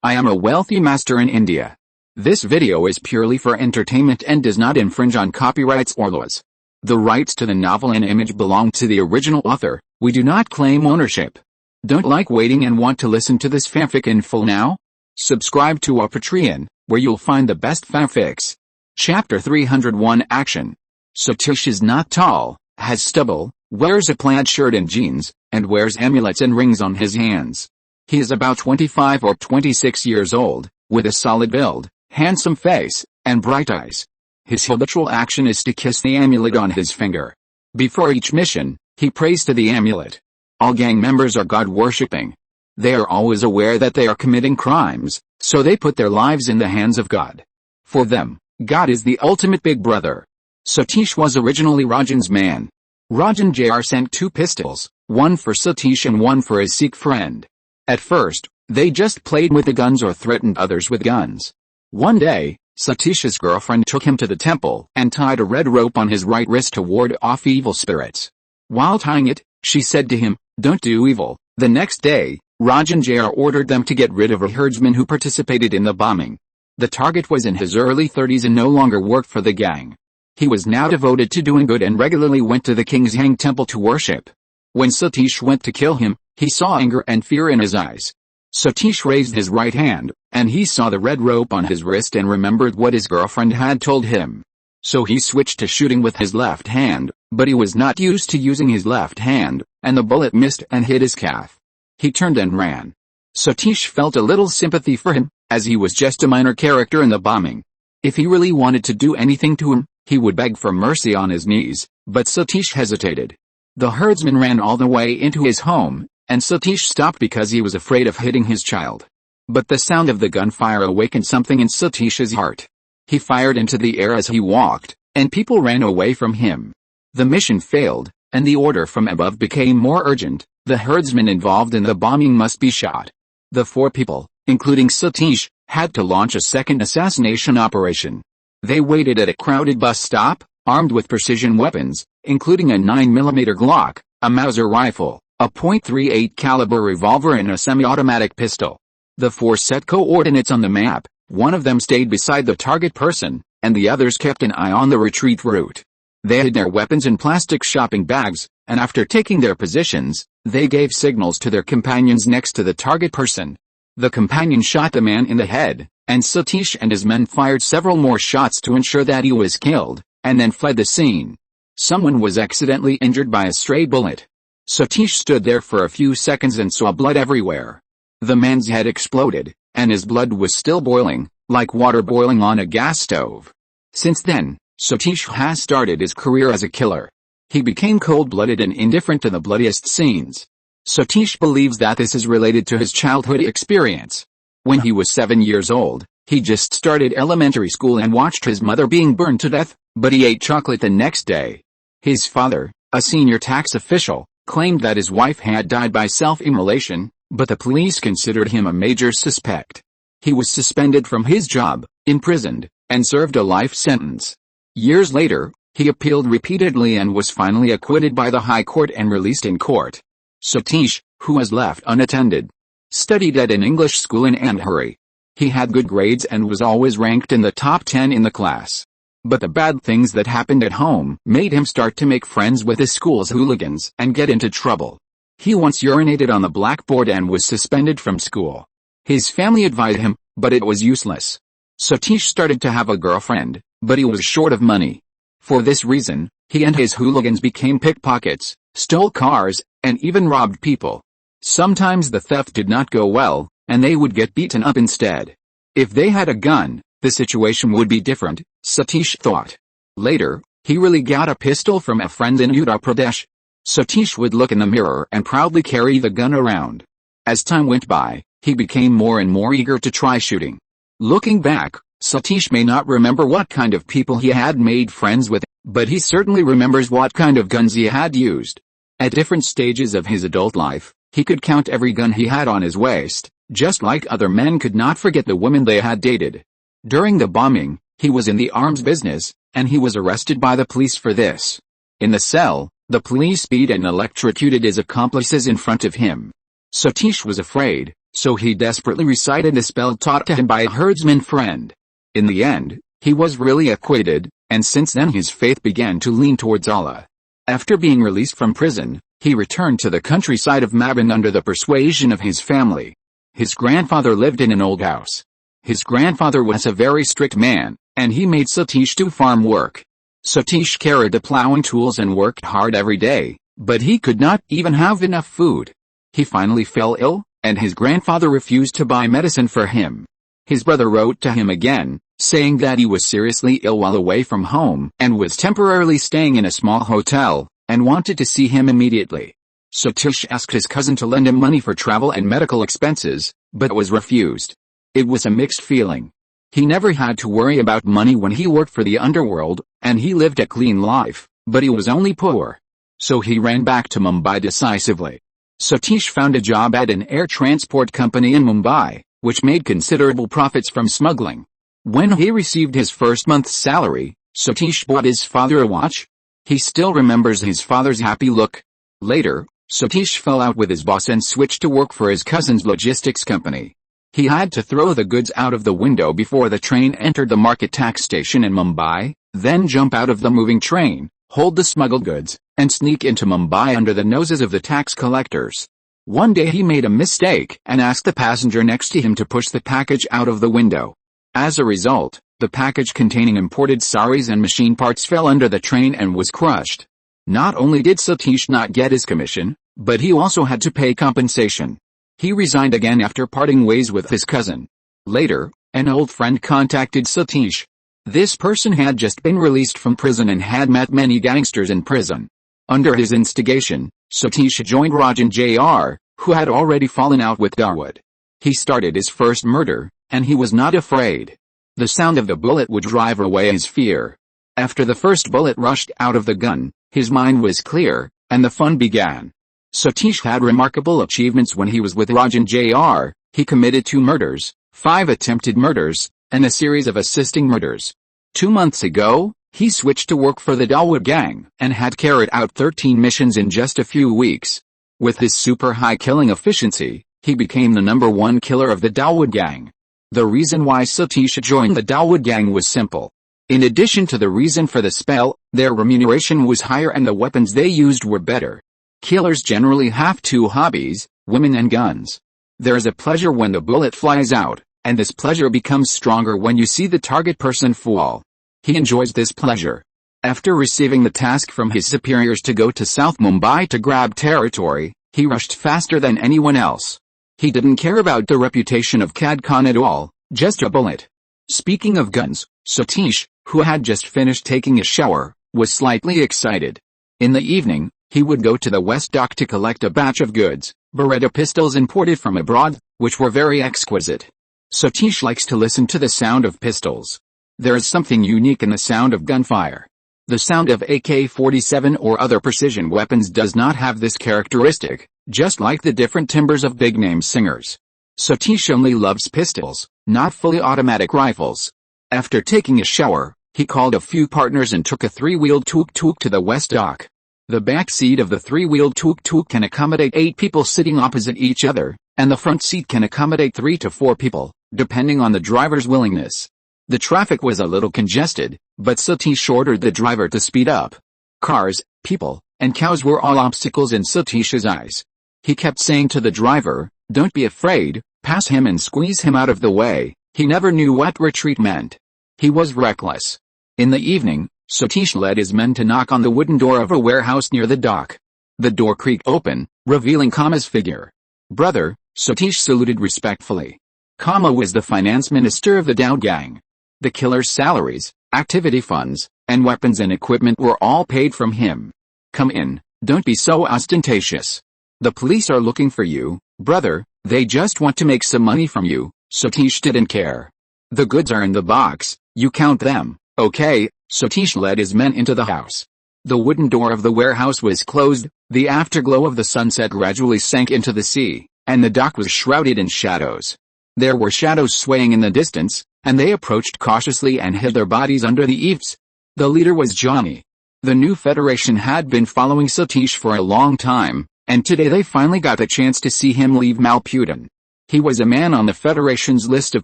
I am a wealthy master in India. This video is purely for entertainment and does not infringe on copyrights or laws. The rights to the novel and image belong to the original author. We do not claim ownership. Don't like waiting and want to listen to this fanfic in full now? Subscribe to our Patreon, where you'll find the best fanfics. Chapter 301 Action. Satish is not tall, has stubble, wears a plaid shirt and jeans, and wears amulets and rings on his hands. He is about 25 or 26 years old, with a solid build, handsome face, and bright eyes. His habitual action is to kiss the amulet on his finger. Before each mission, he prays to the amulet. All gang members are God-worshipping. They are always aware that they are committing crimes, so they put their lives in the hands of God. For them, God is the ultimate big brother. Satish was originally Rajan's man. Rajan Jr. sent 2 pistols, one for Satish and one for his Sikh friend. At first, they just played with the guns or threatened others with guns. One day, Satish's girlfriend took him to the temple and tied a red rope on his right wrist to ward off evil spirits. While tying it, she said to him, "Don't do evil." The next day, Rajan Jr. ordered them to get rid of a herdsman who participated in the bombing. The target was in his early 30s and no longer worked for the gang. He was now devoted to doing good and regularly went to the king's Yang temple to worship. When Satish went to kill him, he saw anger and fear in his eyes. Satish raised his right hand, and he saw the red rope on his wrist and remembered what his girlfriend had told him. So he switched to shooting with his left hand, but he was not used to using his left hand, and the bullet missed and hit his calf. He turned and ran. Satish felt a little sympathy for him, as he was just a minor character in the bombing. If he really wanted to do anything to him, he would beg for mercy on his knees, but Satish hesitated. The herdsman ran all the way into his home, and Satish stopped because he was afraid of hitting his child. But the sound of the gunfire awakened something in Satish's heart. He fired into the air as he walked, and people ran away from him. The mission failed, and the order from above became more urgent. The herdsman involved in the bombing must be shot. The 4 people, including Satish, had to launch a second assassination operation. They waited at a crowded bus stop, armed with precision weapons, including a 9mm Glock, a Mauser rifle, a .38 caliber revolver and a semi-automatic pistol. The 4 set coordinates on the map. One of them stayed beside the target person, and the others kept an eye on the retreat route. They hid their weapons in plastic shopping bags, and after taking their positions, they gave signals to their companions next to the target person. The companion shot the man in the head, and Satish and his men fired several more shots to ensure that he was killed, and then fled the scene. Someone was accidentally injured by a stray bullet. Satish stood there for a few seconds and saw blood everywhere. The man's head exploded, and his blood was still boiling, like water boiling on a gas stove. Since then, Satish has started his career as a killer. He became cold-blooded and indifferent to the bloodiest scenes. Satish believes that this is related to his childhood experience. When he was 7 years old, he just started elementary school and watched his mother being burned to death, but he ate chocolate the next day. His father, a senior tax official, claimed that his wife had died by self-immolation, but the police considered him a major suspect. He was suspended from his job, imprisoned, and served a life sentence. Years later, he appealed repeatedly and was finally acquitted by the High Court and released in court. Satish, who was left unattended, studied at an English school in Andheri. He had good grades and was always ranked in the top 10 in the class. But the bad things that happened at home made him start to make friends with the school's hooligans and get into trouble. He once urinated on the blackboard and was suspended from school. His family advised him, but it was useless. Satish started to have a girlfriend, but he was short of money. For this reason, he and his hooligans became pickpockets, stole cars, and even robbed people. Sometimes the theft did not go well, and they would get beaten up instead. If they had a gun, the situation would be different, Satish thought. Later, he really got a pistol from a friend in Uttar Pradesh. Satish would look in the mirror and proudly carry the gun around. As time went by, he became more and more eager to try shooting. Looking back, Satish may not remember what kind of people he had made friends with, but he certainly remembers what kind of guns he had used. At different stages of his adult life, he could count every gun he had on his waist, just like other men could not forget the women they had dated. During the bombing, he was in the arms business, and he was arrested by the police for this. In the cell, the police beat and electrocuted his accomplices in front of him. Satish was afraid, So he desperately recited a spell taught to him by a herdsman friend. In the end, he was really acquitted, and since then his faith began to lean towards Allah. After being released from prison, he returned to the countryside of Mabin under the persuasion of his family. His grandfather lived in an old house. His grandfather was a very strict man, and he made Satish do farm work. Satish carried the plow and tools and worked hard every day, but he could not even have enough food. He finally fell ill, and his grandfather refused to buy medicine for him. His brother wrote to him again, saying that he was seriously ill while away from home and was temporarily staying in a small hotel, and wanted to see him immediately. Satish asked his cousin to lend him money for travel and medical expenses, but was refused. It was a mixed feeling. He never had to worry about money when he worked for the underworld, and he lived a clean life, but he was only poor. So he ran back to Mumbai decisively. Satish found a job at an air transport company in Mumbai, which made considerable profits from smuggling. When he received his first month's salary, Satish bought his father a watch. He still remembers his father's happy look. Later, Satish fell out with his boss and switched to work for his cousin's logistics company. He had to throw the goods out of the window before the train entered the market tax station in Mumbai, then jump out of the moving train, hold the smuggled goods, and sneak into Mumbai under the noses of the tax collectors. One day he made a mistake and asked the passenger next to him to push the package out of the window. As a result, the package containing imported saris and machine parts fell under the train and was crushed. Not only did Satish not get his commission, but he also had to pay compensation. He resigned again after parting ways with his cousin. Later, an old friend contacted Satish. This person had just been released from prison and had met many gangsters in prison. Under his instigation, Satish joined Rajan Jr., who had already fallen out with Dawood. He started his first murder, and he was not afraid. The sound of the bullet would drive away his fear. After the first bullet rushed out of the gun, his mind was clear, and the fun began. Satish had remarkable achievements when he was with Rajan Jr. He committed 2 murders, 5 attempted murders, and a series of assisting murders. 2 months ago, he switched to work for the Dawood gang and had carried out 13 missions in just a few weeks. With his super high killing efficiency, he became the #1 killer of the Dawood gang. The reason why Satish joined the Dawood gang was simple. In addition to the reason for the spell, their remuneration was higher and the weapons they used were better. Killers generally have 2 hobbies, women and guns. There is a pleasure when the bullet flies out, and this pleasure becomes stronger when you see the target person fall. He enjoys this pleasure. After receiving the task from his superiors to go to South Mumbai to grab territory, he rushed faster than anyone else. He didn't care about the reputation of Cad Khan at all, just a bullet. Speaking of guns, Satish, who had just finished taking a shower, was slightly excited. In the evening, he would go to the West Dock to collect a batch of goods, Beretta pistols imported from abroad, which were very exquisite. Satish likes to listen to the sound of pistols. There is something unique in the sound of gunfire. The sound of AK-47 or other precision weapons does not have this characteristic, just like the different timbres of big-name singers. Satish only loves pistols, not fully automatic rifles. After taking a shower, he called a few partners and took a 3-wheeled tuk-tuk to the West Dock. The back seat of the 3-wheeled tuk-tuk can accommodate 8 people sitting opposite each other, and the front seat can accommodate 3 to 4 people, depending on the driver's willingness. The traffic was a little congested, but Satish ordered the driver to speed up. Cars, people, and cows were all obstacles in Satish's eyes. He kept saying to the driver, "Don't be afraid, pass him and squeeze him out of the way." He never knew what retreat meant. He was reckless. In the evening, Satish led his men to knock on the wooden door of a warehouse near the dock. The door creaked open, revealing Kama's figure. "Brother," Satish saluted respectfully. Kama was the finance minister of the Dawood gang. The killer's salaries, activity funds, and weapons and equipment were all paid from him. "Come in, don't be so ostentatious. The police are looking for you, brother, they just want to make some money from you." Satish didn't care. "The goods are in the box, you count them, okay?" Satish led his men into the house. The wooden door of the warehouse was closed, the afterglow of the sunset gradually sank into the sea, and the dock was shrouded in shadows. There were shadows swaying in the distance, and they approached cautiously and hid their bodies under the eaves. The leader was Johnny. The new federation had been following Satish for a long time, and today they finally got the chance to see him leave Malputan. He was a man on the Federation's list of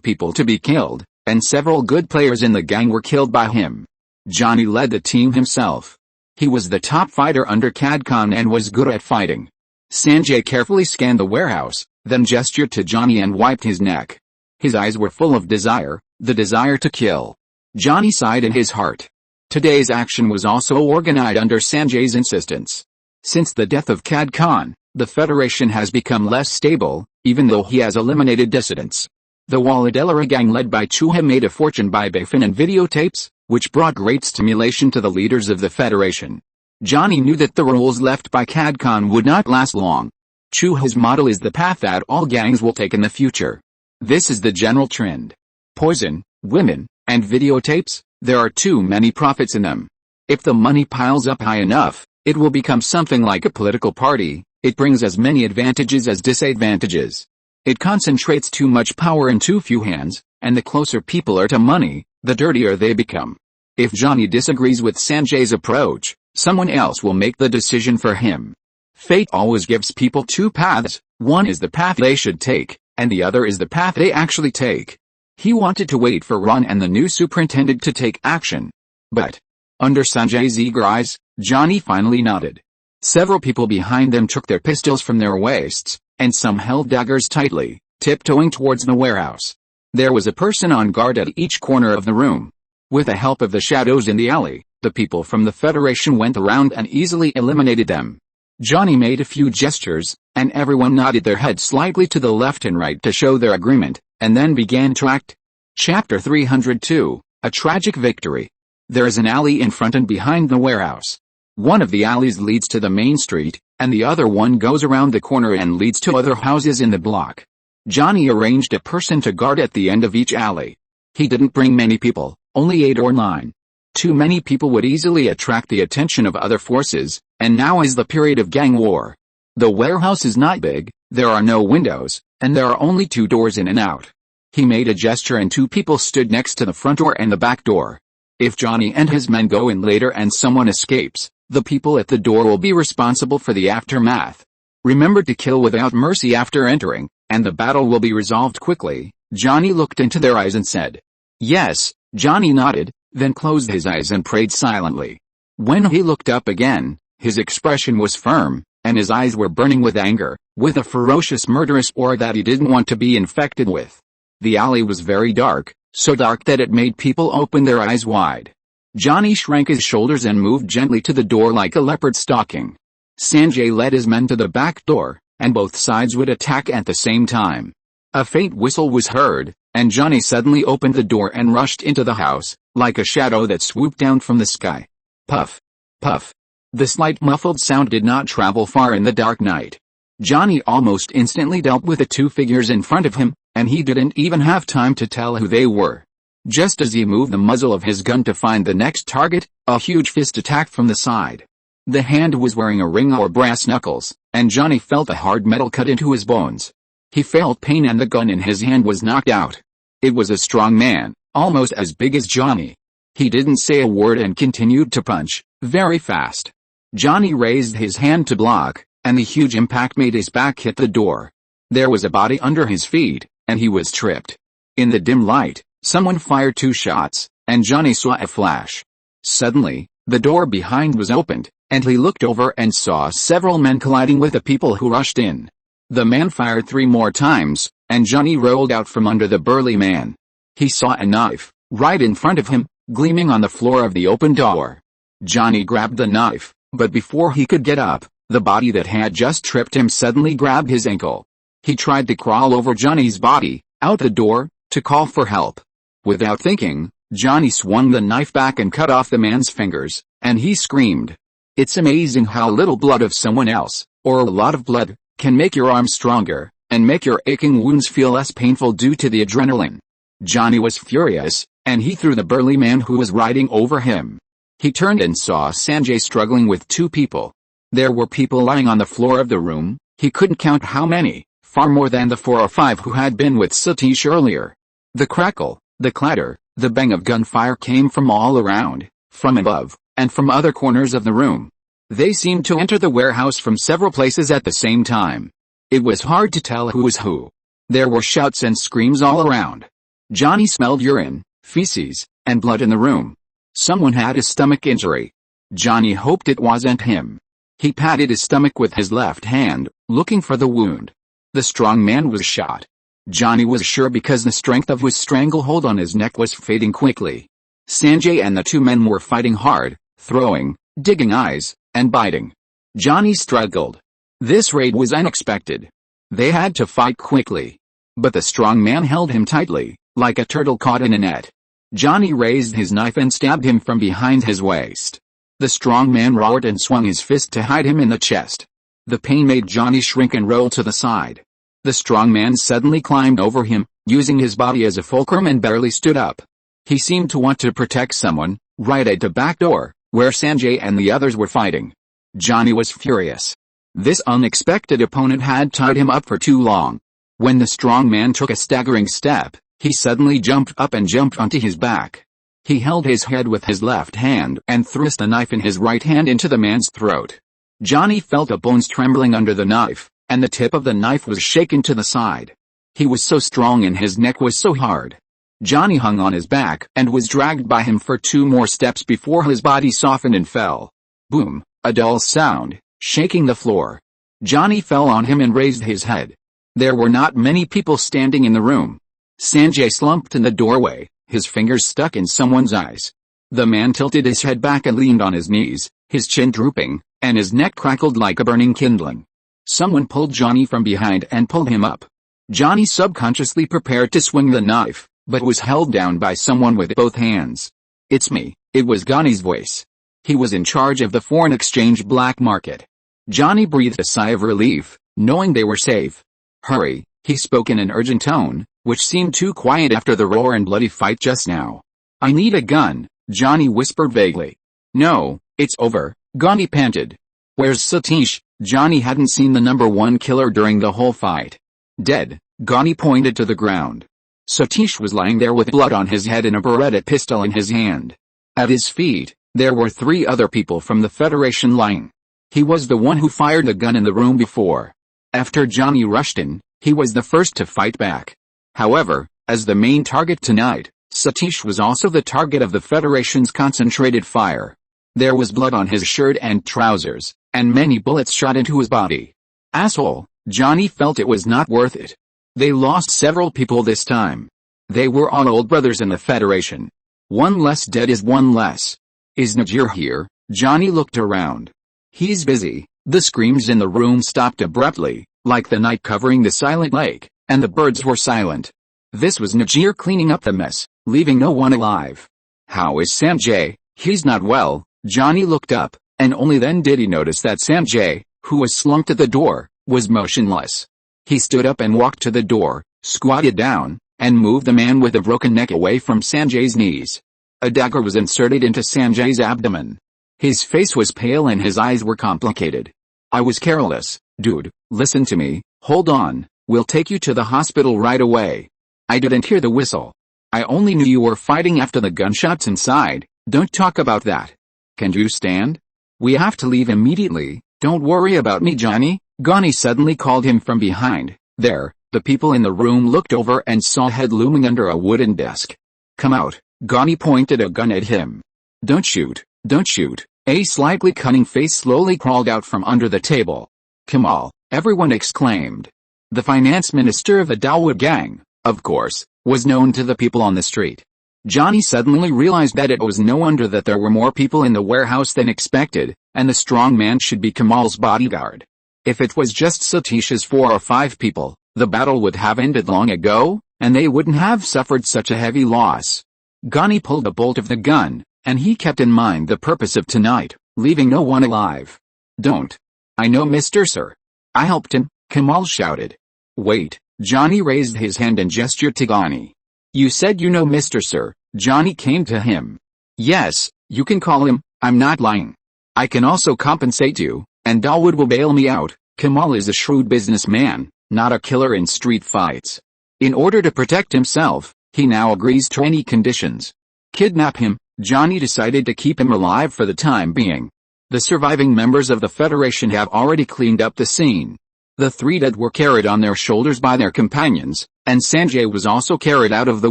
people to be killed, and several good players in the gang were killed by him. Johnny led the team himself. He was the top fighter under Cad Khan and was good at fighting. Sanjay carefully scanned the warehouse, then gestured to Johnny and wiped his neck. His eyes were full of desire, the desire to kill. Johnny sighed in his heart. Today's action was also organized under Sanjay's insistence. Since the death of Cad Khan, the Federation has become less stable, even though he has eliminated dissidents. The Waladellera gang led by Chuha made a fortune by Bafin and videotapes, which brought great stimulation to the leaders of the Federation. Johnny knew that the rules left by Cad Khan would not last long. Chuha's model is the path that all gangs will take in the future. This is the general trend. Poison, women, and videotapes, there are too many profits in them. If the money piles up high enough, it will become something like a political party. It brings as many advantages as disadvantages. It concentrates too much power in too few hands, and the closer people are to money, the dirtier they become. If Johnny disagrees with Sanjay's approach, someone else will make the decision for him. Fate always gives people two paths, one is the path they should take, and the other is the path they actually take. He wanted to wait for Ron and the new superintendent to take action. But, under Sanjay's eager eyes, Johnny finally nodded. Several people behind them took their pistols from their waists, and some held daggers tightly, tiptoeing towards the warehouse. There was a person on guard at each corner of the room. With the help of the shadows in the alley, the people from the Federation went around and easily eliminated them. Johnny made a few gestures, and everyone nodded their heads slightly to the left and right to show their agreement, and then began to act. Chapter 302, A Tragic Victory. There is an alley in front and behind the warehouse. One of the alleys leads to the main street, and the other one goes around the corner and leads to other houses in the block. Johnny arranged a person to guard at the end of each alley. He didn't bring many people, only 8 or 9. Too many people would easily attract the attention of other forces, and now is the period of gang war. The warehouse is not big, there are no windows, and there are only 2 doors in and out. He made a gesture and 2 people stood next to the front door and the back door. If Johnny and his men go in later and someone escapes, the people at the door will be responsible for the aftermath. Remember to kill without mercy after entering, and the battle will be resolved quickly. Johnny looked into their eyes and said, "Yes." Johnny nodded, then closed his eyes and prayed silently. When he looked up again, his expression was firm, and his eyes were burning with anger, with a ferocious murderous aura that he didn't want to be infected with. The alley was very dark, so dark that it made people open their eyes wide. Johnny shrank his shoulders and moved gently to the door like a leopard stalking. Sanjay led his men to the back door, and both sides would attack at the same time. A faint whistle was heard, and Johnny suddenly opened the door and rushed into the house, like a shadow that swooped down from the sky. Puff! Puff! The slight muffled sound did not travel far in the dark night. Johnny almost instantly dealt with the 2 figures in front of him, and he didn't even have time to tell who they were. Just as he moved the muzzle of his gun to find the next target, a huge fist attacked from the side. The hand was wearing a ring or brass knuckles, and Johnny felt the hard metal cut into his bones. He felt pain and the gun in his hand was knocked out. It was a strong man, almost as big as Johnny. He didn't say a word and continued to punch, very fast. Johnny raised his hand to block, and the huge impact made his back hit the door. There was a body under his feet, and he was tripped. In the dim light, someone fired 2 shots, and Johnny saw a flash. Suddenly, the door behind was opened, and he looked over and saw several men colliding with the people who rushed in. The man fired 3 more times, and Johnny rolled out from under the burly man. He saw a knife, right in front of him, gleaming on the floor of the open door. Johnny grabbed the knife, but before he could get up, the body that had just tripped him suddenly grabbed his ankle. He tried to crawl over Johnny's body, out the door, to call for help. Without thinking, Johnny swung the knife back and cut off the man's fingers, and he screamed. It's amazing how little blood of someone else, or a lot of blood, can make your arm stronger, and make your aching wounds feel less painful due to the adrenaline. Johnny was furious, and he threw the burly man who was riding over him. He turned and saw Sanjay struggling with 2 people. There were people lying on the floor of the room, he couldn't count how many, far more than the 4 or 5 who had been with Satish earlier. The crackle, the clatter, the bang of gunfire came from all around, from above, and from other corners of the room. They seemed to enter the warehouse from several places at the same time. It was hard to tell who was who. There were shouts and screams all around. Johnny smelled urine, feces, and blood in the room. Someone had a stomach injury. Johnny hoped it wasn't him. He patted his stomach with his left hand, looking for the wound. The strong man was shot. Johnny was sure because the strength of his stranglehold on his neck was fading quickly. Sanjay and the two men were fighting hard, throwing, digging eyes, and biting. Johnny struggled. This raid was unexpected. They had to fight quickly. But the strong man held him tightly, like a turtle caught in a net. Johnny raised his knife and stabbed him from behind his waist. The strong man roared and swung his fist to hide him in the chest. The pain made Johnny shrink and roll to the side. The strong man suddenly climbed over him, using his body as a fulcrum, and barely stood up. He seemed to want to protect someone, right at the back door, where Sanjay and the others were fighting. Johnny was furious. This unexpected opponent had tied him up for too long. When the strong man took a staggering step, he suddenly jumped up and jumped onto his back. He held his head with his left hand and thrust a knife in his right hand into the man's throat. Johnny felt the bones trembling under the knife, and the tip of the knife was shaken to the side. He was so strong and his neck was so hard. Johnny hung on his back and was dragged by him for 2 more steps before his body softened and fell. Boom, a dull sound, shaking the floor. Johnny fell on him and raised his head. There were not many people standing in the room. Sanjay slumped in the doorway, his fingers stuck in someone's eyes. The man tilted his head back and leaned on his knees, his chin drooping, and his neck crackled like a burning kindling. Someone pulled Johnny from behind and pulled him up. Johnny subconsciously prepared to swing the knife, but was held down by someone with both hands. "It's me," it was Ghani's voice. He was in charge of the foreign exchange black market. Johnny breathed a sigh of relief, knowing they were safe. "Hurry," he spoke in an urgent tone, which seemed too quiet after the roar and bloody fight just now. "I need a gun," Johnny whispered vaguely. "No, it's over," Ghani panted. "Where's Satish?" Johnny hadn't seen the #1 killer during the whole fight. "Dead," Ghani pointed to the ground. Satish was lying there with blood on his head and a Beretta pistol in his hand. At his feet, there were 3 other people from the Federation lying. He was the one who fired the gun in the room before. After Johnny rushed in, he was the first to fight back. However, as the main target tonight, Satish was also the target of the Federation's concentrated fire. There was blood on his shirt and trousers, and many bullets shot into his body. Asshole, Johnny felt it was not worth it. They lost several people this time. They were all old brothers in the Federation. One less dead is one less. "Is Najir here?" Johnny looked around. "He's busy." The screams in the room stopped abruptly, like the night covering the silent lake, and the birds were silent. This was Najir cleaning up the mess, leaving no one alive. "How is Sanjay?" "He's not well." Johnny looked up, and only then did he notice that Sanjay, who was slumped at the door, was motionless. He stood up and walked to the door, squatted down, and moved the man with a broken neck away from Sanjay's knees. A dagger was inserted into Sanjay's abdomen. His face was pale and his eyes were complicated. "I was careless, dude. Listen to me. Hold on. We'll take you to the hospital right away. I didn't hear the whistle. I only knew you were fighting after the gunshots inside. Don't talk about that. Can you stand? We have to leave immediately. Don't worry about me, Johnny." Ghani suddenly called him from behind. There, the people in the room looked over and saw a head looming under a wooden desk. "Come out." Ghani pointed a gun at him. "Don't shoot. Don't shoot." A slightly cunning face slowly crawled out from under the table. "Kamal," everyone exclaimed. The finance minister of the Dawood gang, of course, was known to the people on the street. Johnny suddenly realized that it was no wonder that there were more people in the warehouse than expected, and the strong man should be Kamal's bodyguard. If it was just Satish's 4 or 5 people, the battle would have ended long ago, and they wouldn't have suffered such a heavy loss. Ghani pulled the bolt of the gun, and he kept in mind the purpose of tonight, leaving no one alive. "Don't. I know Mr. Sir. I helped him," Kamal shouted. "Wait." Johnny raised his hand and gestured to Ghani. "You said you know Mr. Sir." Johnny came to him. "Yes, you can call him. I'm not lying. I can also compensate you, and Dawood will bail me out." Kamal is a shrewd businessman, not a killer in street fights. In order to protect himself, he now agrees to any conditions. Kidnap him. Johnny decided to keep him alive for the time being. The surviving members of the Federation have already cleaned up the scene. The three dead were carried on their shoulders by their companions, and Sanjay was also carried out of the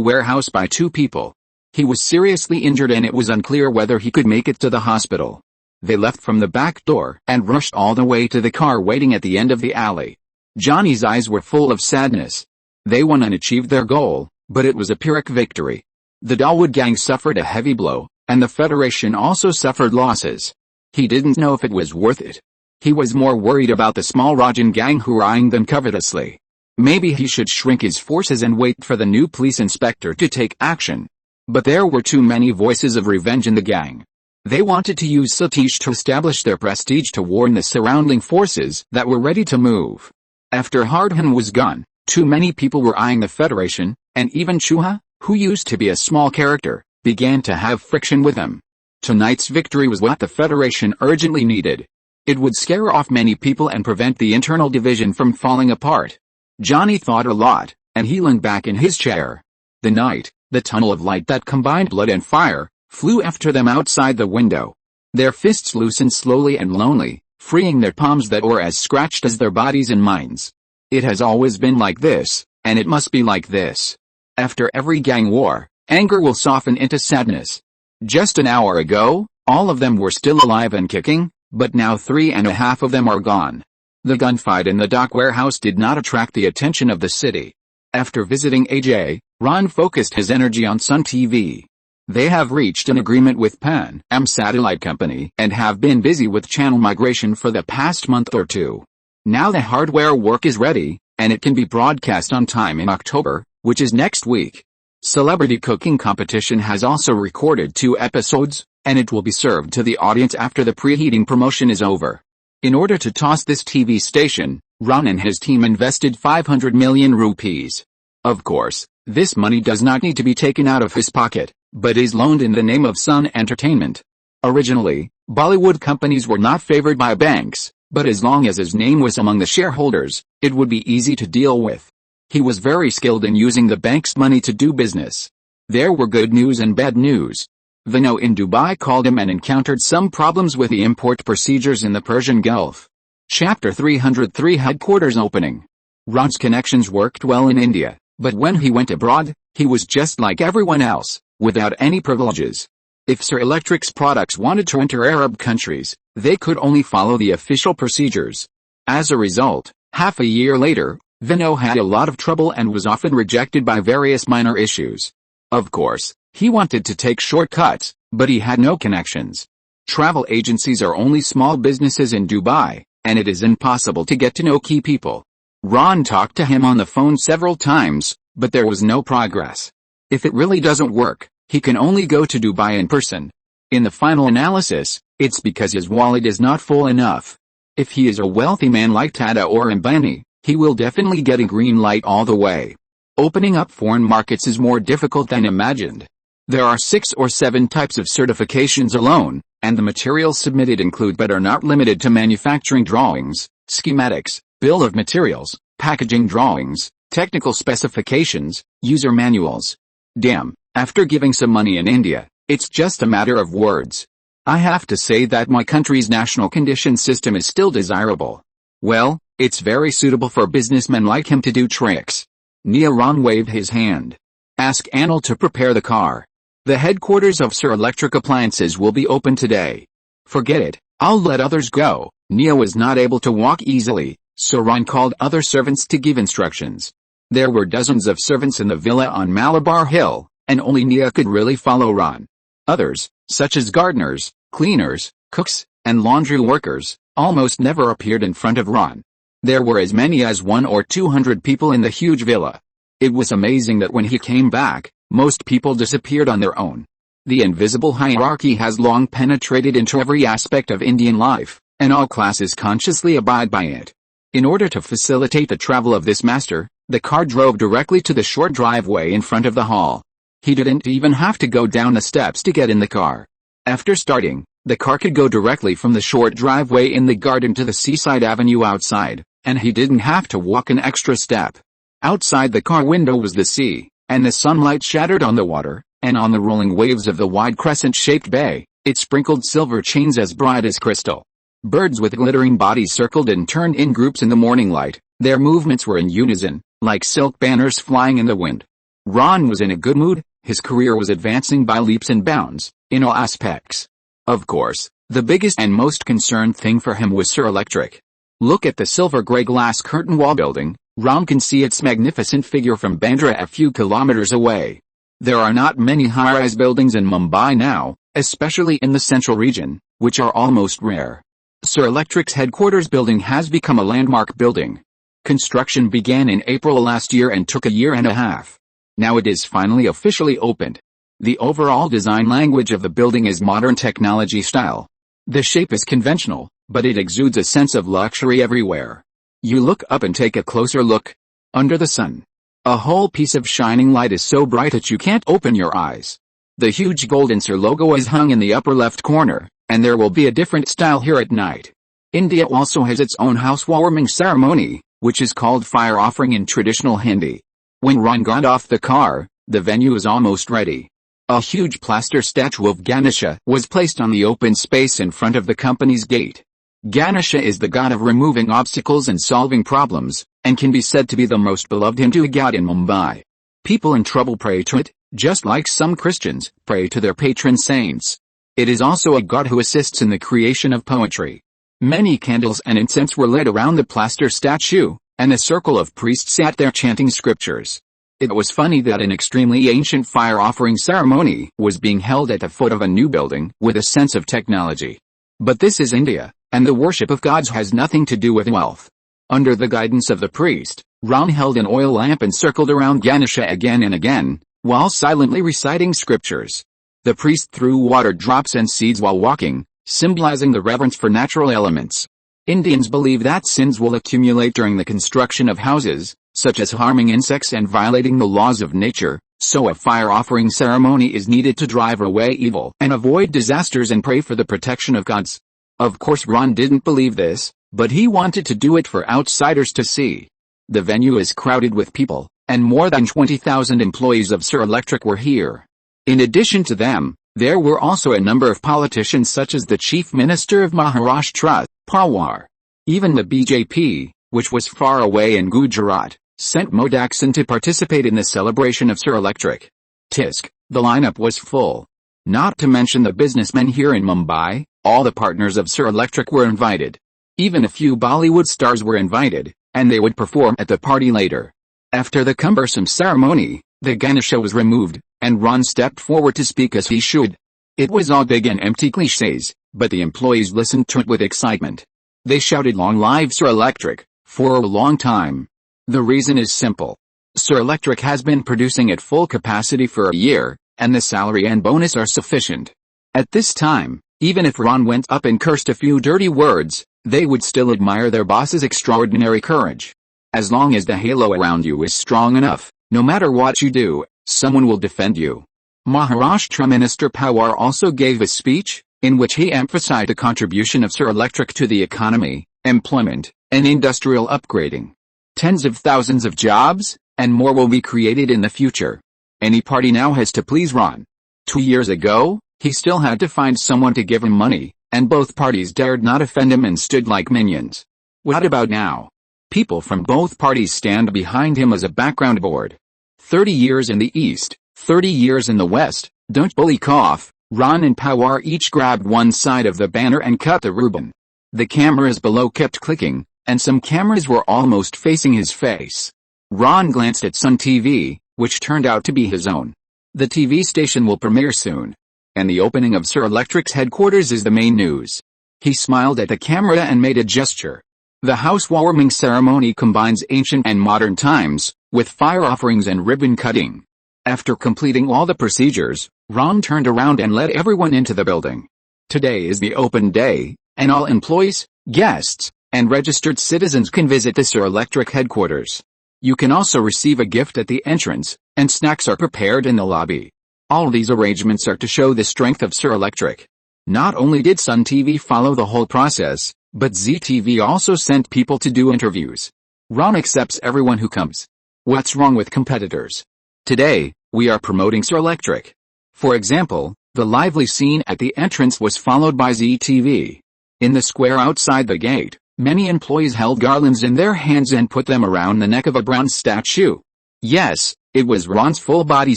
warehouse by two people. He was seriously injured and it was unclear whether he could make it to the hospital. They left from the back door and rushed all the way to the car waiting at the end of the alley. Johnny's eyes were full of sadness. They won and achieved their goal, but it was a Pyrrhic victory. The Dawood gang suffered a heavy blow, and the Federation also suffered losses. He didn't know if it was worth it. He was more worried about the small Rajan gang who were eyeing them covetously. Maybe he should shrink his forces and wait for the new police inspector to take action. But there were too many voices of revenge in the gang. They wanted to use Satish to establish their prestige to warn the surrounding forces that were ready to move. After Hardhan was gone, too many people were eyeing the Federation, and even Chuha, who used to be a small character, began to have friction with him. Tonight's victory was what the Federation urgently needed. It would scare off many people and prevent the internal division from falling apart. Johnny thought a lot, and he leaned back in his chair. The night, the tunnel of light that combined blood and fire, flew after them outside the window. Their fists loosened slowly and lonely, freeing their palms that were as scratched as their bodies and minds. It has always been like this, and it must be like this. After every gang war, anger will soften into sadness. Just an hour ago, all of them were still alive and kicking, but now 3.5 of them are gone. The gunfight in the dock warehouse did not attract the attention of the city. After visiting AJ, Ron focused his energy on Sun TV. They have reached an agreement with Pan Am Satellite Company and have been busy with channel migration for the past month or two. Now the hardware work is ready, and it can be broadcast on time in October, which is next week. Celebrity Cooking Competition has also recorded 2 episodes, and it will be served to the audience after the preheating promotion is over. In order to toss this TV station, Ron and his team invested 500 million rupees. Of course, this money does not need to be taken out of his pocket, but is loaned in the name of Sun Entertainment. Originally, Bollywood companies were not favored by banks, but as long as his name was among the shareholders, it would be easy to deal with. He was very skilled in using the bank's money to do business. There were good news and bad news. Vino in Dubai called him and encountered some problems with the import procedures in the Persian Gulf. Chapter 303 Headquarters Opening. Ron's connections worked well in India, but when he went abroad, he was just like everyone else, without any privileges. If Sir Electric's products wanted to enter Arab countries, they could only follow the official procedures. As a result, half a year later, Vino had a lot of trouble and was often rejected by various minor issues. Of course, he wanted to take shortcuts, but he had no connections. Travel agencies are only small businesses in Dubai, and it is impossible to get to know key people. Ron talked to him on the phone several times, but there was no progress. If it really doesn't work, he can only go to Dubai in person. In the final analysis, it's because his wallet is not full enough. If he is a wealthy man like Tata or Ambani, he will definitely get a green light all the way. Opening up foreign markets is more difficult than imagined. There are 6 or 7 types of certifications alone, and the materials submitted include but are not limited to manufacturing drawings, schematics, bill of materials, packaging drawings, technical specifications, user manuals. Damn, after giving some money in India, it's just a matter of words. I have to say that my country's national condition system is still desirable. Well, it's very suitable for businessmen like him to do tricks. Ron waved his hand. Ask Anil to prepare the car. The headquarters of Sir Electric Appliances will be open today. Forget it, I'll let others go. Nia was not able to walk easily, so Ron called other servants to give instructions. There were dozens of servants in the villa on Malabar Hill, and only Nia could really follow Ron. Others, such as gardeners, cleaners, cooks, and laundry workers, almost never appeared in front of Ron. There were as many as 100 or 200 people in the huge villa. It was amazing that when he came back, most people disappeared on their own. The invisible hierarchy has long penetrated into every aspect of Indian life, and all classes consciously abide by it. In order to facilitate the travel of this master, the car drove directly to the short driveway in front of the hall. He didn't even have to go down the steps to get in the car. After starting, the car could go directly from the short driveway in the garden to the seaside avenue outside, and he didn't have to walk an extra step. Outside the car window was the sea, and the sunlight shattered on the water, and on the rolling waves of the wide crescent-shaped bay, it sprinkled silver chains as bright as crystal. Birds with glittering bodies circled and turned in groups in the morning light. Their movements were in unison, like silk banners flying in the wind. Ron was in a good mood. His career was advancing by leaps and bounds, in all aspects. Of course, the biggest and most concerned thing for him was Sir Electric. Look at the silver-gray glass curtain wall building. Ron can see its magnificent figure from Bandra a few kilometers away. There are not many high-rise buildings in Mumbai now, especially in the central region, which are almost rare. Sir Electric's headquarters building has become a landmark building. Construction began in April last year and took a year and a half. Now it is finally officially opened. The overall design language of the building is modern technology style. The shape is conventional, but it exudes a sense of luxury everywhere. You look up and take a closer look. Under the sun, a whole piece of shining light is so bright that you can't open your eyes. The huge golden Sir logo is hung in the upper left corner, and there will be a different style here at night. India also has its own housewarming ceremony, which is called fire offering in traditional Hindi. When Ron got off the car, the venue is almost ready. A huge plaster statue of Ganesha was placed on the open space in front of the company's gate. Ganesha is the god of removing obstacles and solving problems, and can be said to be the most beloved Hindu god in Mumbai. People in trouble pray to it, just like some Christians pray to their patron saints. It is also a god who assists in the creation of poetry. Many candles and incense were lit around the plaster statue, and a circle of priests sat there chanting scriptures. It was funny that an extremely ancient fire offering ceremony was being held at the foot of a new building with a sense of technology. But this is India, and the worship of gods has nothing to do with wealth. Under the guidance of the priest, Ron held an oil lamp and circled around Ganesha again and again, while silently reciting scriptures. The priest threw water drops and seeds while walking, symbolizing the reverence for natural elements. Indians believe that sins will accumulate during the construction of houses, such as harming insects and violating the laws of nature, so a fire offering ceremony is needed to drive away evil and avoid disasters and pray for the protection of gods. Of course Ron didn't believe this, but he wanted to do it for outsiders to see. The venue is crowded with people, and more than 20,000 employees of Sir Electric were here. In addition to them, there were also a number of politicians such as the Chief Minister of Maharashtra, Pawar. Even the BJP, which was far away in Gujarat, sent Modakson to participate in the celebration of Sir Electric. Tisk, the lineup was full. Not to mention the businessmen here in Mumbai, all the partners of Sir Electric were invited. Even a few Bollywood stars were invited, and they would perform at the party later. After the cumbersome ceremony, the Ganesha was removed, and Ron stepped forward to speak as he should. It was all big and empty cliches, but the employees listened to it with excitement. They shouted "Long live Sir Electric," for a long time. The reason is simple. Sir Electric has been producing at full capacity for a year, and the salary and bonus are sufficient. At this time, even if Ron went up and cursed a few dirty words, they would still admire their boss's extraordinary courage. As long as the halo around you is strong enough, no matter what you do, someone will defend you. Maharashtra Minister Pawar also gave a speech, in which he emphasized the contribution of Sir Electric to the economy, employment, and industrial upgrading. Tens of thousands of jobs, and more will be created in the future. Any party now has to please Ron. 2 years ago, he still had to find someone to give him money, and both parties dared not offend him and stood like minions. What about now? People from both parties stand behind him as a background board. 30 years in the East, 30 years in the West, don't bully cough. Ron and Pawar each grabbed one side of the banner and cut the ribbon. The cameras below kept clicking, and some cameras were almost facing his face. Ron glanced at Sun TV, which turned out to be his own. The TV station will premiere soon, and the opening of Sir Electric's headquarters is the main news. He smiled at the camera and made a gesture. The housewarming ceremony combines ancient and modern times, with fire offerings and ribbon cutting. After completing all the procedures, Ron turned around and let everyone into the building. Today is the open day, and all employees, guests, and registered citizens can visit the Sir Electric headquarters. You can also receive a gift at the entrance, and snacks are prepared in the lobby. All these arrangements are to show the strength of Sir Electric. Not only did Sun TV follow the whole process, but Zee TV also sent people to do interviews. Ron accepts everyone who comes. What's wrong with competitors? Today, we are promoting Sir Electric. For example, the lively scene at the entrance was followed by Zee TV. In the square outside the gate, many employees held garlands in their hands and put them around the neck of a bronze statue. Yes, it was Ron's full-body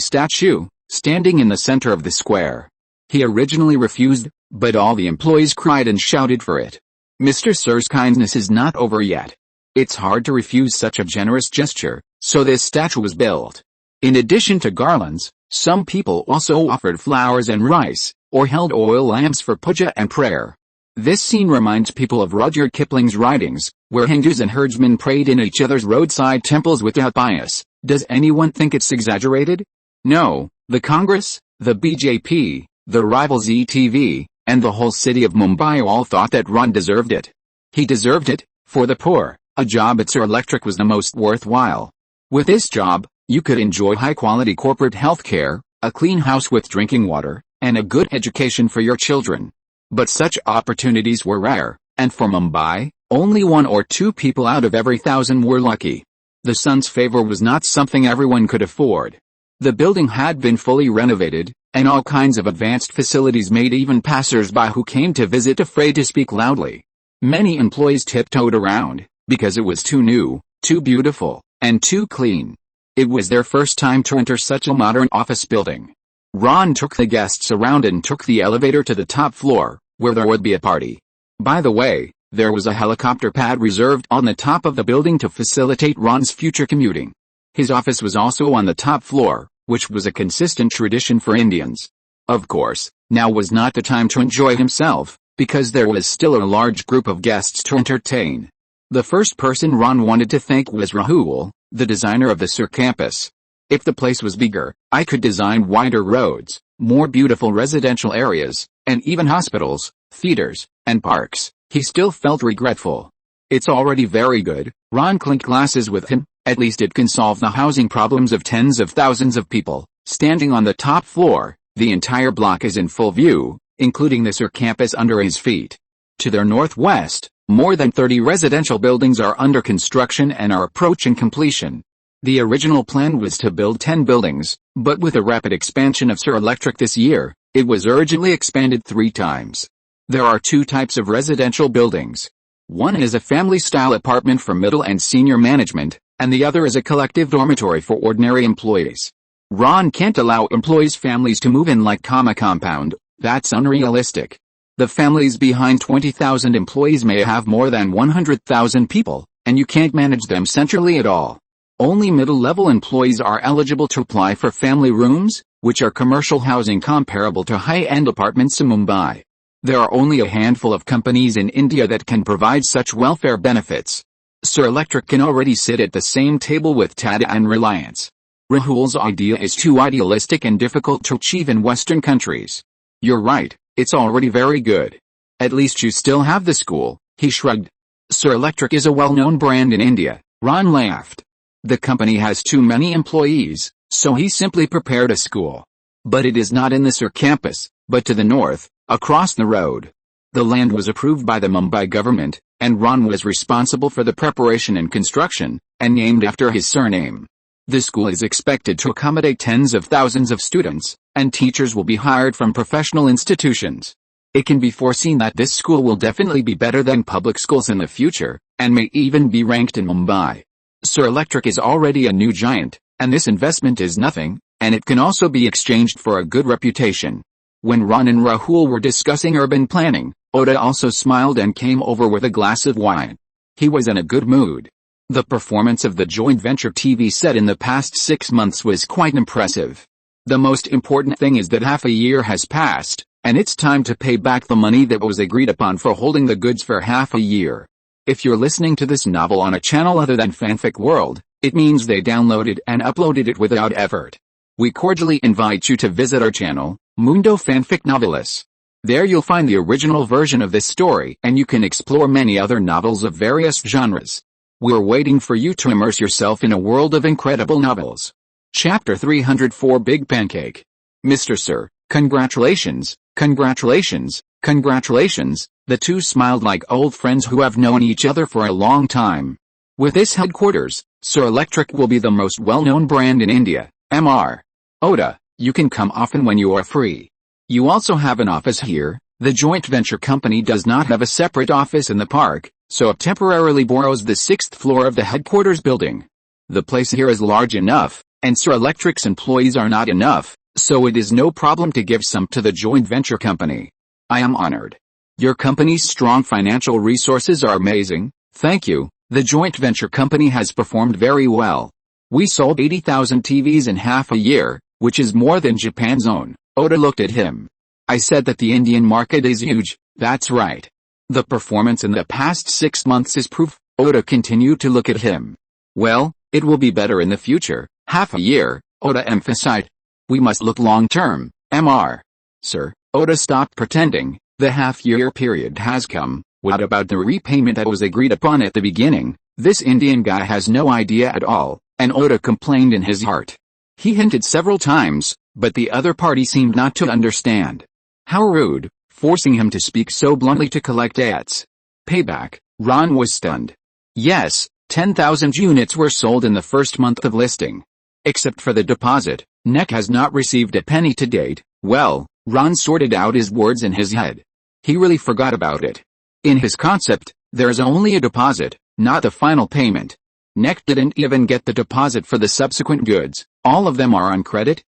statue, standing in the center of the square. He originally refused, but all the employees cried and shouted for it. Mr. Sir's kindness is not over yet. It's hard to refuse such a generous gesture, so this statue was built. In addition to garlands, some people also offered flowers and rice, or held oil lamps for puja and prayer. This scene reminds people of Rudyard Kipling's writings, where Hindus and herdsmen prayed in each other's roadside temples without bias. Does anyone think it's exaggerated? No, the Congress, the BJP, the rivals ETV, and the whole city of Mumbai all thought that Ron deserved it. He deserved it. For the poor, a job at Sir Electric was the most worthwhile. With this job, you could enjoy high-quality corporate healthcare, a clean house with drinking water, and a good education for your children. But such opportunities were rare, and for Mumbai, only 1 or 2 people out of every 1,000 were lucky. The son's favor was not something everyone could afford. The building had been fully renovated, and all kinds of advanced facilities made even passers-by who came to visit afraid to speak loudly. Many employees tiptoed around, because it was too new, too beautiful, and too clean. It was their first time to enter such a modern office building. Ron took the guests around and took the elevator to the top floor, where there would be a party. By the way, there was a helicopter pad reserved on the top of the building to facilitate Ron's future commuting. His office was also on the top floor, which was a consistent tradition for Indians. Of course, now was not the time to enjoy himself, because there was still a large group of guests to entertain. The first person Ron wanted to thank was Rahul, the designer of the Sir campus. If the place was bigger, I could design wider roads, more beautiful residential areas, and even hospitals, theaters, and parks. He still felt regretful. It's already very good. Ron clinked glasses with him. At least it can solve the housing problems of tens of thousands of people. Standing on the top floor, the entire block is in full view, including the Sir campus under his feet. To their northwest, more than 30 residential buildings are under construction and are approaching completion. The original plan was to build 10 buildings, but with a rapid expansion of Sir Electric this year, it was urgently expanded 3 times. There are 2 types of residential buildings. One is a family-style apartment for middle and senior management, and the other is a collective dormitory for ordinary employees. Ron can't allow employees' families to move in like compound. That's unrealistic. The families behind 20,000 employees may have more than 100,000 people, and you can't manage them centrally at all. Only middle-level employees are eligible to apply for family rooms, which are commercial housing comparable to high-end apartments in Mumbai. There are only a handful of companies in India that can provide such welfare benefits. Sir Electric can already sit at the same table with Tata and Reliance. Rahul's idea is too idealistic and difficult to achieve in Western countries. You're right, it's already very good. At least you still have the school, he shrugged. Sir Electric is a well-known brand in India, Ron laughed. The company has too many employees, so he simply prepared a school. But it is not in the Sir campus, but to the north, across the road. The land was approved by the Mumbai government, and Ron was responsible for the preparation and construction, and named after his surname. The school is expected to accommodate tens of thousands of students, and teachers will be hired from professional institutions. It can be foreseen that this school will definitely be better than public schools in the future, and may even be ranked in Mumbai. Sir Electric is already a new giant, and this investment is nothing, and it can also be exchanged for a good reputation. When Ron and Rahul were discussing urban planning, Oda also smiled and came over with a glass of wine. He was in a good mood. The performance of the joint venture TV set in the past 6 months was quite impressive. The most important thing is that half a year has passed, and it's time to pay back the money that was agreed upon for holding the goods for half a year. If you're listening to this novel on a channel other than Fanfic World, it means they downloaded and uploaded it without effort. We cordially invite you to visit our channel, Mundo Fanfic Novelis. There you'll find the original version of this story, and you can explore many other novels of various genres. We're waiting for you to immerse yourself in a world of incredible novels. Chapter 304 Big Pancake. Mr. Sir, congratulations, congratulations, congratulations. The two smiled like old friends who have known each other for a long time. With this headquarters, Sir Electric will be the most well-known brand in India. Mr. Oda, you can come often when you are free. You also have an office here, The joint venture company does not have a separate office in the park, so it temporarily borrows the 6th floor of the headquarters building. The place here is large enough, and Sir Electric's employees are not enough, so it is no problem to give some to the joint venture company. I am honored. Your company's strong financial resources are amazing, thank you. The joint venture company has performed very well. We sold 80,000 TVs in half a year, which is more than Japan's own. Oda looked at him. I said that the Indian market is huge, that's right. The performance in the past 6 months is proof. Oda continued to look at him. Well, it will be better in the future. Half a year, Oda emphasized. We must look long-term, Mr. Sir, Oda stopped pretending. The half-year period has come. What about the repayment that was agreed upon at the beginning? This Indian guy has no idea at all, and Oda complained in his heart. He hinted several times, but the other party seemed not to understand. How rude, forcing him to speak so bluntly to collect debts. Payback. Ron was stunned. Yes, 10,000 units were sold in the first month of listing. Except for the deposit, NEC has not received a penny to date. Well, Ron sorted out his words in his head. He really forgot about it. In his concept, there's only a deposit, not the final payment. NEC didn't even get the deposit for the subsequent goods. All of them are on credit.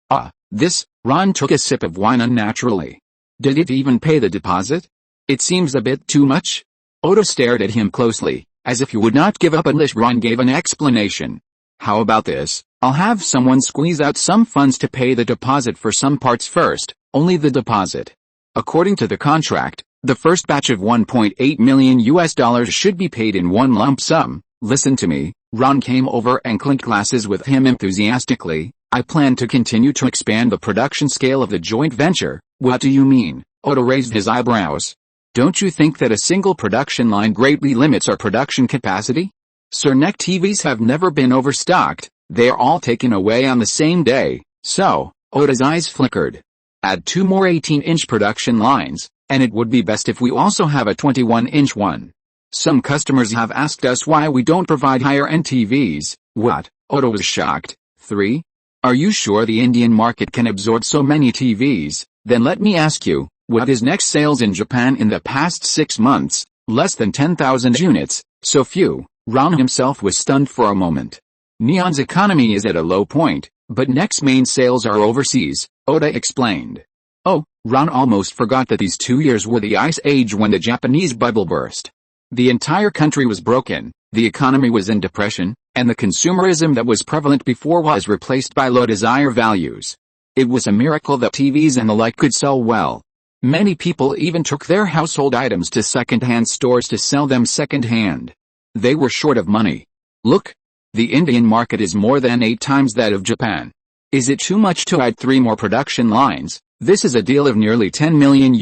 Ron took a sip of wine unnaturally. Did it even pay the deposit? It seems a bit too much. Oda stared at him closely, as if he would not give up unless Ron gave an explanation. How about this? I'll have someone squeeze out some funds to pay the deposit for some parts first, only the deposit. According to the contract, the first batch of $1.8 million should be paid in one lump sum. Listen to me. Ron came over and clinked glasses with him enthusiastically. I plan to continue to expand the production scale of the joint venture. What do you mean? Oda raised his eyebrows. Don't you think that a single production line greatly limits our production capacity? Sir, NEC TVs have never been overstocked. They are all taken away on the same day. So, Oda's eyes flickered. Add 2 more 18-inch production lines, and it would be best if we also have a 21-inch one. Some customers have asked us why we don't provide higher-end TVs. What? Oda was shocked. 3? Are you sure the Indian market can absorb so many TVs? Then let me ask you, what is NEC's sales in Japan in the past 6 months? Less than 10,000 units, so few. Ron himself was stunned for a moment. Neon's economy is at a low point, but NEC's main sales are overseas, Oda explained. Oh, Ron almost forgot that these 2 years were the Ice Age when the Japanese bubble burst. The entire country was broken, the economy was in depression, and the consumerism that was prevalent before was replaced by low desire values. It was a miracle that TVs and the like could sell well. Many people even took their household items to second-hand stores to sell them second-hand. They were short of money. Look. The Indian market is more than 8 times that of Japan. Is it too much to add 3 more production lines? This is a deal of nearly $10 million.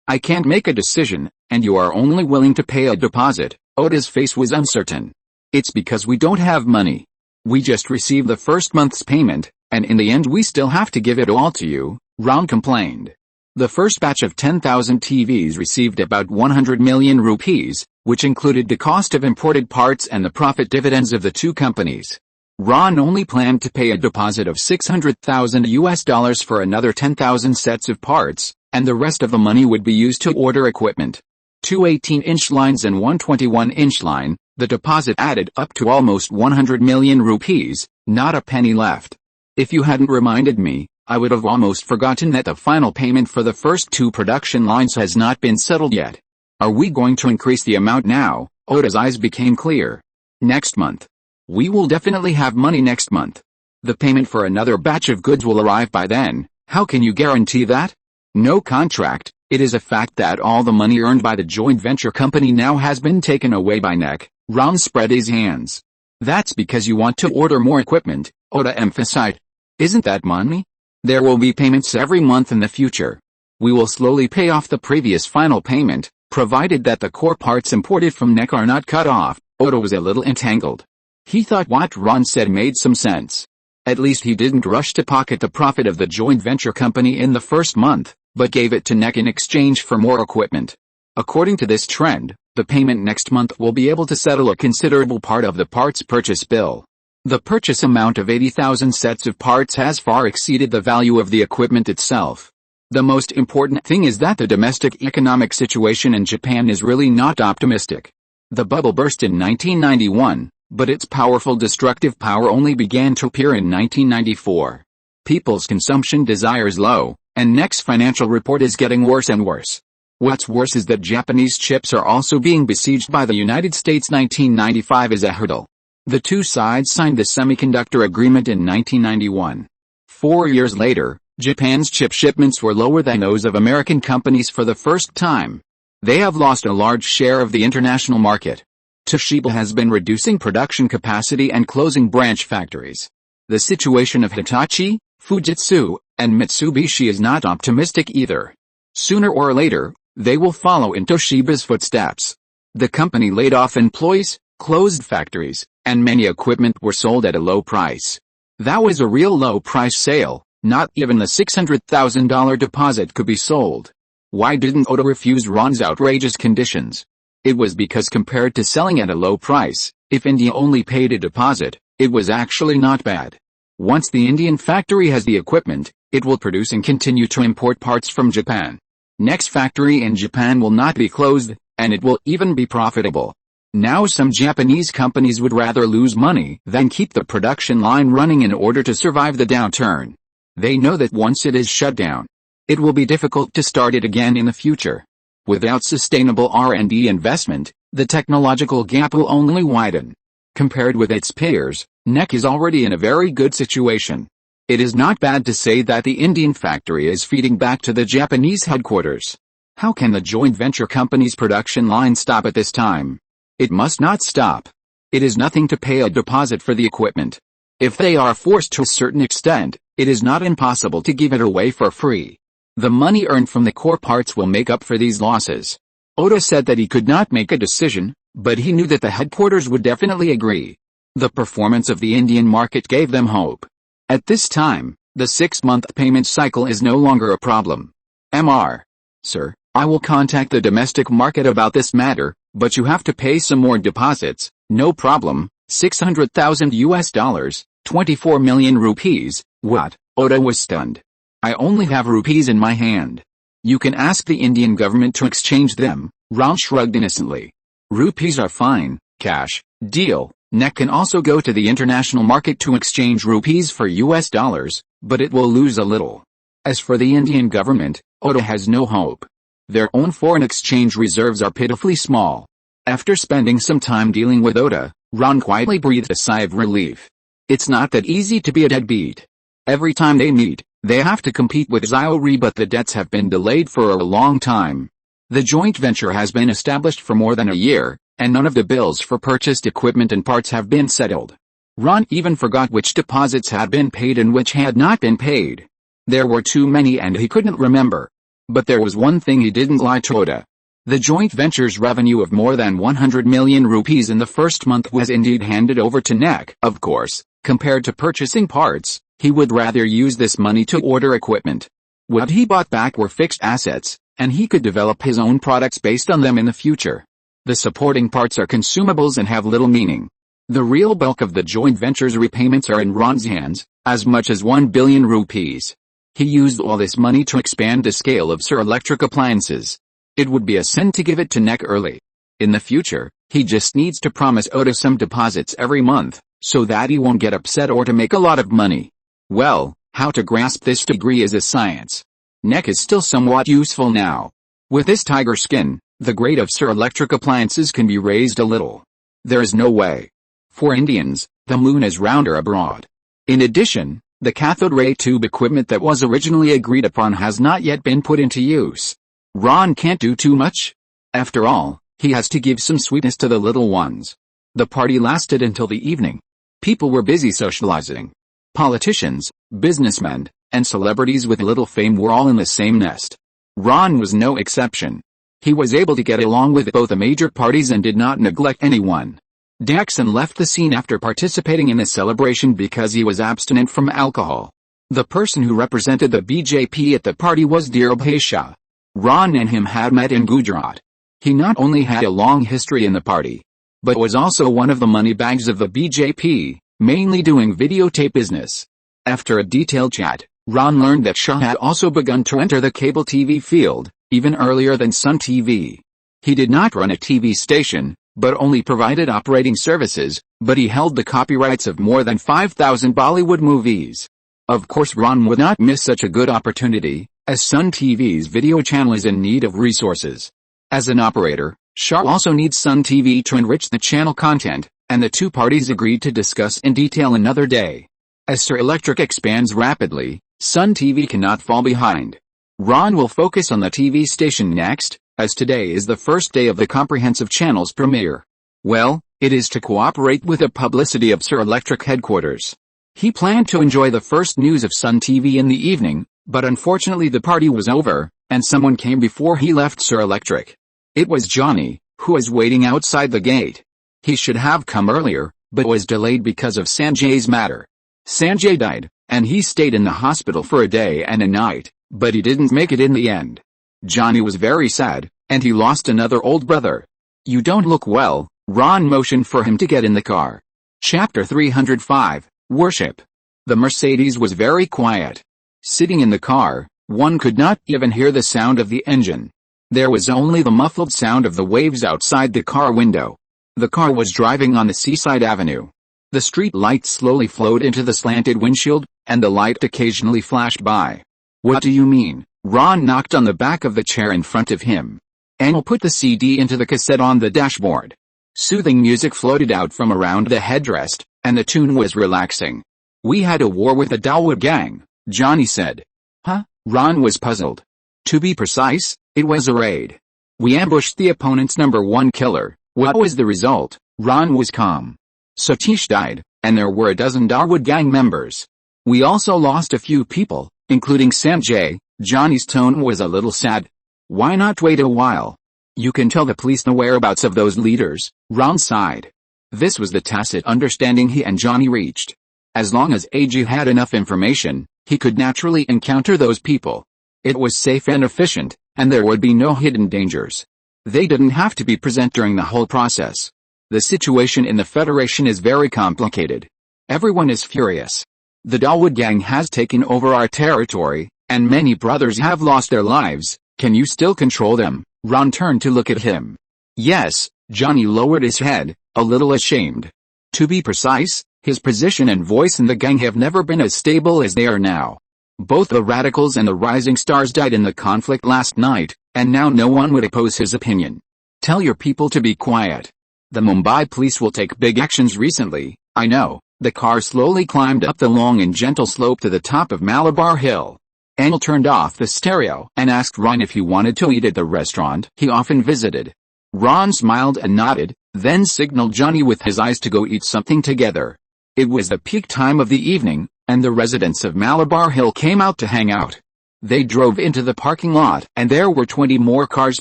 I can't make a decision, and you are only willing to pay a deposit. Oda's face was uncertain. It's because we don't have money. We just received the first month's payment, and in the end we still have to give it all to you, Ron complained. The first batch of 10,000 TVs received about 100 million rupees, which included the cost of imported parts and the profit dividends of the 2 companies. Ron only planned to pay a deposit of $600,000 for another 10,000 sets of parts, and the rest of the money would be used to order equipment. 2 18-inch lines and 1 21-inch line, the deposit added up to almost 100 million rupees, not a penny left. If you hadn't reminded me, I would have almost forgotten that the final payment for the first 2 production lines has not been settled yet. Are we going to increase the amount now? Oda's eyes became clear. Next month. We will definitely have money next month. The payment for another batch of goods will arrive by then. How can you guarantee that? No contract. It is a fact that all the money earned by the joint venture company now has been taken away by NEC. Ron spread his hands. That's because you want to order more equipment, Oda emphasized. Isn't that money? There will be payments every month in the future. We will slowly pay off the previous final payment, provided that the core parts imported from NEC are not cut off. Oda was a little entangled. He thought what Ron said made some sense. At least he didn't rush to pocket the profit of the joint venture company in the first month, but gave it to NEC in exchange for more equipment. According to this trend, the payment next month will be able to settle a considerable part of the parts purchase bill. The purchase amount of 80,000 sets of parts has far exceeded the value of the equipment itself. The most important thing is that the domestic economic situation in Japan is really not optimistic. The bubble burst in 1991, but its powerful destructive power only began to appear in 1994. People's consumption desire is low, and NEC's financial report is getting worse and worse. What's worse is that Japanese chips are also being besieged by the United States. 1995 is a hurdle. The two sides signed the semiconductor agreement in 1991. 4 years later, Japan's chip shipments were lower than those of American companies for the first time. They have lost a large share of the international market. Toshiba has been reducing production capacity and closing branch factories. The situation of Hitachi, Fujitsu, and Mitsubishi is not optimistic either. Sooner or later, they will follow in Toshiba's footsteps. The company laid off employees, closed factories, and many equipment were sold at a low price. That was a real low price sale. Not even the $600,000 deposit could be sold. Why didn't Oda refuse Ron's outrageous conditions? It was because compared to selling at a low price, if India only paid a deposit, it was actually not bad. Once the Indian factory has the equipment, it will produce and continue to import parts from Japan. NEC's factory in Japan will not be closed, and it will even be profitable. Now some Japanese companies would rather lose money than keep the production line running in order to survive the downturn. They know that once it is shut down, it will be difficult to start it again in the future. Without sustainable R&D investment, the technological gap will only widen. Compared with its peers, NEC is already in a very good situation. It is not bad to say that the Indian factory is feeding back to the Japanese headquarters. How can the joint venture company's production line stop at this time? It must not stop. It is nothing to pay a deposit for the equipment. If they are forced to a certain extent, it is not impossible to give it away for free. The money earned from the core parts will make up for these losses. Oda said that he could not make a decision, but he knew that the headquarters would definitely agree. The performance of the Indian market gave them hope. At this time, the 6-month payment cycle is no longer a problem. Mr. Sir, I will contact the domestic market about this matter, but you have to pay some more deposits. No problem. 600,000 US dollars, 24 million rupees. What? Oda was stunned. I only have rupees in my hand. You can ask the Indian government to exchange them. Ron shrugged innocently. Rupees are fine. Cash. Deal. NEC can also go to the international market to exchange rupees for US dollars, but it will lose a little. As for the Indian government, Oda has no hope. Their own foreign exchange reserves are pitifully small. After spending some time dealing with Oda, Ron quietly breathed a sigh of relief. It's not that easy to be a deadbeat. Every time they meet, they have to compete with Xiaori, but the debts have been delayed for a long time. The joint venture has been established for more than a year, and none of the bills for purchased equipment and parts have been settled. Ron even forgot which deposits had been paid and which had not been paid. There were too many and he couldn't remember. But there was one thing he didn't lie to Oda. The joint venture's revenue of more than 100 million rupees in the first month was indeed handed over to NEC. Of course, compared to purchasing parts, he would rather use this money to order equipment. What he bought back were fixed assets, and he could develop his own products based on them in the future. The supporting parts are consumables and have little meaning. The real bulk of the joint venture's repayments are in Ron's hands, as much as 1 billion rupees. He used all this money to expand the scale of Sir Electric Appliances. It would be a sin to give it to NEC early. In the future, he just needs to promise Oda some deposits every month, so that he won't get upset or to make a lot of money. Well, how to grasp this degree is a science. NEC is still somewhat useful now. With this tiger skin, the grade of Sir Electric Appliances can be raised a little. There is no way. For Indians, the moon is rounder abroad. In addition, the cathode ray tube equipment that was originally agreed upon has not yet been put into use. Ron can't do too much. After all, he has to give some sweetness to the little ones. The party lasted until the evening. People were busy socializing. Politicians, businessmen, and celebrities with little fame were all in the same nest. Ron was no exception. He was able to get along with both the major parties and did not neglect anyone. Daxon left the scene after participating in the celebration because he was abstinent from alcohol. The person who represented the BJP at the party was Dhirubhai Shah. Ron and him had met in Gujarat. He not only had a long history in the party, but was also one of the moneybags of the BJP, mainly doing videotape business. After a detailed chat, Ron learned that Shah had also begun to enter the cable TV field, even earlier than Sun TV. He did not run a TV station, but only provided operating services, but he held the copyrights of more than 5,000 Bollywood movies. Of course Ron would not miss such a good opportunity, as Sun TV's video channel is in need of resources. As an operator, Shah also needs Sun TV to enrich the channel content, and the two parties agreed to discuss in detail another day. As Sir Electric expands rapidly, Sun TV cannot fall behind. Ron will focus on the TV station next, as today is the first day of the comprehensive channel's premiere. Well, it is to cooperate with the publicity of Sir Electric headquarters. He planned to enjoy the first news of Sun TV in the evening, but unfortunately the party was over, and someone came before he left Sir Electric. It was Johnny, who was waiting outside the gate. He should have come earlier, but was delayed because of Sanjay's matter. Sanjay died, and he stayed in the hospital for a day and a night, but he didn't make it in the end. Johnny was very sad, and he lost another old brother. "You don't look well." Ron motioned for him to get in the car. Chapter 305, Worship. The Mercedes was very quiet. Sitting in the car, one could not even hear the sound of the engine. There was only the muffled sound of the waves outside the car window. The car was driving on the seaside avenue. The street light slowly flowed into the slanted windshield, and the light occasionally flashed by. "What do you mean?" Ron knocked on the back of the chair in front of him. Anand put the CD into the cassette on the dashboard. Soothing music floated out from around the headrest, and the tune was relaxing. "We had a war with the Dawood gang," Johnny said. "Huh?" Ron was puzzled. "To be precise, it was a raid. We ambushed the opponent's #1 killer." "What was the result?" Ron was calm. "Satish died, and there were a dozen Dawood gang members. We also lost a few people, including Sanjay." Johnny's tone was a little sad. "Why not wait a while? You can tell the police the whereabouts of those leaders." Ron sighed. This was the tacit understanding he and Johnny reached. As long as AG had enough information, he could naturally encounter those people. It was safe and efficient, and there would be no hidden dangers. They didn't have to be present during the whole process. The situation in the Federation is very complicated. Everyone is furious. The Dawood gang has taken over our territory, and many brothers have lost their lives. Can you still control them? Ron turned to look at him. "Yes." Johnny lowered his head, a little ashamed. To be precise, his position and voice in the gang have never been as stable as they are now. Both the radicals and the rising stars died in the conflict last night, and now no one would oppose his opinion. Tell your people to be quiet. The Mumbai police will take big actions recently, I know. The car slowly climbed up the long and gentle slope to the top of Malabar Hill. Anand turned off the stereo and asked Ron if he wanted to eat at the restaurant he often visited. Ron smiled and nodded, then signaled Johnny with his eyes to go eat something together. It was the peak time of the evening, and the residents of Malabar Hill came out to hang out. They drove into the parking lot, and there were 20 more cars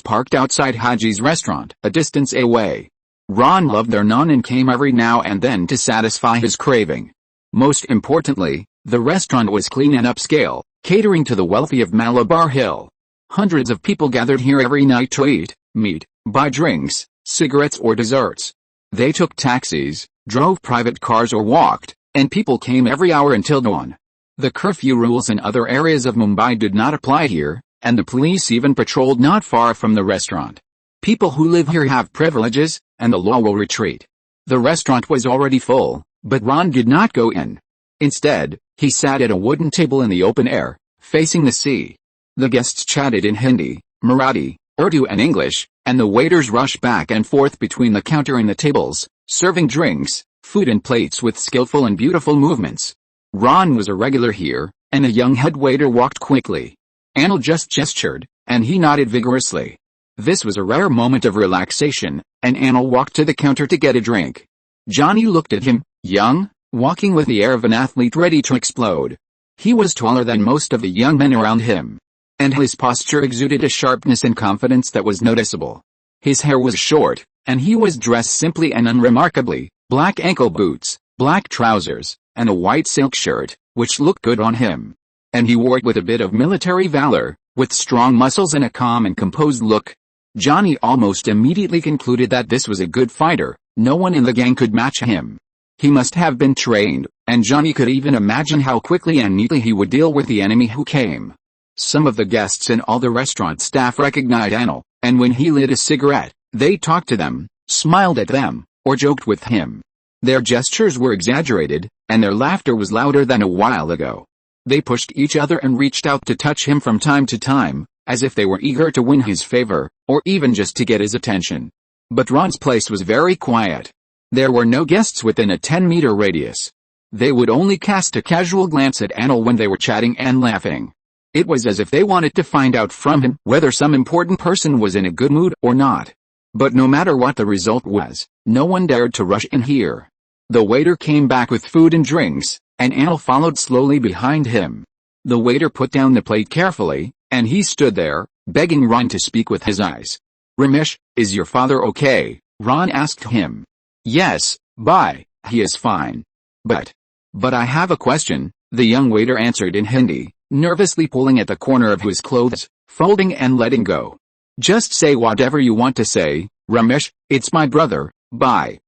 parked outside Haji's restaurant, a distance away. Ron loved their naan and came every now and then to satisfy his craving. Most importantly, the restaurant was clean and upscale, catering to the wealthy of Malabar Hill. Hundreds of people gathered here every night to eat, meet, buy drinks, cigarettes or desserts. They took taxis, drove private cars or walked, and people came every hour until dawn. The curfew rules in other areas of Mumbai did not apply here, and the police even patrolled not far from the restaurant. People who live here have privileges, and the law will retreat. The restaurant was already full, but Ron did not go in. Instead, he sat at a wooden table in the open air, facing the sea. The guests chatted in Hindi, Marathi, Urdu and English, and the waiters rushed back and forth between the counter and the tables, serving drinks, food and plates with skillful and beautiful movements. Ron was a regular here, and a young head waiter walked quickly. Anand just gestured, and he nodded vigorously. This was a rare moment of relaxation, and Anand walked to the counter to get a drink. Johnny looked at him, young, walking with the air of an athlete ready to explode. He was taller than most of the young men around him, and his posture exuded a sharpness and confidence that was noticeable. His hair was short, and he was dressed simply and unremarkably, black ankle boots, black trousers, and a white silk shirt, which looked good on him. And he wore it with a bit of military valor, with strong muscles and a calm and composed look. Johnny almost immediately concluded that this was a good fighter. No one in the gang could match him. He must have been trained, and Johnny could even imagine how quickly and neatly he would deal with the enemy who came. Some of the guests and all the restaurant staff recognized Anand, and when he lit a cigarette, they talked to them, smiled at them, or joked with him. Their gestures were exaggerated, and their laughter was louder than a while ago. They pushed each other and reached out to touch him from time to time, as if they were eager to win his favor, or even just to get his attention. But Ron's place was very quiet. There were no guests within a 10-meter radius. They would only cast a casual glance at Anand when they were chatting and laughing. It was as if they wanted to find out from him whether some important person was in a good mood or not. But no matter what the result was, no one dared to rush in here. The waiter came back with food and drinks, and Anand followed slowly behind him. The waiter put down the plate carefully, and he stood there, begging Ron to speak with his eyes. "Ramesh, is your father okay?" Ron asked him. "Yes, bye, he is fine. But I have a question," the young waiter answered in Hindi, nervously pulling at the corner of his clothes, folding and letting go. "Just say whatever you want to say, Ramesh, it's my brother, bye.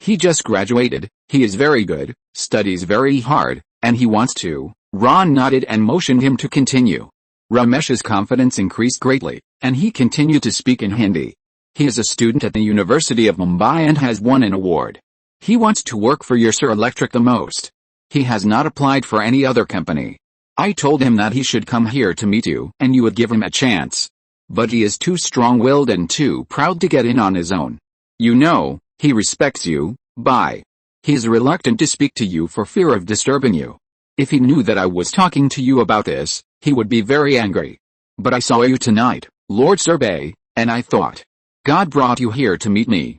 He just graduated, he is very good, studies very hard, and he wants to." Ron nodded and motioned him to continue. Ramesh's confidence increased greatly, and he continued to speak in Hindi. "He is a student at the University of Mumbai and has won an award. He wants to work for your Sir Electric the most. He has not applied for any other company. I told him that he should come here to meet you and you would give him a chance. But he is too strong-willed and too proud to get in on his own. You know, he respects you, bye. He is reluctant to speak to you for fear of disturbing you. If he knew that I was talking to you about this, he would be very angry. But I saw you tonight, Lord Surbay, and I thought, God brought you here to meet me.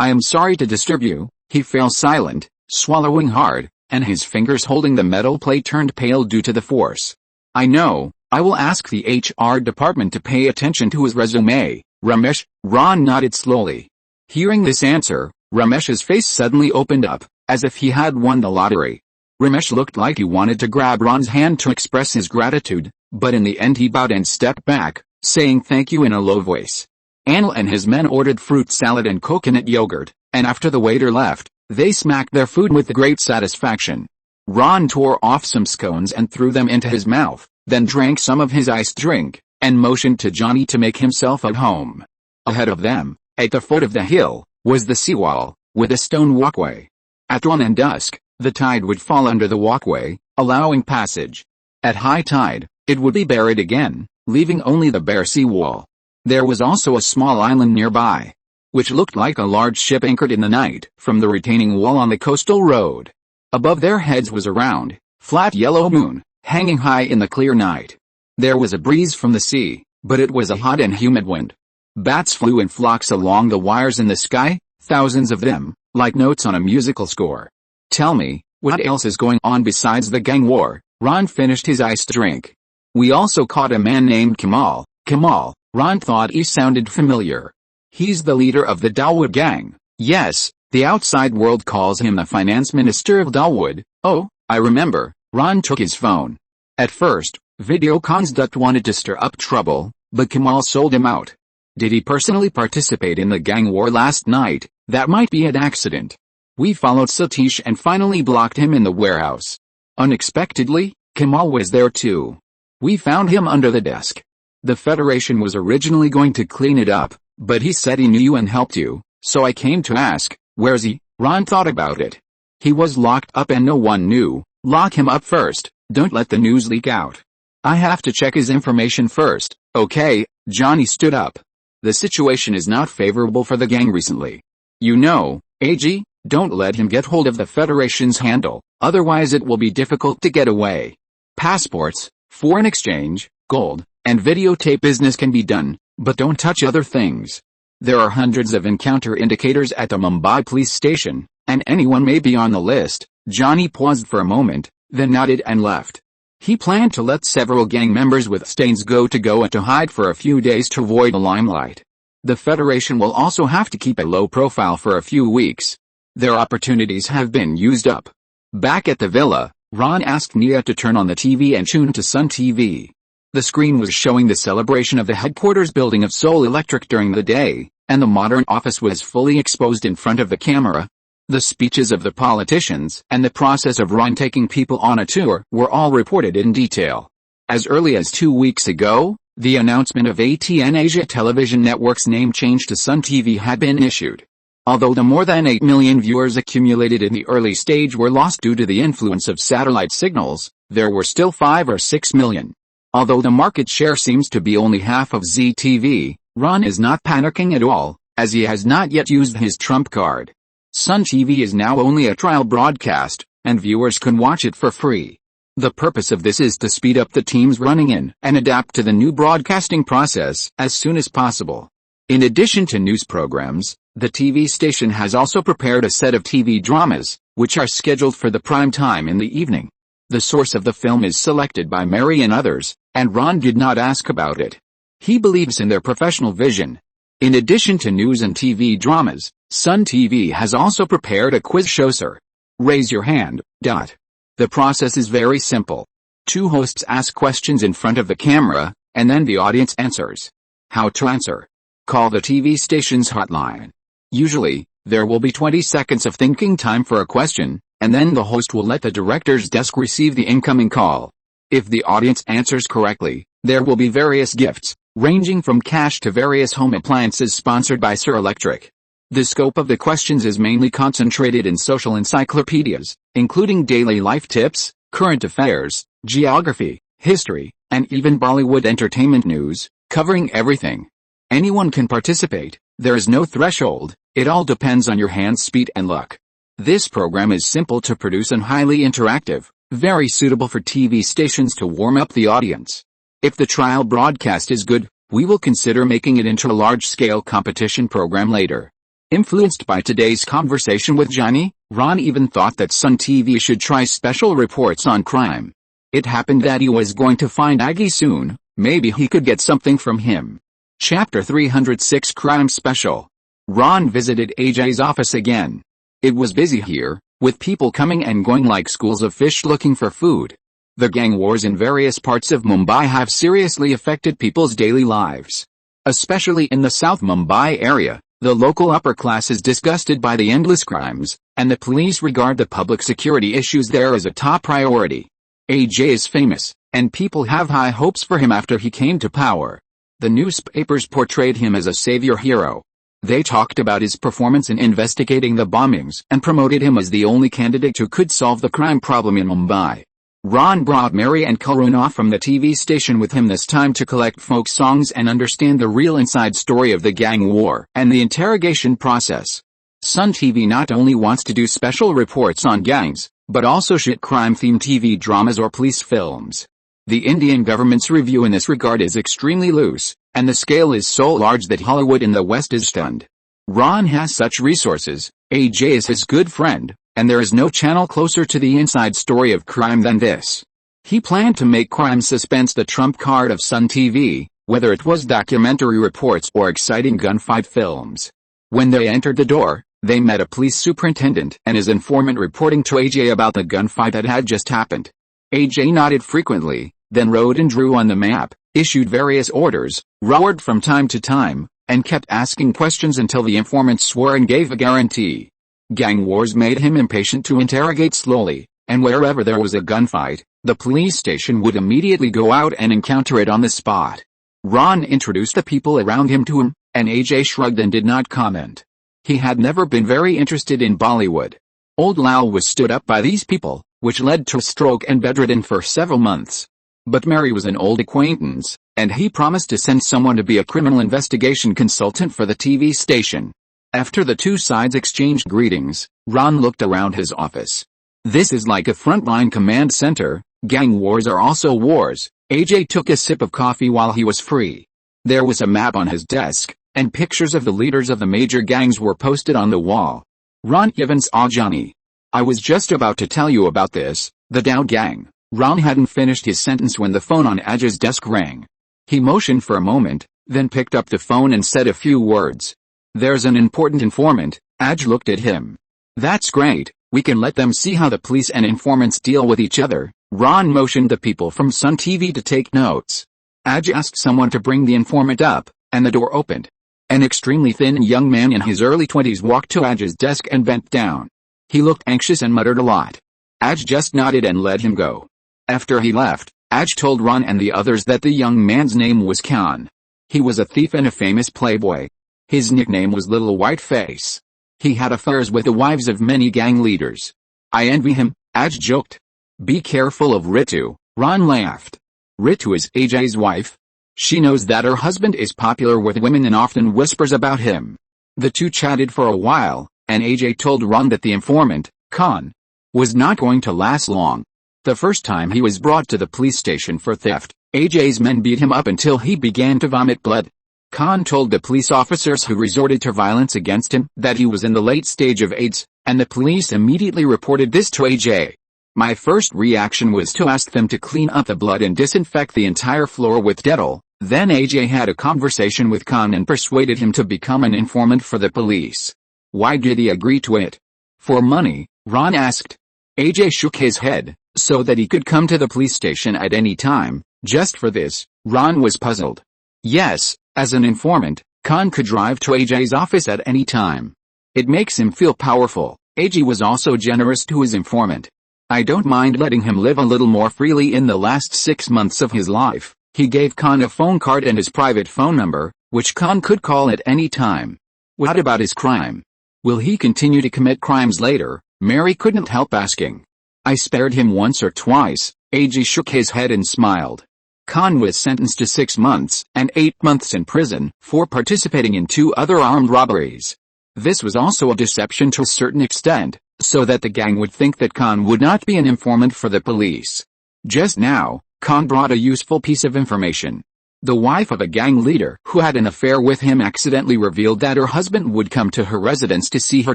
I am sorry to disturb you." He fell silent, swallowing hard, and his fingers holding the metal plate turned pale due to the force. "I know, I will ask the HR department to pay attention to his resume, Ramesh." Ron nodded slowly. Hearing this answer, Ramesh's face suddenly opened up, as if he had won the lottery. Ramesh looked like he wanted to grab Ron's hand to express his gratitude, but in the end he bowed and stepped back, saying thank you in a low voice. Anand and his men ordered fruit salad and coconut yogurt, and after the waiter left, they smacked their food with great satisfaction. Ron tore off some scones and threw them into his mouth, then drank some of his iced drink, and motioned to Johnny to make himself at home. Ahead of them, at the foot of the hill, was the seawall, with a stone walkway. At dawn and dusk, the tide would fall under the walkway, allowing passage. At high tide, it would be buried again, leaving only the bare seawall. There was also a small island nearby, which looked like a large ship anchored in the night from the retaining wall on the coastal road. Above their heads was a round, flat yellow moon, hanging high in the clear night. There was a breeze from the sea, but it was a hot and humid wind. Bats flew in flocks along the wires in the sky, thousands of them, like notes on a musical score. "Tell me, what else is going on besides the gang war?" Ron finished his iced drink. "We also caught a man named Kamal." Kamal, Ron thought he sounded familiar. "He's the leader of the Dawood gang." "Yes, the outside world calls him the finance minister of Dawood." "Oh, I remember." Ron took his phone. At first, Videoconduct wanted to stir up trouble, but Kamal sold him out. Did he personally participate in the gang war last night? That might be an accident. We followed Satish and finally blocked him in the warehouse. Unexpectedly, Kamal was there too. We found him under the desk. The Federation was originally going to clean it up, but he said he knew you and helped you, so I came to ask, where's he? Ron thought about it. He was locked up and no one knew. Lock him up first, don't let the news leak out. I have to check his information first. Okay, Johnny stood up. The situation is not favorable for the gang recently. You know, AG, don't let him get hold of the Federation's handle, otherwise it will be difficult to get away. Passports, foreign exchange, gold, and videotape business can be done, but don't touch other things. There are hundreds of encounter indicators at the Mumbai police station, and anyone may be on the list. Johnny paused for a moment, then nodded and left. He planned to let several gang members with stains go to hide for a few days to avoid the limelight. The Federation will also have to keep a low profile for a few weeks. Their opportunities have been used up. Back at the villa, Ron asked Nia to turn on the TV and tune to Sun TV. The screen was showing the celebration of the headquarters building of Seoul Electric during the day, and the modern office was fully exposed in front of the camera. The speeches of the politicians and the process of Ron taking people on a tour were all reported in detail. As early as 2 weeks ago, the announcement of ATN Asia Television Network's name change to Sun TV had been issued. Although the more than 8 million viewers accumulated in the early stage were lost due to the influence of satellite signals, there were still 5 or 6 million. Although the market share seems to be only half of ZTV, Ron is not panicking at all, as he has not yet used his trump card. Sun TV is now only a trial broadcast, and viewers can watch it for free. The purpose of this is to speed up the teams running in and adapt to the new broadcasting process as soon as possible. In addition to news programs, the TV station has also prepared a set of TV dramas, which are scheduled for the prime time in the evening. The source of the film is selected by Mary and others, and Ron did not ask about it. He believes in their professional vision. In addition to news and TV dramas, Sun TV has also prepared a quiz show, Sir. Raise your hand. The process is very simple. 2 hosts ask questions in front of the camera, and then the audience answers. How to answer? Call the TV station's hotline. Usually, there will be 20 seconds of thinking time for a question, and then the host will let the director's desk receive the incoming call. If the audience answers correctly, there will be various gifts, ranging from cash to various home appliances sponsored by Sir Electric. The scope of the questions is mainly concentrated in social encyclopedias, including daily life tips, current affairs, geography, history, and even Bollywood entertainment news, covering everything. Anyone can participate, there is no threshold, it all depends on your hand speed and luck. This program is simple to produce and highly interactive, very suitable for TV stations to warm up the audience. If the trial broadcast is good, we will consider making it into a large-scale competition program later. Influenced by today's conversation with Johnny, Ron even thought that Sun TV should try special reports on crime. It happened that he was going to find Aggie soon, maybe he could get something from him. Chapter 306 Crime Special. Ron visited AJ's office again. It was busy here, with people coming and going like schools of fish looking for food. The gang wars in various parts of Mumbai have seriously affected people's daily lives. Especially in the South Mumbai area, the local upper class is disgusted by the endless crimes, and the police regard the public security issues there as a top priority. AJ is famous, and people have high hopes for him after he came to power. The newspapers portrayed him as a savior hero. They talked about his performance in investigating the bombings and promoted him as the only candidate who could solve the crime problem in Mumbai. Ron brought Mary and Karuna from the TV station with him this time to collect folk songs and understand the real inside story of the gang war and the interrogation process. Sun TV not only wants to do special reports on gangs, but also shoot crime-themed TV dramas or police films. The Indian government's review in this regard is extremely loose, and the scale is so large that Hollywood in the West is stunned. Ron has such resources, AJ is his good friend, and there is no channel closer to the inside story of crime than this. He planned to make crime suspense the trump card of Sun TV, whether it was documentary reports or exciting gunfight films. When they entered the door, they met a police superintendent and his informant reporting to AJ about the gunfight that had just happened. AJ nodded frequently, then wrote and drew on the map, issued various orders, roared from time to time, and kept asking questions until the informant swore and gave a guarantee. Gang wars made him impatient to interrogate slowly, and wherever there was a gunfight, the police station would immediately go out and encounter it on the spot. Ron introduced the people around him to him, and AJ shrugged and did not comment. He had never been very interested in Bollywood. Old Lal was stood up by these people, which led to a stroke and bedridden for several months. But Mary was an old acquaintance, and he promised to send someone to be a criminal investigation consultant for the TV station. After the two sides exchanged greetings, Ron looked around his office. This is like a frontline command center, gang wars are also wars. AJ took a sip of coffee while he was free. There was a map on his desk, and pictures of the leaders of the major gangs were posted on the wall. Ron Evans Johnny. I was just about to tell you about this, the Dow gang. Ron hadn't finished his sentence when the phone on Aj's desk rang. He motioned for a moment, then picked up the phone and said a few words. There's an important informant. Aj looked at him. That's great, we can let them see how the police and informants deal with each other. Ron motioned the people from Sun TV to take notes. Aj asked someone to bring the informant up, and the door opened. An extremely thin young man in his early 20s walked to Aj's desk and bent down. He looked anxious and muttered a lot. Aj just nodded and let him go. After he left, Aj told Ron and the others that the young man's name was Khan. He was a thief and a famous playboy. His nickname was Little White Face. He had affairs with the wives of many gang leaders. I envy him, Aj joked. Be careful of Ritu, Ron laughed. Ritu is AJ's wife. She knows that her husband is popular with women and often whispers about him. The two chatted for a while, and AJ told Ron that the informant, Khan, was not going to last long. The first time he was brought to the police station for theft, AJ's men beat him up until he began to vomit blood. Khan told the police officers who resorted to violence against him that he was in the late stage of AIDS, and the police immediately reported this to AJ. My first reaction was to ask them to clean up the blood and disinfect the entire floor with Dettol. Then AJ had a conversation with Khan and persuaded him to become an informant for the police. Why did he agree to it? For money, Ron asked. AJ shook his head, so that he could come to the police station at any time. Just for this, Ron was puzzled. Yes, as an informant, Khan could drive to AJ's office at any time. It makes him feel powerful. AJ was also generous to his informant. I don't mind letting him live a little more freely. In the last 6 months of his life, he gave Khan a phone card and his private phone number, which Khan could call at any time. What about his crime? Will he continue to commit crimes later? Mary couldn't help asking. I spared him once or twice. AJ shook his head and smiled. Khan was sentenced to 6 months and 8 months in prison for participating in 2 other armed robberies. This was also a deception to a certain extent, so that the gang would think that Khan would not be an informant for the police. Just now, Khan brought a useful piece of information. The wife of a gang leader who had an affair with him accidentally revealed that her husband would come to her residence to see her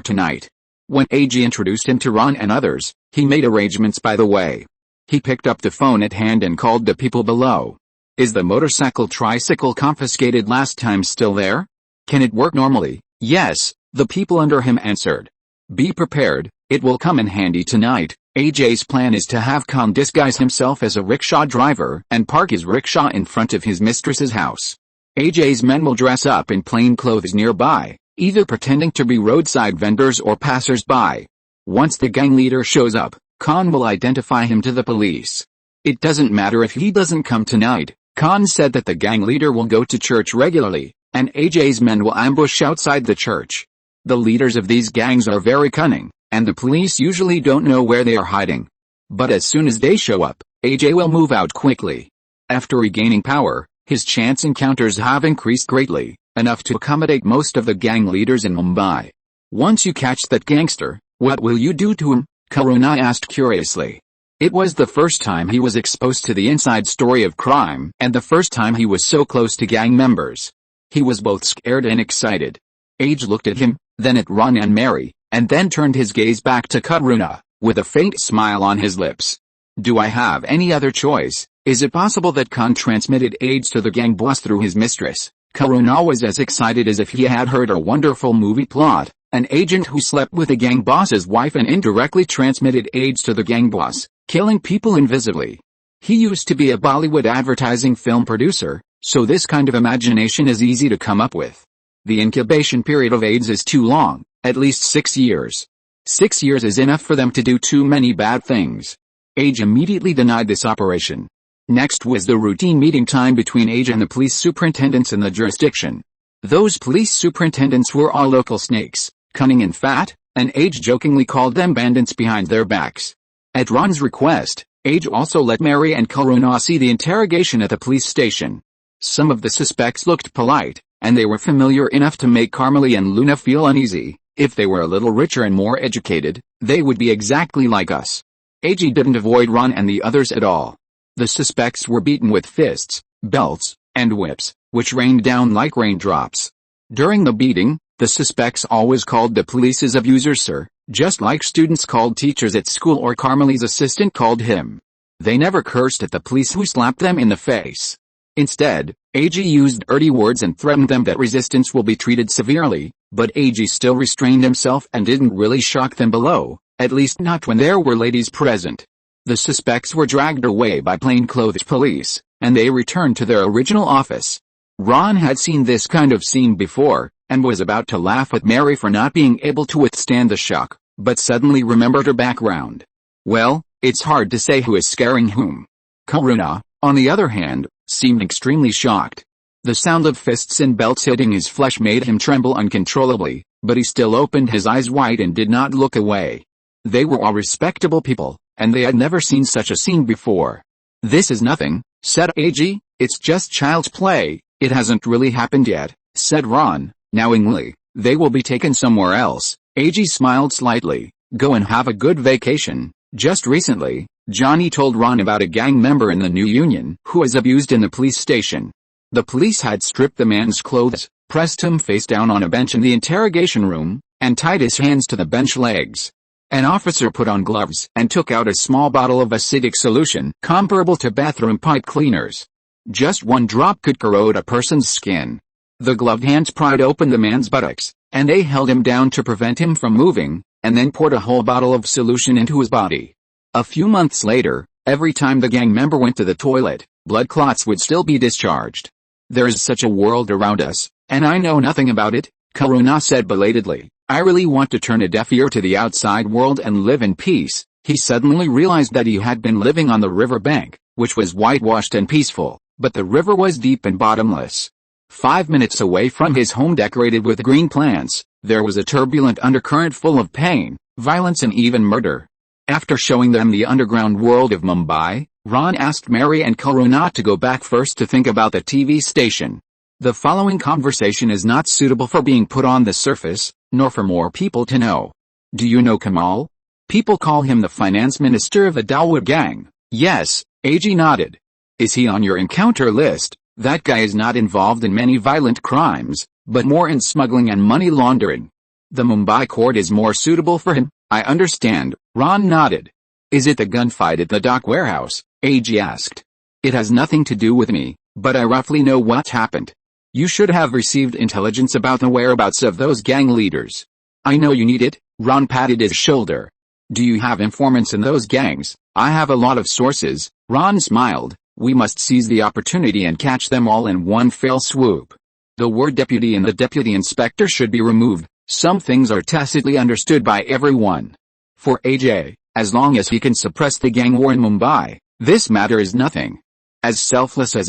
tonight. When AJ introduced him to Ron and others, he made arrangements by the way. He picked up the phone at hand and called the people below. Is the tricycle confiscated last time still there? Can it work normally? Yes, the people under him answered. Be prepared, it will come in handy tonight. AJ's plan is to have Khan disguise himself as a rickshaw driver and park his rickshaw in front of his mistress's house. AJ's men will dress up in plain clothes nearby, either pretending to be roadside vendors or passers-by. Once the gang leader shows up, Khan will identify him to the police. It doesn't matter if he doesn't come tonight. Khan said that the gang leader will go to church regularly, and AJ's men will ambush outside the church. The leaders of these gangs are very cunning, and the police usually don't know where they are hiding. But as soon as they show up, AJ will move out quickly. After regaining power, his chance encounters have increased greatly, enough to accommodate most of the gang leaders in Mumbai. Once you catch that gangster, what will you do to him? Karuna asked curiously. It was the first time he was exposed to the inside story of crime, and the first time he was so close to gang members. He was both scared and excited. AJ looked at him, then at Ron and Mary, and then turned his gaze back to Karuna, with a faint smile on his lips. Do I have any other choice? Is it possible that Khan transmitted AIDS to the gang boss through his mistress? Karuna was as excited as if he had heard a wonderful movie plot. An agent who slept with a gang boss's wife and indirectly transmitted AIDS to the gang boss, killing people invisibly. He used to be a Bollywood advertising film producer, so this kind of imagination is easy to come up with. The incubation period of AIDS is too long, at least 6 years. 6 years is enough for them to do too many bad things. AJ immediately denied this operation. Next was the routine meeting time between AJ and the police superintendents in the jurisdiction. Those police superintendents were all local snakes, cunning and fat, and AJ jokingly called them bandits behind their backs. At Ron's request, AJ also let Mary and Karuna see the interrogation at the police station. Some of the suspects looked polite, and they were familiar enough to make Carmeli and Luna feel uneasy. If they were a little richer and more educated, they would be exactly like us. AJ didn't avoid Ron and the others at all. The suspects were beaten with fists, belts, and whips, which rained down like raindrops. During the beating, the suspects always called the police's abusers sir, just like students called teachers at school or Carmeli's assistant called him. They never cursed at the police who slapped them in the face. Instead, AJ used dirty words and threatened them that resistance will be treated severely, but AJ still restrained himself and didn't really shock them below, at least not when there were ladies present. The suspects were dragged away by plainclothes police, and they returned to their original office. Ron had seen this kind of scene before, and was about to laugh at Mary for not being able to withstand the shock, but suddenly remembered her background. Well, it's hard to say who is scaring whom. Karuna, on the other hand, seemed extremely shocked. The sound of fists and belts hitting his flesh made him tremble uncontrollably, but he still opened his eyes wide and did not look away. They were all respectable people, and they had never seen such a scene before. "This is nothing," said AG, "it's just child's play, it hasn't really happened yet," said Ron, knowingly. "They will be taken somewhere else." AG smiled slightly. "Go and have a good vacation." Just recently, Johnny told Ron about a gang member in the New Union who was abused in the police station. The police had stripped the man's clothes, pressed him face down on a bench in the interrogation room, and tied his hands to the bench legs. An officer put on gloves and took out a small bottle of acidic solution comparable to bathroom pipe cleaners. Just one drop could corrode a person's skin. The gloved hands pried open the man's buttocks, and they held him down to prevent him from moving, and then poured a whole bottle of solution into his body. A few months later, every time the gang member went to the toilet, blood clots would still be discharged. "There is such a world around us, and I know nothing about it," Karuna said belatedly. "I really want to turn a deaf ear to the outside world and live in peace." He suddenly realized that he had been living on the river bank, which was whitewashed and peaceful, but the river was deep and bottomless. 5 minutes away from his home decorated with green plants, there was a turbulent undercurrent full of pain, violence and even murder. After showing them the underground world of Mumbai, Ron asked Mary and Karuna to go back first to think about the TV station. The following conversation is not suitable for being put on the surface, nor for more people to know. "Do you know Kamal? People call him the finance minister of the Dawood gang." "Yes," AG nodded. "Is he on your encounter list?" "That guy is not involved in many violent crimes, but more in smuggling and money laundering. The Mumbai court is more suitable for him." "I understand," Ron nodded. "Is it the gunfight at the dock warehouse?" AG asked. "It has nothing to do with me, but I roughly know what happened. You should have received intelligence about the whereabouts of those gang leaders." "I know you need it," Ron patted his shoulder. "Do you have informants in those gangs?" "I have a lot of sources," Ron smiled. "We must seize the opportunity and catch them all in one fell swoop." The word deputy and the deputy inspector should be removed. Some things are tacitly understood by everyone. For AJ, as long as he can suppress the gang war in Mumbai, this matter is nothing. As selfless as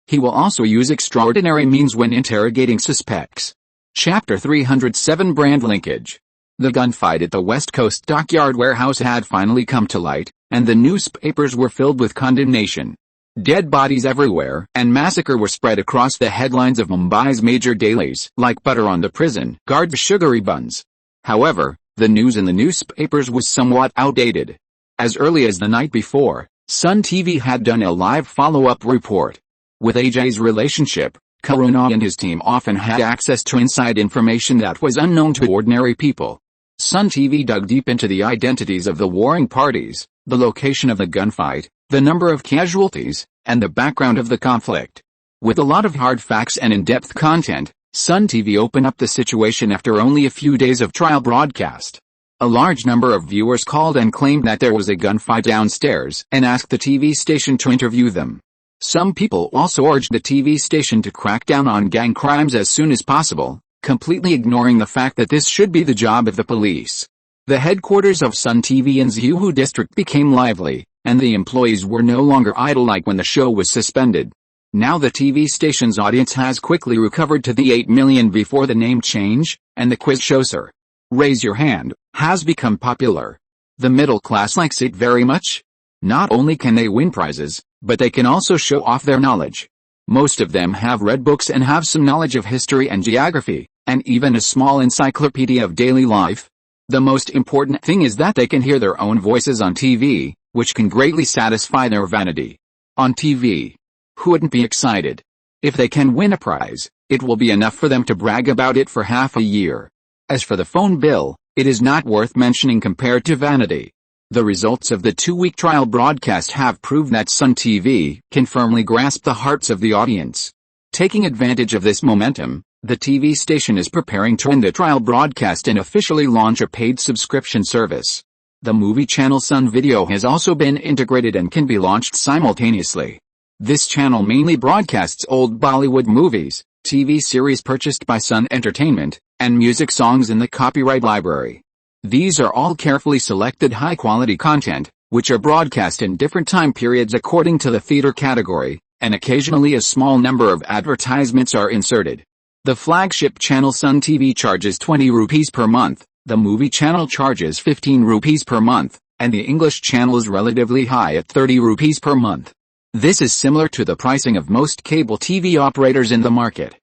he will also use extraordinary means when interrogating suspects. Chapter 307 Brand Linkage. The gunfight at the West Coast Dockyard warehouse had finally come to light, and the newspapers were filled with condemnation. Dead bodies everywhere and massacre were spread across the headlines of Mumbai's major dailies like butter on the prison guard's sugary buns. However, the news in the newspapers was somewhat outdated. As early as the night before, Sun TV had done a live follow-up report. With AJ's relationship, Karuna and his team often had access to inside information that was unknown to ordinary people. Sun TV dug deep into the identities of the warring parties, the location of the gunfight, the number of casualties, and the background of the conflict. With a lot of hard facts and in-depth content, Sun TV opened up the situation after only a few days of trial broadcast. A large number of viewers called and claimed that there was a gunfight downstairs and asked the TV station to interview them. Some people also urged the TV station to crack down on gang crimes as soon as possible, completely ignoring the fact that this should be the job of the police. The headquarters of Sun TV in Zuhu district became lively, and the employees were no longer idle like when the show was suspended. Now the TV station's audience has quickly recovered to the 8 million before the name change, and the quiz show Sir Raise Your Hand has become popular. The middle class likes it very much. Not only can they win prizes, but they can also show off their knowledge. Most of them have read books and have some knowledge of history and geography, and even a small encyclopedia of daily life. The most important thing is that they can hear their own voices on TV, which can greatly satisfy their vanity. On TV, who wouldn't be excited? If they can win a prize, it will be enough for them to brag about it for half a year. As for the phone bill, it is not worth mentioning compared to vanity. The results of the 2-week trial broadcast have proved that Sun TV can firmly grasp the hearts of the audience. Taking advantage of this momentum, the TV station is preparing to end the trial broadcast and officially launch a paid subscription service. The movie channel Sun Video has also been integrated and can be launched simultaneously. This channel mainly broadcasts old Bollywood movies, TV series purchased by Sun Entertainment, and music songs in the copyright library. These are all carefully selected high-quality content, which are broadcast in different time periods according to the theater category, and occasionally a small number of advertisements are inserted. The flagship channel Sun TV charges 20 rupees per month, the movie channel charges 15 rupees per month, and the English channel is relatively high at 30 rupees per month. This is similar to the pricing of most cable TV operators in the market.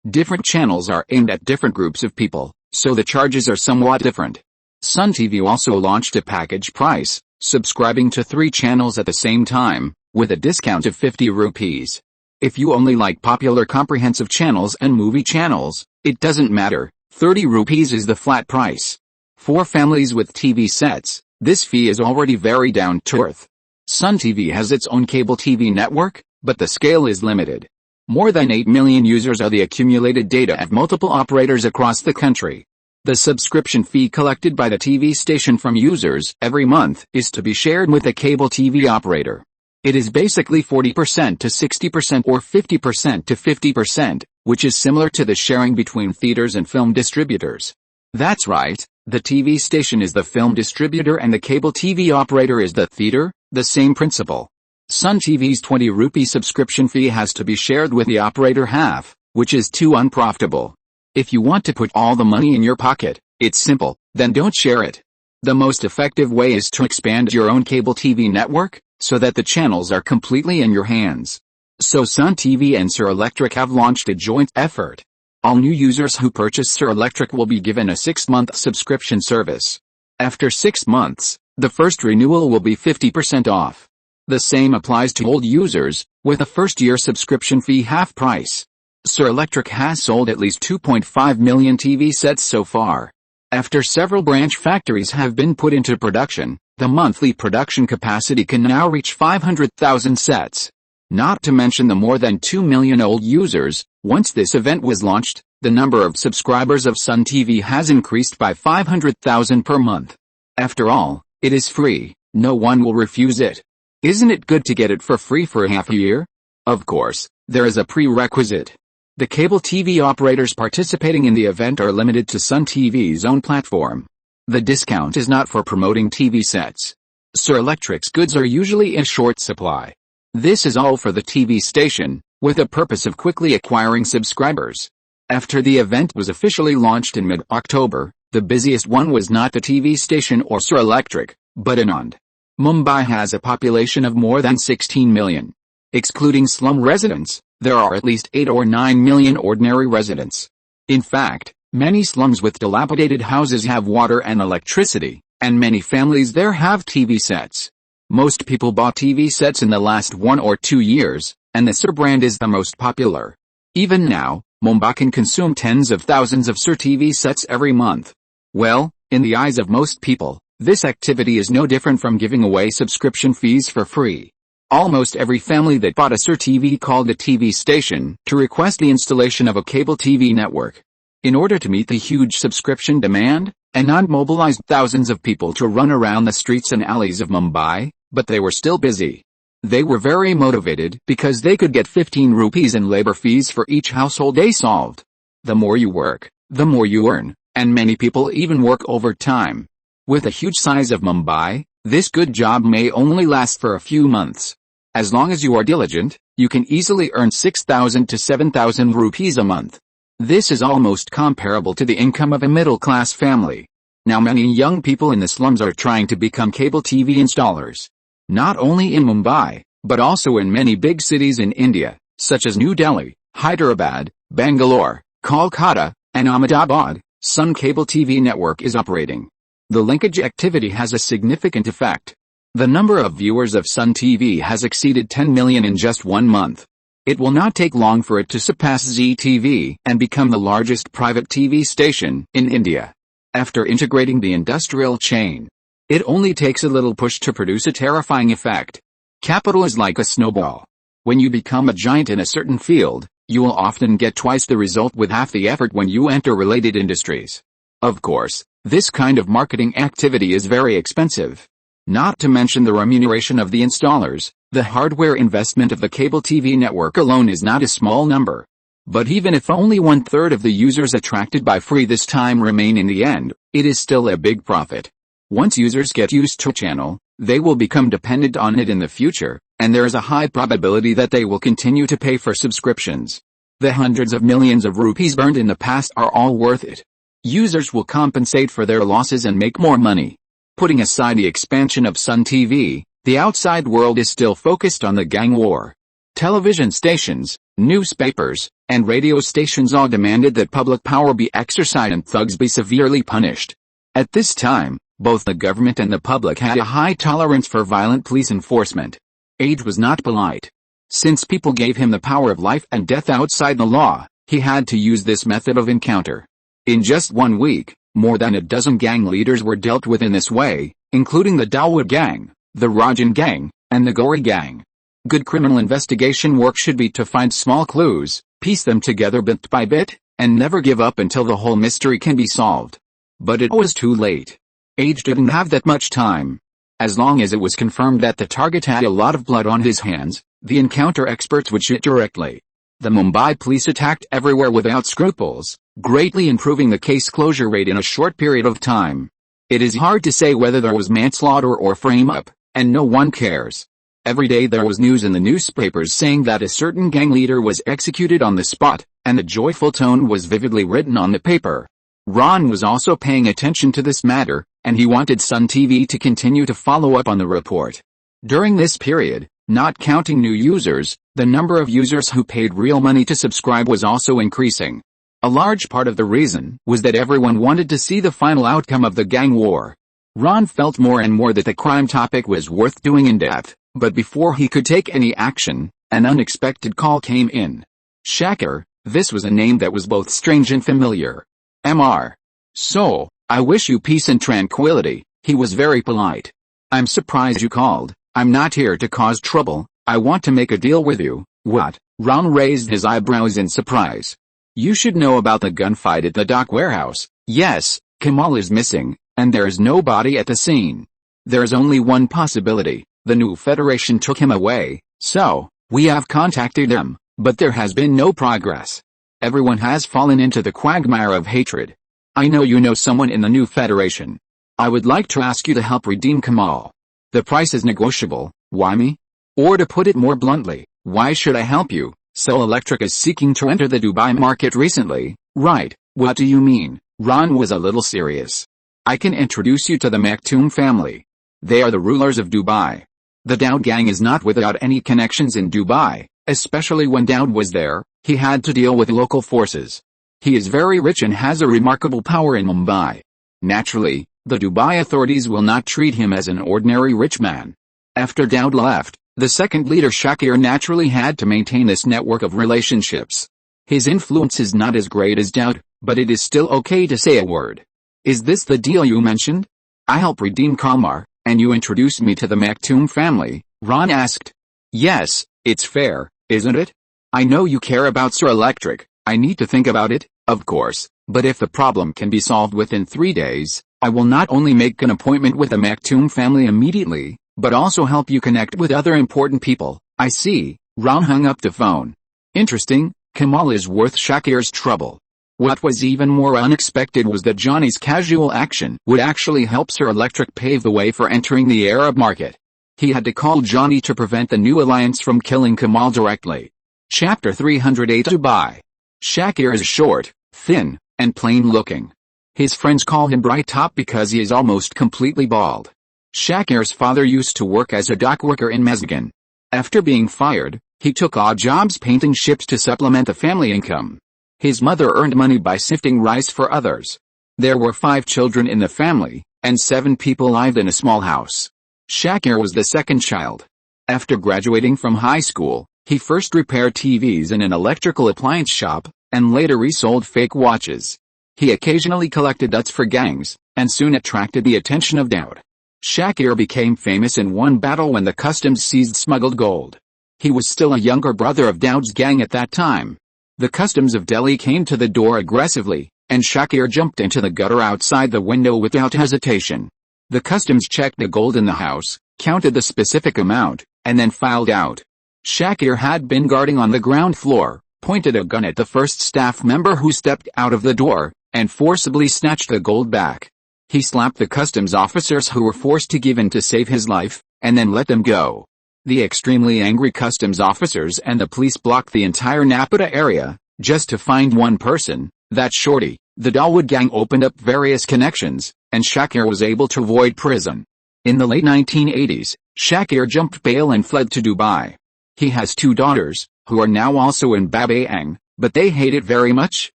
Different channels are aimed at different groups of people, so the charges are somewhat different. Sun TV also launched a package price, subscribing to 3 channels at the same time, with a discount of 50 rupees. If you only like popular comprehensive channels and movie channels, it doesn't matter, 30 rupees is the flat price. For families with TV sets, this fee is already very down to earth. Sun TV has its own cable TV network, but the scale is limited. More than 8 million users are the accumulated data of multiple operators across the country. The subscription fee collected by the TV station from users every month is to be shared with a cable TV operator. It is basically 40% to 60% or 50% to 50%, which is similar to the sharing between theaters and film distributors. That's right, the TV station is the film distributor and the cable TV operator is the theater, the same principle. Sun TV's 20 rupee subscription fee has to be shared with the operator half, which is too unprofitable. If you want to put all the money in your pocket, it's simple, then don't share it. The most effective way is to expand your own cable TV network, so that the channels are completely in your hands. So Sun TV and Sir Electric have launched a joint effort. All new users who purchase Sir Electric will be given a 6-month subscription service. After 6 months, the first renewal will be 50% off. The same applies to old users, with a first-year subscription fee half price. Sir Electric has sold at least 2.5 million TV sets so far. After several branch factories have been put into production, the monthly production capacity can now reach 500,000 sets. Not to mention the more than 2 million old users. Once this event was launched, the number of subscribers of Sun TV has increased by 500,000 per month. After all, it is free, no one will refuse it. Isn't it good to get it for free for half a year? Of course, there is a prerequisite. The cable TV operators participating in the event are limited to Sun TV's own platform. The discount is not for promoting TV sets. Sir Electric's goods are usually in short supply. This is all for the TV station, with the purpose of quickly acquiring subscribers. After the event was officially launched in mid-October, the busiest one was not the TV station or Sir Electric, but Anand. Mumbai has a population of more than 16 million. Excluding slum residents, there are at least 8 or 9 million ordinary residents. In fact, many slums with dilapidated houses have water and electricity, and many families there have TV sets. Most people bought TV sets in the last 1 or 2 years, and the Sir brand is the most popular. Even now, Mumbai can consume tens of thousands of Sir TV sets every month. Well, in the eyes of most people, this activity is no different from giving away subscription fees for free. Almost every family that bought a Sir TV called a TV station to request the installation of a cable TV network. In order to meet the huge subscription demand, Anand mobilized thousands of people to run around the streets and alleys of Mumbai, but they were still busy. They were very motivated because they could get 15 rupees in labor fees for each household they solved. The more you work, the more you earn, and many people even work overtime. With the huge size of Mumbai, this good job may only last for a few months. As long as you are diligent, you can easily earn 6,000 to 7,000 rupees a month. This is almost comparable to the income of a middle-class family. Now many young people in the slums are trying to become cable TV installers. Not only in Mumbai, but also in many big cities in India, such as New Delhi, Hyderabad, Bangalore, Kolkata, and Ahmedabad. Sun Cable TV network is operating. The linkage activity has a significant effect. The number of viewers of Sun TV has exceeded 10 million in just 1 month. It will not take long for it to surpass Zee TV and become the largest private TV station in India. After integrating the industrial chain, it only takes a little push to produce a terrifying effect. Capital is like a snowball. When you become a giant in a certain field, you will often get twice the result with half the effort when you enter related industries. Of course, this kind of marketing activity is very expensive. Not to mention the remuneration of the installers, the hardware investment of the cable TV network alone is not a small number. But even if only 1/3 of the users attracted by free this time remain in the end, it is still a big profit. Once users get used to a channel, they will become dependent on it in the future, and there is a high probability that they will continue to pay for subscriptions. The hundreds of millions of rupees burned in the past are all worth it. Users will compensate for their losses and make more money. Putting aside the expansion of Sun TV, the outside world is still focused on the gang war. Television stations, newspapers, and radio stations all demanded that public power be exercised and thugs be severely punished. At this time, both the government and the public had a high tolerance for violent police enforcement. Age was not polite. Since people gave him the power of life and death outside the law, he had to use this method of encounter. In just 1 week, more than a dozen gang leaders were dealt with in this way, including the Dawood gang, the Rajan gang, and the Gori gang. Good criminal investigation work should be to find small clues, piece them together bit by bit, and never give up until the whole mystery can be solved. But it was too late. Age didn't have that much time. As long as it was confirmed that the target had a lot of blood on his hands, the encounter experts would shoot directly. The Mumbai police attacked everywhere without scruples, greatly improving the case closure rate in a short period of time. It is hard to say whether there was manslaughter or frame-up, and no one cares. Every day there was news in the newspapers saying that a certain gang leader was executed on the spot, and the joyful tone was vividly written on the paper. Ron was also paying attention to this matter, and he wanted Sun TV to continue to follow up on the report. During this period, not counting new users, the number of users who paid real money to subscribe was also increasing. A large part of the reason was that everyone wanted to see the final outcome of the gang war. Ron felt more and more that the crime topic was worth doing in depth, but before he could take any action, an unexpected call came in. Shakir, this was a name that was both strange and familiar. Mr. So, I wish you peace and tranquility, he was very polite. I'm surprised you called. I'm not here to cause trouble, I want to make a deal with you. What? Ron raised his eyebrows in surprise. You should know about the gunfight at the dock warehouse. Yes, Kamal is missing, and there is no body at the scene. There's only one possibility, the new Federation took him away, so, we have contacted them, but there has been no progress. Everyone has fallen into the quagmire of hatred. I know you know someone in the new Federation. I would like to ask you to help redeem Kamal. The price is negotiable. Why me? Or to put it more bluntly, why should I help you? So Electric is seeking to enter the Dubai market recently, right? What do you mean? Ron was a little serious. I can introduce you to the Maktoum family. They are the rulers of Dubai. The Dawood gang is not without any connections in Dubai, especially when Dawood was there, he had to deal with local forces. He is very rich and has a remarkable power in Mumbai. Naturally, the Dubai authorities will not treat him as an ordinary rich man. After Dawood left, the second leader Shakir naturally had to maintain this network of relationships. His influence is not as great as Dawood, but it is still okay to say a word. Is this the deal you mentioned? I help redeem Kamar, and you introduce me to the Maktoum family, Ron asked. Yes, it's fair, isn't it? I know you care about Sir Electric, I need to think about it, of course, but if the problem can be solved within 3 days, I will not only make an appointment with the Maktoum family immediately, but also help you connect with other important people. I see. Ron hung up the phone. Interesting, Kamal is worth Shakir's trouble. What was even more unexpected was that Johnny's casual action would actually help Sir Electric pave the way for entering the Arab market. He had to call Johnny to prevent the new alliance from killing Kamal directly. Chapter 308 Dubai. Shakir is short, thin, and plain-looking. His friends call him Bright Top because he is almost completely bald. Shakir's father used to work as a dock worker in Mazgan. After being fired, he took odd jobs painting ships to supplement the family income. His mother earned money by sifting rice for others. There were 5 children in the family, and 7 people lived in a small house. Shakir was the second child. After graduating from high school, he first repaired TVs in an electrical appliance shop, and later resold fake watches. He occasionally collected duds for gangs, and soon attracted the attention of Dawood. Shakir became famous in one battle when the customs seized smuggled gold. He was still a younger brother of Dawood's gang at that time. The customs of Delhi came to the door aggressively, and Shakir jumped into the gutter outside the window without hesitation. The customs checked the gold in the house, counted the specific amount, and then filed out. Shakir had been guarding on the ground floor, pointed a gun at the first staff member who stepped out of the door, and forcibly snatched the gold back. He slapped the customs officers who were forced to give in to save his life, and then let them go. The extremely angry customs officers and the police blocked the entire Napata area, just to find one person, that Shorty. The Dawood gang opened up various connections, and Shakir was able to avoid prison. In the late 1980s, Shakir jumped bail and fled to Dubai. He has 2 daughters, who are now also in Babayang, but they hate it very much.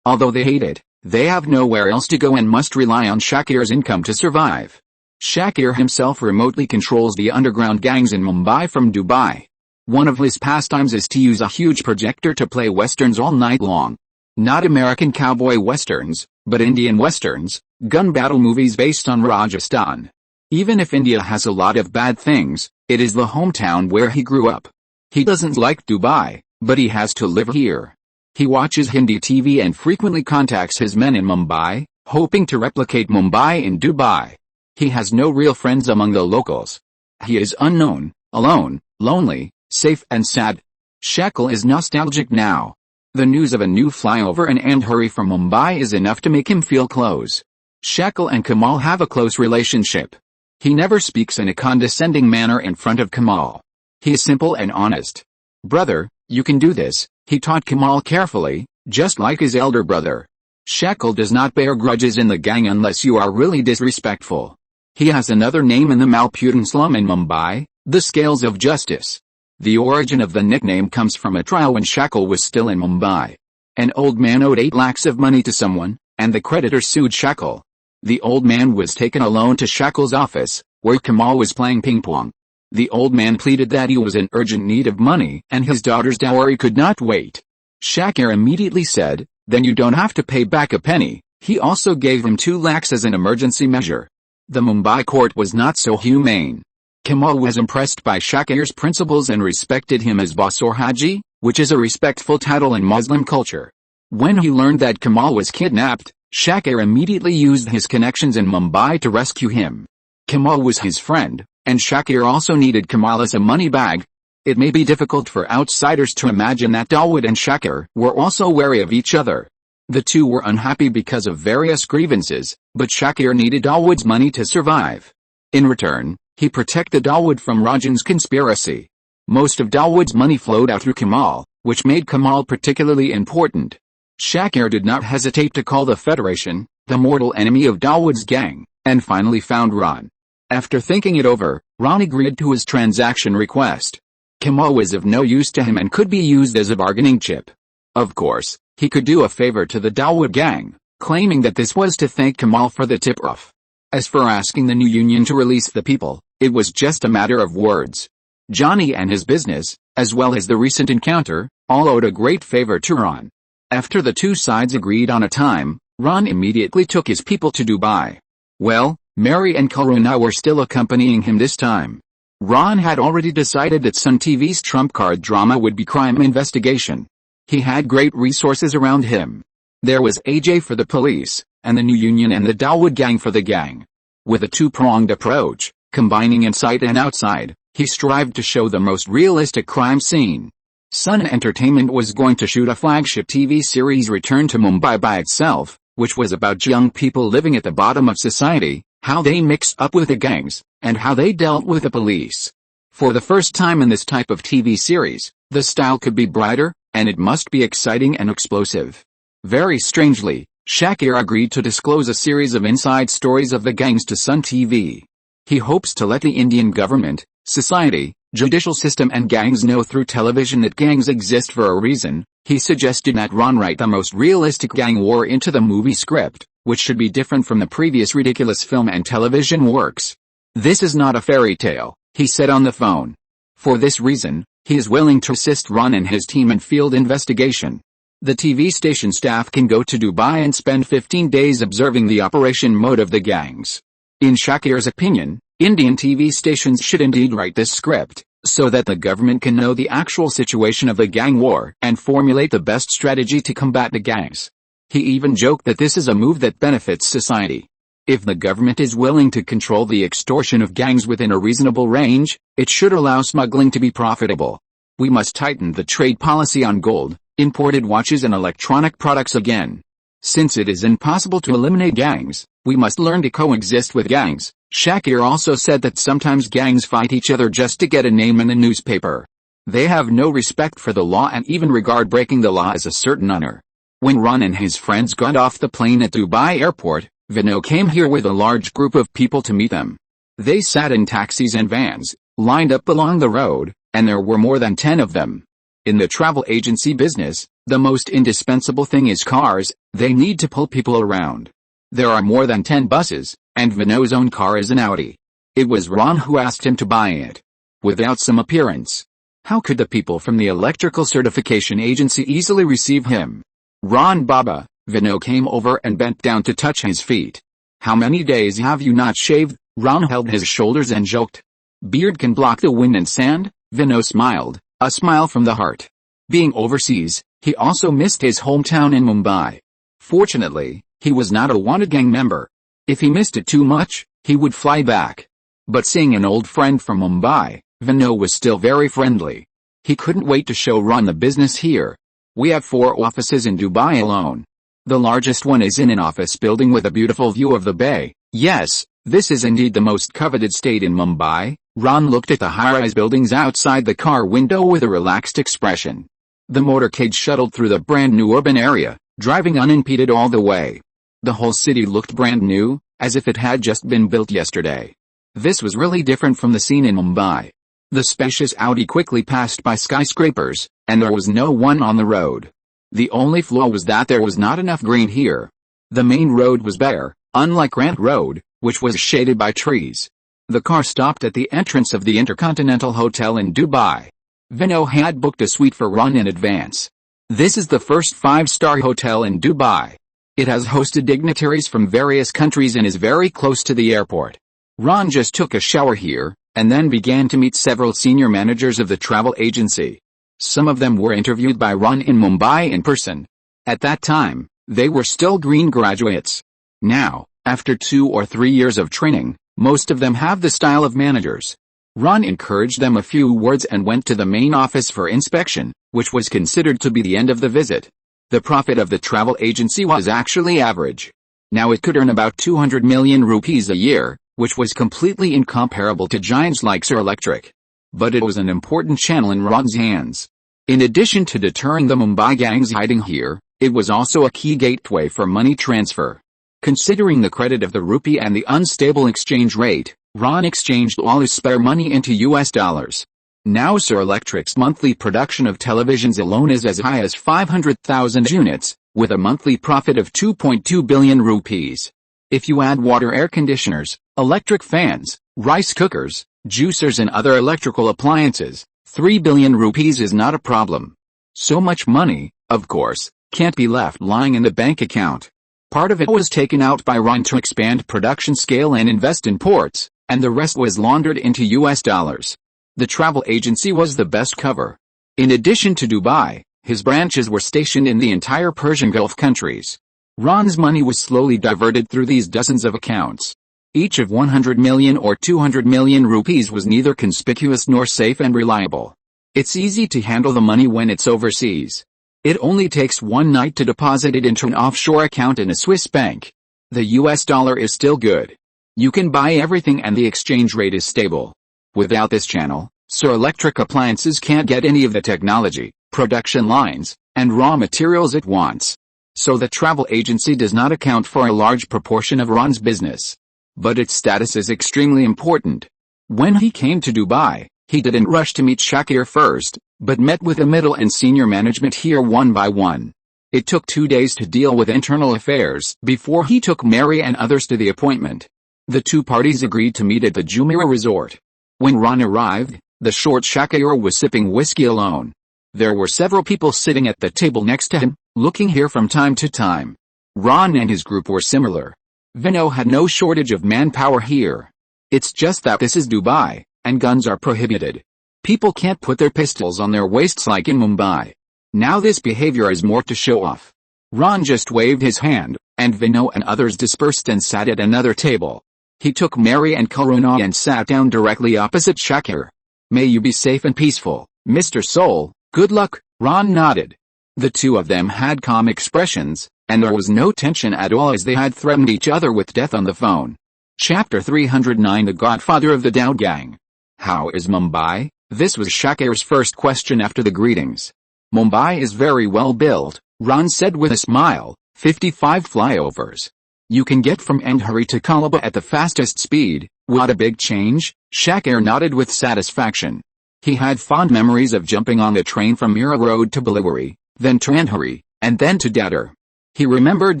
Although they hate it, they have nowhere else to go and must rely on Shakir's income to survive. Shakir himself remotely controls the underground gangs in Mumbai from Dubai. One of his pastimes is to use a huge projector to play westerns all night long. Not American cowboy westerns, but Indian westerns, gun battle movies based on Rajasthan. Even if India has a lot of bad things, it is the hometown where he grew up. He doesn't like Dubai, but he has to live here. He watches Hindi TV and frequently contacts his men in Mumbai, hoping to replicate Mumbai in Dubai. He has no real friends among the locals. He is unknown, alone, lonely, safe and sad. Shakil is nostalgic now. The news of a new flyover in Andheri from Mumbai is enough to make him feel close. Shakil and Kamal have a close relationship. He never speaks in a condescending manner in front of Kamal. He is simple and honest. "Brother, you can do this," he taught Kamal carefully, just like his elder brother. Shakil does not bear grudges in the gang unless you are really disrespectful. He has another name in the Malputan slum in Mumbai, the Scales of Justice. The origin of the nickname comes from a trial when Shakil was still in Mumbai. An old man owed 8 lakhs of money to someone, and the creditor sued Shakil. The old man was taken alone to Shakil's office, where Kamal was playing ping pong. The old man pleaded that he was in urgent need of money and his daughter's dowry could not wait. Shakir immediately said, "Then you don't have to pay back a penny." He also gave him 2 lakhs as an emergency measure. The Mumbai court was not so humane. Kamal was impressed by Shakir's principles and respected him as boss or Haji, which is a respectful title in Muslim culture. When he learned that Kamal was kidnapped, Shakir immediately used his connections in Mumbai to rescue him. Kamal was his friend, and Shakir also needed Kamal as a money bag. It may be difficult for outsiders to imagine that Dawood and Shakir were also wary of each other. The two were unhappy because of various grievances, but Shakir needed Dawood's money to survive. In return, he protected Dawood from Rajan's conspiracy. Most of Dawood's money flowed out through Kamal, which made Kamal particularly important. Shakir did not hesitate to call the Federation the mortal enemy of Dawood's gang, and finally found Ran. After thinking it over, Ran agreed to his transaction request. Kamal was of no use to him and could be used as a bargaining chip. Of course, he could do a favor to the Dawood gang, claiming that this was to thank Kamal for the tip-off. As for asking the new union to release the people, it was just a matter of words. Johnny and his business, as well as the recent encounter, all owed a great favor to Ran. After the two sides agreed on a time, Ran immediately took his people to Dubai. Well, Mary and Karuna were still accompanying him this time. Ran had already decided that Sun TV's trump card drama would be crime investigation. He had great resources around him. There was AJ for the police, and the new union and the Dawood gang for the gang. With a two-pronged approach, combining inside and outside, he strived to show the most realistic crime scene. Sun Entertainment was going to shoot a flagship TV series Return to Mumbai by itself, which was about young people living at the bottom of society, how they mixed up with the gangs, and how they dealt with the police. For the first time in this type of TV series, the style could be brighter, and it must be exciting and explosive. Very strangely, Shakir agreed to disclose a series of inside stories of the gangs to Sun TV. He hopes to let the Indian government, society, judicial system and gangs know through television that gangs exist for a reason. He suggested that Ran write the most realistic gang war into the movie script, which should be different from the previous ridiculous film and television works. "This is not a fairy tale," he said on the phone. For this reason, he is willing to assist Ran and his team in field investigation. The TV station staff can go to Dubai and spend 15 days observing the operation mode of the gangs. In Shakir's opinion, Indian TV stations should indeed write this script, so that the government can know the actual situation of the gang war and formulate the best strategy to combat the gangs. He even joked that this is a move that benefits society. If the government is willing to control the extortion of gangs within a reasonable range, it should allow smuggling to be profitable. We must tighten the trade policy on gold, Imported watches and electronic products again. Since it is impossible to eliminate gangs, we must learn to coexist with gangs. Shakir also said that sometimes gangs fight each other just to get a name in the newspaper. They have no respect for the law and even regard breaking the law as a certain honor. When Ron and his friends got off the plane at Dubai airport, Vino came here with a large group of people to meet them. They sat in taxis and vans, lined up along the road, and there were more than 10 of them. In the travel agency business, the most indispensable thing is cars. They need to pull people around. There are more than 10 buses, and Vino's own car is an Audi. It was Ron who asked him to buy it. Without some appearance. How could the people from the electrical certification agency easily receive him? Ron Baba, Vino came over and bent down to touch his feet. How many days have you not shaved? Ron held his shoulders and joked. Beard can block the wind and sand, Vino smiled, a smile from the heart. Being overseas, he also missed his hometown in Mumbai. Fortunately, he was not a wanted gang member. If he missed it too much, he would fly back. But seeing an old friend from Mumbai, Vino was still very friendly. He couldn't wait to show Ron the business here. We have 4 offices in Dubai alone. The largest one is in an office building with a beautiful view of the bay. Yes, this is indeed the most coveted state in Mumbai. Ron looked at the high-rise buildings outside the car window with a relaxed expression. The motorcade shuttled through the brand new urban area, driving unimpeded all the way. The whole city looked brand new, as if it had just been built yesterday. This was really different from the scene in Mumbai. The spacious Audi quickly passed by skyscrapers, and there was no one on the road. The only flaw was that there was not enough green here. The main road was bare, unlike Grant Road, which was shaded by trees. The car stopped at the entrance of the Intercontinental Hotel in Dubai. Vino had booked a suite for Ron in advance. This is the first 5-star hotel in Dubai. It has hosted dignitaries from various countries and is very close to the airport. Ron just took a shower here, and then began to meet several senior managers of the travel agency. Some of them were interviewed by Ron in Mumbai in person. At that time, they were still green graduates. Now, after 2 or 3 years of training, most of them have the style of managers. Ron encouraged them a few words and went to the main office for inspection, which was considered to be the end of the visit. The profit of the travel agency was actually average. Now it could earn about 200 million rupees a year, which was completely incomparable to giants like Sir Electric. But it was an important channel in Ron's hands. In addition to deterring the Mumbai gangs hiding here, it was also a key gateway for money transfer. Considering the credit of the rupee and the unstable exchange rate, Ron exchanged all his spare money into US dollars. Now Sir Electric's monthly production of televisions alone is as high as 500,000 units, with a monthly profit of 2.2 billion rupees. If you add water air conditioners, electric fans, rice cookers, juicers and other electrical appliances, 3 billion rupees is not a problem. So much money, of course, can't be left lying in the bank account. Part of it was taken out by Ron to expand production scale and invest in ports, and the rest was laundered into US dollars. The travel agency was the best cover. In addition to Dubai, his branches were stationed in the entire Persian Gulf countries. Ron's money was slowly diverted through these dozens of accounts. Each of 100 million or 200 million rupees was neither conspicuous nor safe and reliable. It's easy to handle the money when it's overseas. It only takes one night to deposit it into an offshore account in a Swiss bank. The US dollar is still good. You can buy everything and the exchange rate is stable. Without this channel, Sir Electric Appliances can't get any of the technology, production lines, and raw materials it wants. So the travel agency does not account for a large proportion of Ron's business. But its status is extremely important. When he came to Dubai, he didn't rush to meet Shakir first, but met with the middle and senior management here one by one. It took 2 days to deal with internal affairs before he took Mary and others to the appointment. The two parties agreed to meet at the Jumeirah resort. When Ron arrived, the short Shakir was sipping whiskey alone. There were several people sitting at the table next to him, looking here from time to time. Ron and his group were similar. Vino had no shortage of manpower here. It's just that this is Dubai, and guns are prohibited. People can't put their pistols on their waists like in Mumbai. Now this behavior is more to show off. Ron just waved his hand, and Vino and others dispersed and sat at another table. He took Mary and Karuna and sat down directly opposite Shakir. May you be safe and peaceful, Mr. Soul, good luck, Ron nodded. The two of them had calm expressions, and there was no tension at all as they had threatened each other with death on the phone. Chapter 309 The Godfather of the Dowd Gang. How is Mumbai? This was Shakir's first question after the greetings. Mumbai is very well built, Ron said with a smile. 55 flyovers. You can get from Andheri to Colaba at the fastest speed. What a big change, Shakir nodded with satisfaction. He had fond memories of jumping on the train from Mira Road to Baliwari, then to Andheri, and then to Dadar. He remembered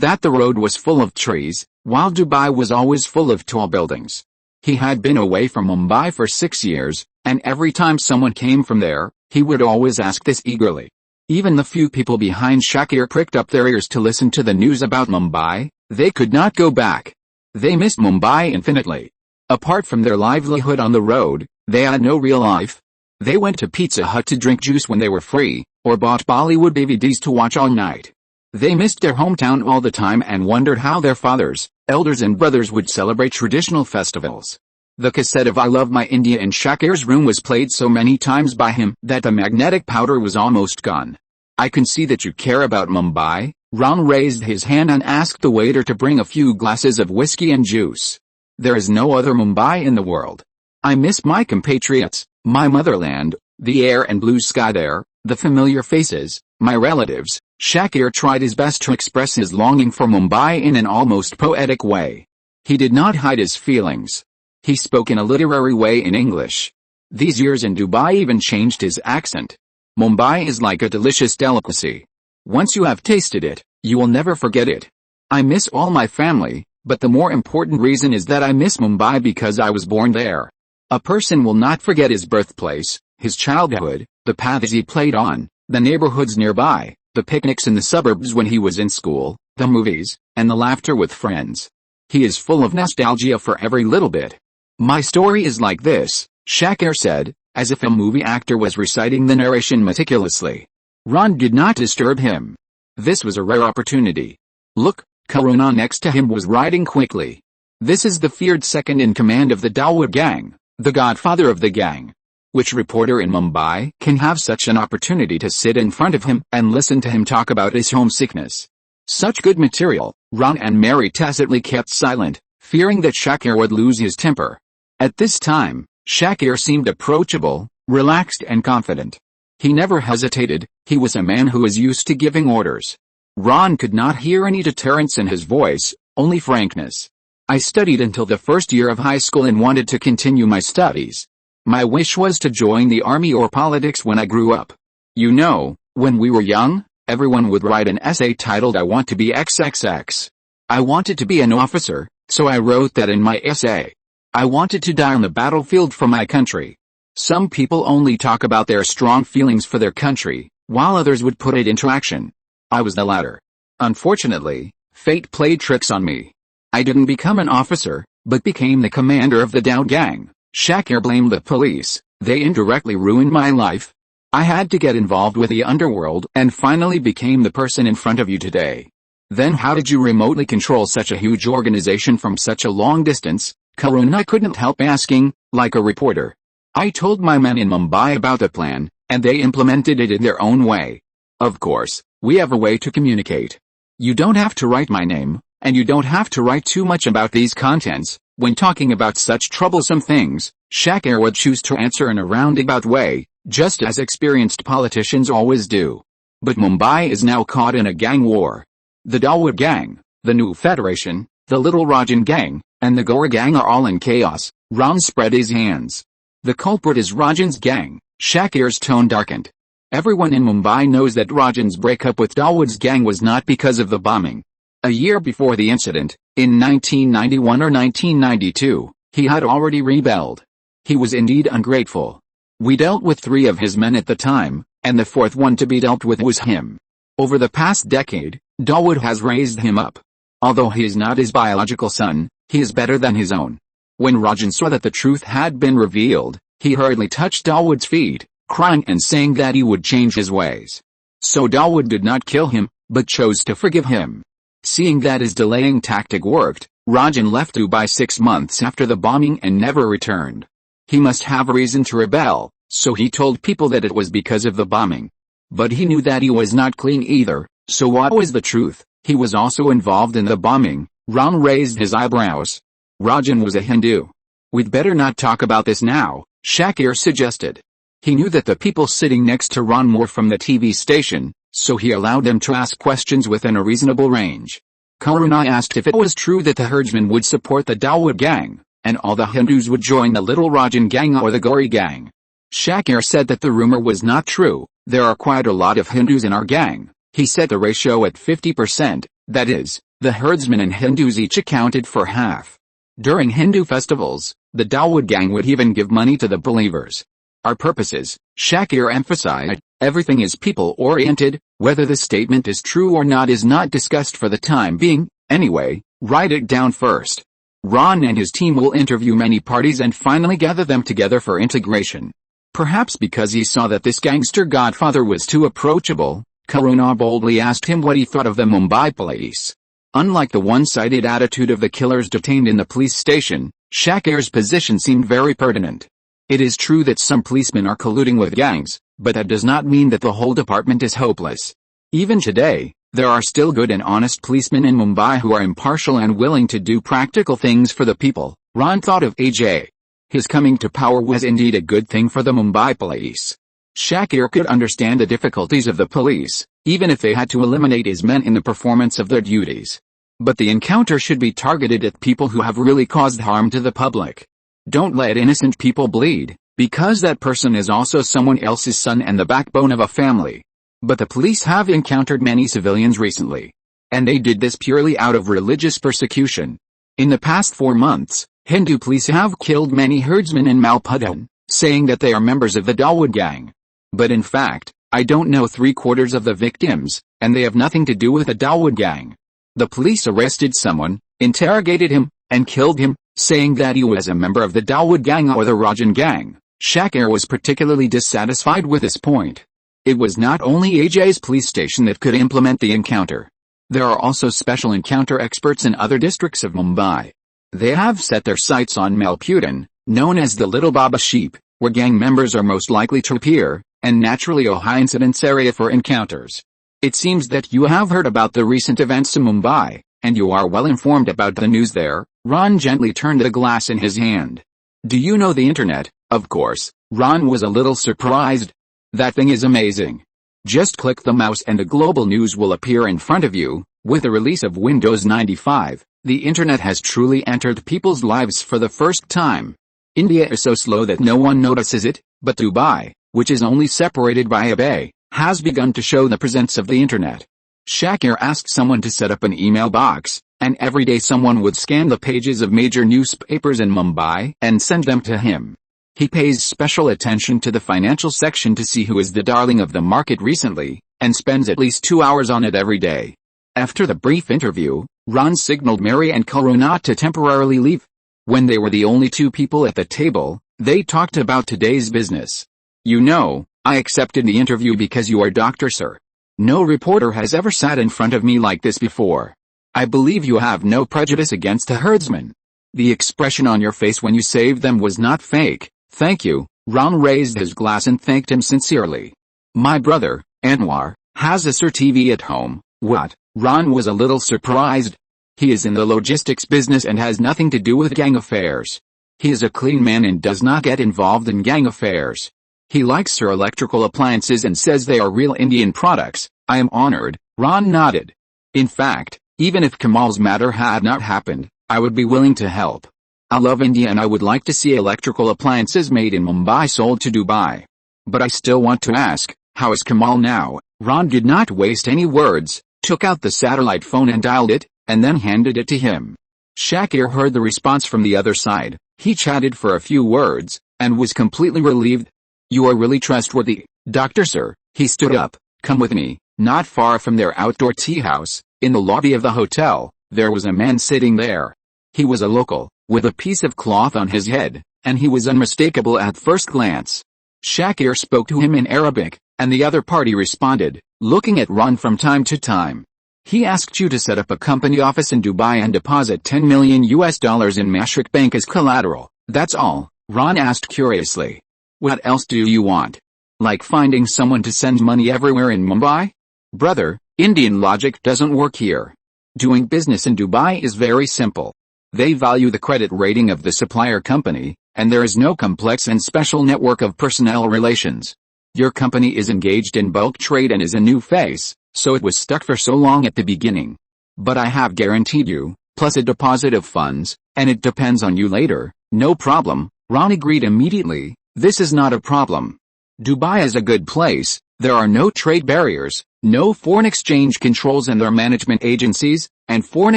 that the road was full of trees, while Dubai was always full of tall buildings. He had been away from Mumbai for 6 years, and every time someone came from there, he would always ask this eagerly. Even the few people behind Shakir pricked up their ears to listen to the news about Mumbai. They could not go back. They missed Mumbai infinitely. Apart from their livelihood on the road, they had no real life. They went to Pizza Hut to drink juice when they were free, or bought Bollywood DVDs to watch all night. They missed their hometown all the time and wondered how their fathers, elders and brothers would celebrate traditional festivals. The cassette of I Love My India in Shakir's room was played so many times by him that the magnetic powder was almost gone. I can see that you care about Mumbai. Ron raised his hand and asked the waiter to bring a few glasses of whiskey and juice. There is no other Mumbai in the world. I miss my compatriots, my motherland, the air and blue sky there, the familiar faces, my relatives. Shakir tried his best to express his longing for Mumbai in an almost poetic way. He did not hide his feelings. He spoke in a literary way in English. These years in Dubai even changed his accent. Mumbai is like a delicious delicacy. Once you have tasted it, you will never forget it. I miss all my family, but the more important reason is that I miss Mumbai because I was born there. A person will not forget his birthplace, his childhood, the paths he played on, the neighborhoods nearby, the picnics in the suburbs when he was in school, the movies, and the laughter with friends. He is full of nostalgia for every little bit. My story is like this, Shakir said, as if a movie actor was reciting the narration meticulously. Ron did not disturb him. This was a rare opportunity. Look, Karuna next to him was riding quickly. This is the feared second in command of the Dawood gang, the godfather of the gang. Which reporter in Mumbai can have such an opportunity to sit in front of him and listen to him talk about his homesickness? Such good material. Ron and Mary tacitly kept silent, fearing that Shakir would lose his temper. At this time, Shakir seemed approachable, relaxed and confident. He never hesitated. He was a man who was used to giving orders. Ron could not hear any deterrence in his voice, only frankness. I studied until the first year of high school and wanted to continue my studies. My wish was to join the army or politics when I grew up. You know, when we were young, everyone would write an essay titled I want to be XXX. I wanted to be an officer, so I wrote that in my essay. I wanted to die on the battlefield for my country. Some people only talk about their strong feelings for their country, while others would put it into action. I was the latter. Unfortunately, fate played tricks on me. I didn't become an officer, but became the commander of the Dawood gang. Shakir blamed the police. They indirectly ruined my life. I had to get involved with the underworld and finally became the person in front of you today. Then how did you remotely control such a huge organization from such a long distance? Karuna couldn't help asking, like a reporter. I told my men in Mumbai about the plan, and they implemented it in their own way. Of course, we have a way to communicate. You don't have to write my name, and you don't have to write too much about these contents. When talking about such troublesome things, Shakir would choose to answer in a roundabout way, just as experienced politicians always do. But Mumbai is now caught in a gang war. The Dawood gang, the new federation, the Little Rajan gang, and the Gora gang are all in chaos. Ron spread his hands. The culprit is Rajan's gang. Shakir's tone darkened. Everyone in Mumbai knows that Rajan's breakup with Dawood's gang was not because of the bombing. A year before the incident, in 1991 or 1992, he had already rebelled. He was indeed ungrateful. We dealt with 3 of his men at the time, and the 4th one to be dealt with was him. Over the past decade, Dawood has raised him up. Although he is not his biological son, he is better than his own. When Rajan saw that the truth had been revealed, he hurriedly touched Dawood's feet, crying and saying that he would change his ways. So Dawood did not kill him, but chose to forgive him. Seeing that his delaying tactic worked, Rajan left Dubai 6 months after the bombing and never returned. He must have a reason to rebel, so he told people that it was because of the bombing. But he knew that he was not clean either, so what was the truth? He was also involved in the bombing. Ron raised his eyebrows. Rajan was a Hindu. We'd better not talk about this now, Shakir suggested. He knew that the people sitting next to Ron were from the TV station, so he allowed them to ask questions within a reasonable range. Karuna asked if it was true that the herdsmen would support the Dawood gang, and all the Hindus would join the Little Rajan gang or the Gauri gang. Shakir said that the rumor was not true. There are quite a lot of Hindus in our gang. He set the ratio at 50%, that is, the herdsmen and Hindus each accounted for half. During Hindu festivals, the Dawood gang would even give money to the believers. Our purposes, Shakir emphasized, everything is people-oriented. Whether the statement is true or not is not discussed for the time being. Anyway, write it down first. Ron and his team will interview many parties and finally gather them together for integration. Perhaps because he saw that this gangster godfather was too approachable, Karuna boldly asked him what he thought of the Mumbai police. Unlike the one-sided attitude of the killers detained in the police station, Shakir's position seemed very pertinent. It is true that some policemen are colluding with gangs, but that does not mean that the whole department is hopeless. Even today, there are still good and honest policemen in Mumbai who are impartial and willing to do practical things for the people. Ron thought of AJ. His coming to power was indeed a good thing for the Mumbai police. Shakir could understand the difficulties of the police, even if they had to eliminate his men in the performance of their duties. But the encounter should be targeted at people who have really caused harm to the public. Don't let innocent people bleed, because that person is also someone else's son and the backbone of a family. But the police have encountered many civilians recently. And they did this purely out of religious persecution. In the past 4 months, Hindu police have killed many herdsmen in Malpadan, saying that they are members of the Dawood gang. But in fact, I don't know 3/4 of the victims, and they have nothing to do with the Dawood gang. The police arrested someone, interrogated him, and killed him, saying that he was a member of the Dawood gang or the Rajan gang. Shakir was particularly dissatisfied with this point. It was not only AJ's police station that could implement the encounter. There are also special encounter experts in other districts of Mumbai. They have set their sights on Malpudan, known as the Little Baba Sheep, where gang members are most likely to appear, and naturally a high incidence area for encounters. It seems that you have heard about the recent events in Mumbai, and you are well informed about the news there. Ron gently turned the glass in his hand. Do you know the internet? Of course. Ron was a little surprised. That thing is amazing. Just click the mouse and the global news will appear in front of you. With the release of Windows 95, the internet has truly entered people's lives for the first time. India is so slow that no one notices it, but Dubai, which is only separated by a bay, has begun to show the presence of the internet. Shakir asked someone to set up an email box, and every day someone would scan the pages of major newspapers in Mumbai and send them to him. He pays special attention to the financial section to see who is the darling of the market recently, and spends at least 2 hours on it every day. After the brief interview, Ron signaled Mary and Karuna to temporarily leave. When they were the only 2 people at the table, they talked about today's business. You know, I accepted the interview because you are doctor, sir. No reporter has ever sat in front of me like this before. I believe you have no prejudice against the herdsmen. The expression on your face when you saved them was not fake. Thank you. Ron raised his glass and thanked him sincerely. My brother, Anwar, has a Sir TV at home. What? Ron was a little surprised. He is in the logistics business and has nothing to do with gang affairs. He is a clean man and does not get involved in gang affairs. He likes Sir electrical appliances and says they are real Indian products. I am honored. Ron nodded. In fact, even if Kamal's matter had not happened, I would be willing to help. I love India and I would like to see electrical appliances made in Mumbai sold to Dubai. But I still want to ask, how is Kamal now? Ron did not waste any words, took out the satellite phone and dialed it, and then handed it to him. Shakir heard the response from the other side. He chatted for a few words, and was completely relieved. You are really trustworthy, Doctor Sir. He stood up. Come with me. Not far from their outdoor tea house, in the lobby of the hotel, there was a man sitting there. He was a local, with a piece of cloth on his head, and he was unmistakable at first glance. Shakir spoke to him in Arabic, and the other party responded, looking at Ron from time to time. He asked you to set up a company office in Dubai and deposit $10 million in Mashrik Bank as collateral. That's all, Ron asked curiously. What else do you want? Like finding someone to send money everywhere in Mumbai? Brother, Indian logic doesn't work here. Doing business in Dubai is very simple. They value the credit rating of the supplier company, and there is no complex and special network of personnel relations. Your company is engaged in bulk trade and is a new face, so it was stuck for so long at the beginning. But I have guaranteed you, plus a deposit of funds, and it depends on you later. No problem. Ron agreed immediately. This is not a problem. Dubai is a good place. There are no trade barriers, no foreign exchange controls and their management agencies, and foreign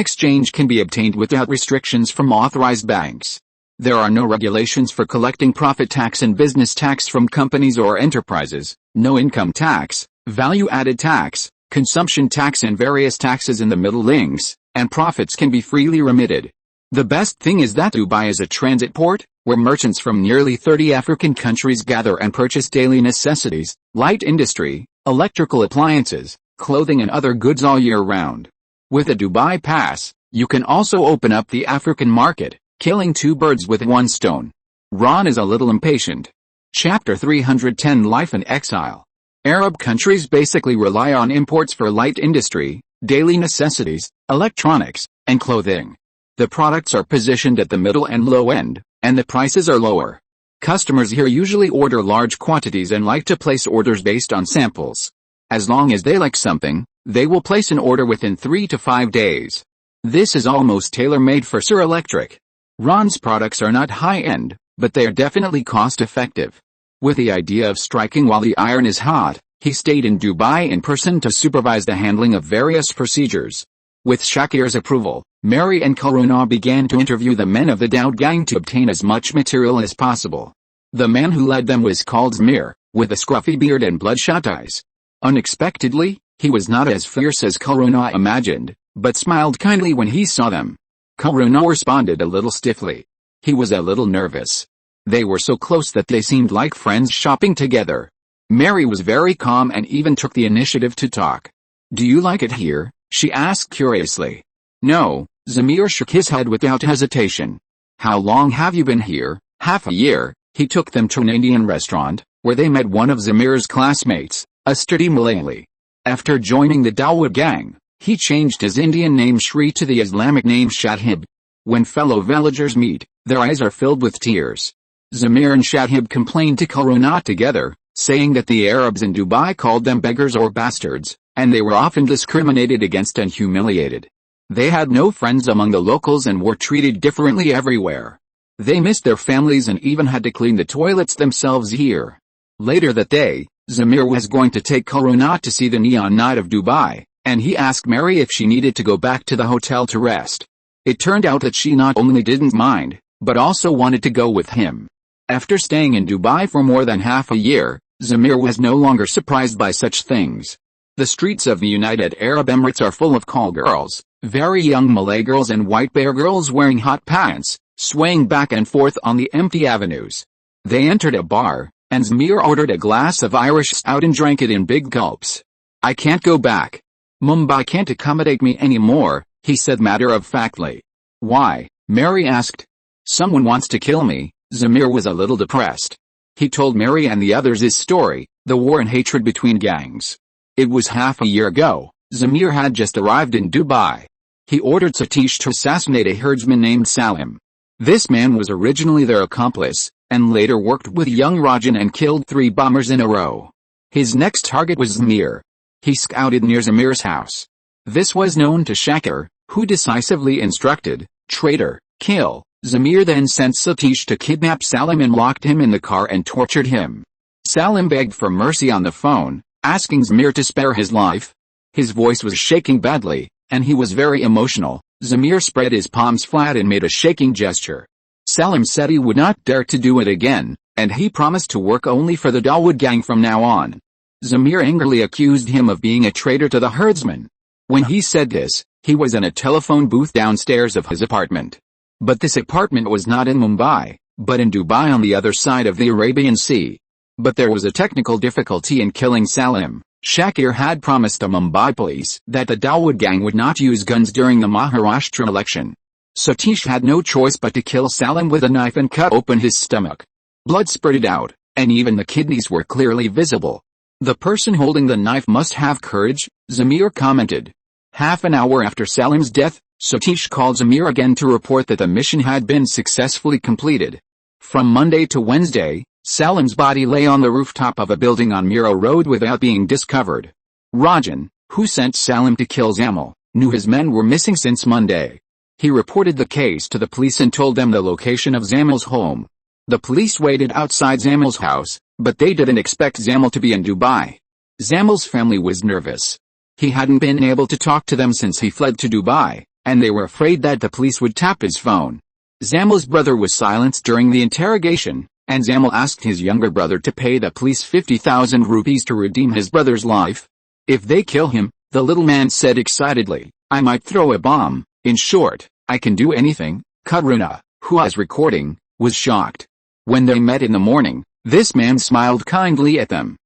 exchange can be obtained without restrictions from authorized banks. There are no regulations for collecting profit tax and business tax from companies or enterprises, no income tax, value-added tax, consumption tax and various taxes in the middle links, and profits can be freely remitted. The best thing is that Dubai is a transit port, where merchants from nearly 30 African countries gather and purchase daily necessities, light industry, electrical appliances, clothing and other goods all year round. With a Dubai pass, you can also open up the African market, killing two birds with one stone. Ron is a little impatient. Chapter 310 Life in Exile. Arab countries basically rely on imports for light industry, daily necessities, electronics, and clothing. The products are positioned at the middle and low end, and the prices are lower. Customers here usually order large quantities and like to place orders based on samples. As long as they like something, they will place an order within 3 to 5 days. This is almost tailor-made for Sir Electric. Ron's products are not high-end, but they are definitely cost-effective. With the idea of striking while the iron is hot, he stayed in Dubai in person to supervise the handling of various procedures. With Shakir's approval, Mary and Karuna began to interview the men of the Daud gang to obtain as much material as possible. The man who led them was called Zamir, with a scruffy beard and bloodshot eyes. Unexpectedly, he was not as fierce as Karuna imagined, but smiled kindly when he saw them. Karuna responded a little stiffly. He was a little nervous. They were so close that they seemed like friends shopping together. Mary was very calm and even took the initiative to talk. "Do you like it here?" she asked curiously. "No," Zamir shook his head without hesitation. "How long have you been here?" "Half a year." He took them to an Indian restaurant, where they met one of Zamir's classmates, a sturdy Malayali. After joining the Dawood gang, he changed his Indian name Shri to the Islamic name Shahib. When fellow villagers meet, their eyes are filled with tears. Zamir and Shahib complained to Karuna together, saying that the Arabs in Dubai called them beggars or bastards, and they were often discriminated against and humiliated. They had no friends among the locals and were treated differently everywhere. They missed their families and even had to clean the toilets themselves here. Later that day, Zamir was going to take Karuna to see the neon night of Dubai, and he asked Mary if she needed to go back to the hotel to rest. It turned out that she not only didn't mind, but also wanted to go with him. After staying in Dubai for more than half a year, Zamir was no longer surprised by such things. The streets of the United Arab Emirates are full of call girls, very young Malay girls and white bear girls wearing hot pants, swaying back and forth on the empty avenues. They entered a bar, and Zamir ordered a glass of Irish stout and drank it in big gulps. "I can't go back. Mumbai can't accommodate me anymore," he said matter-of-factly. "Why?" Mary asked. "Someone wants to kill me." Zamir was a little depressed. He told Mary and the others his story, the war and hatred between gangs. It was half a year ago. Zamir had just arrived in Dubai. He ordered Satish to assassinate a herdsman named Salim. This man was originally their accomplice, and later worked with young Rajan and killed 3 bombers in a row. His next target was Zamir. He scouted near Zamir's house. This was known to Shakir, who decisively instructed, "Traitor, kill." Zamir then sent Satish to kidnap Salim and locked him in the car and tortured him. Salim begged for mercy on the phone, asking Zamir to spare his life. His voice was shaking badly, and he was very emotional. Zamir spread his palms flat and made a shaking gesture. Salim said he would not dare to do it again, and he promised to work only for the Dawood gang from now on. Zamir angrily accused him of being a traitor to the herdsman. When he said this, he was in a telephone booth downstairs of his apartment. But this apartment was not in Mumbai, but in Dubai on the other side of the Arabian Sea. But there was a technical difficulty in killing Salim. Shakir had promised the Mumbai police that the Dawood gang would not use guns during the Maharashtra election. Satish had no choice but to kill Salim with a knife and cut open his stomach. Blood spurted out, and even the kidneys were clearly visible. "The person holding the knife must have courage," Zamir commented. Half an hour after Salim's death, Satish called Zamir again to report that the mission had been successfully completed. From Monday to Wednesday, Salim's body lay on the rooftop of a building on Miro Road without being discovered. Rajan, who sent Salim to kill Zamal, knew his men were missing since Monday. He reported the case to the police and told them the location of Zamal's home. The police waited outside Zamal's house, but they didn't expect Zamal to be in Dubai. Zamal's family was nervous. He hadn't been able to talk to them since he fled to Dubai, and they were afraid that the police would tap his phone. Zamal's brother was silenced during the interrogation, and Zamal asked his younger brother to pay the police 50,000 rupees to redeem his brother's life. "If they kill him," the little man said excitedly, "I might throw a bomb. In short, I can do anything." Karuna, who was recording, was shocked. When they met in the morning, this man smiled kindly at them.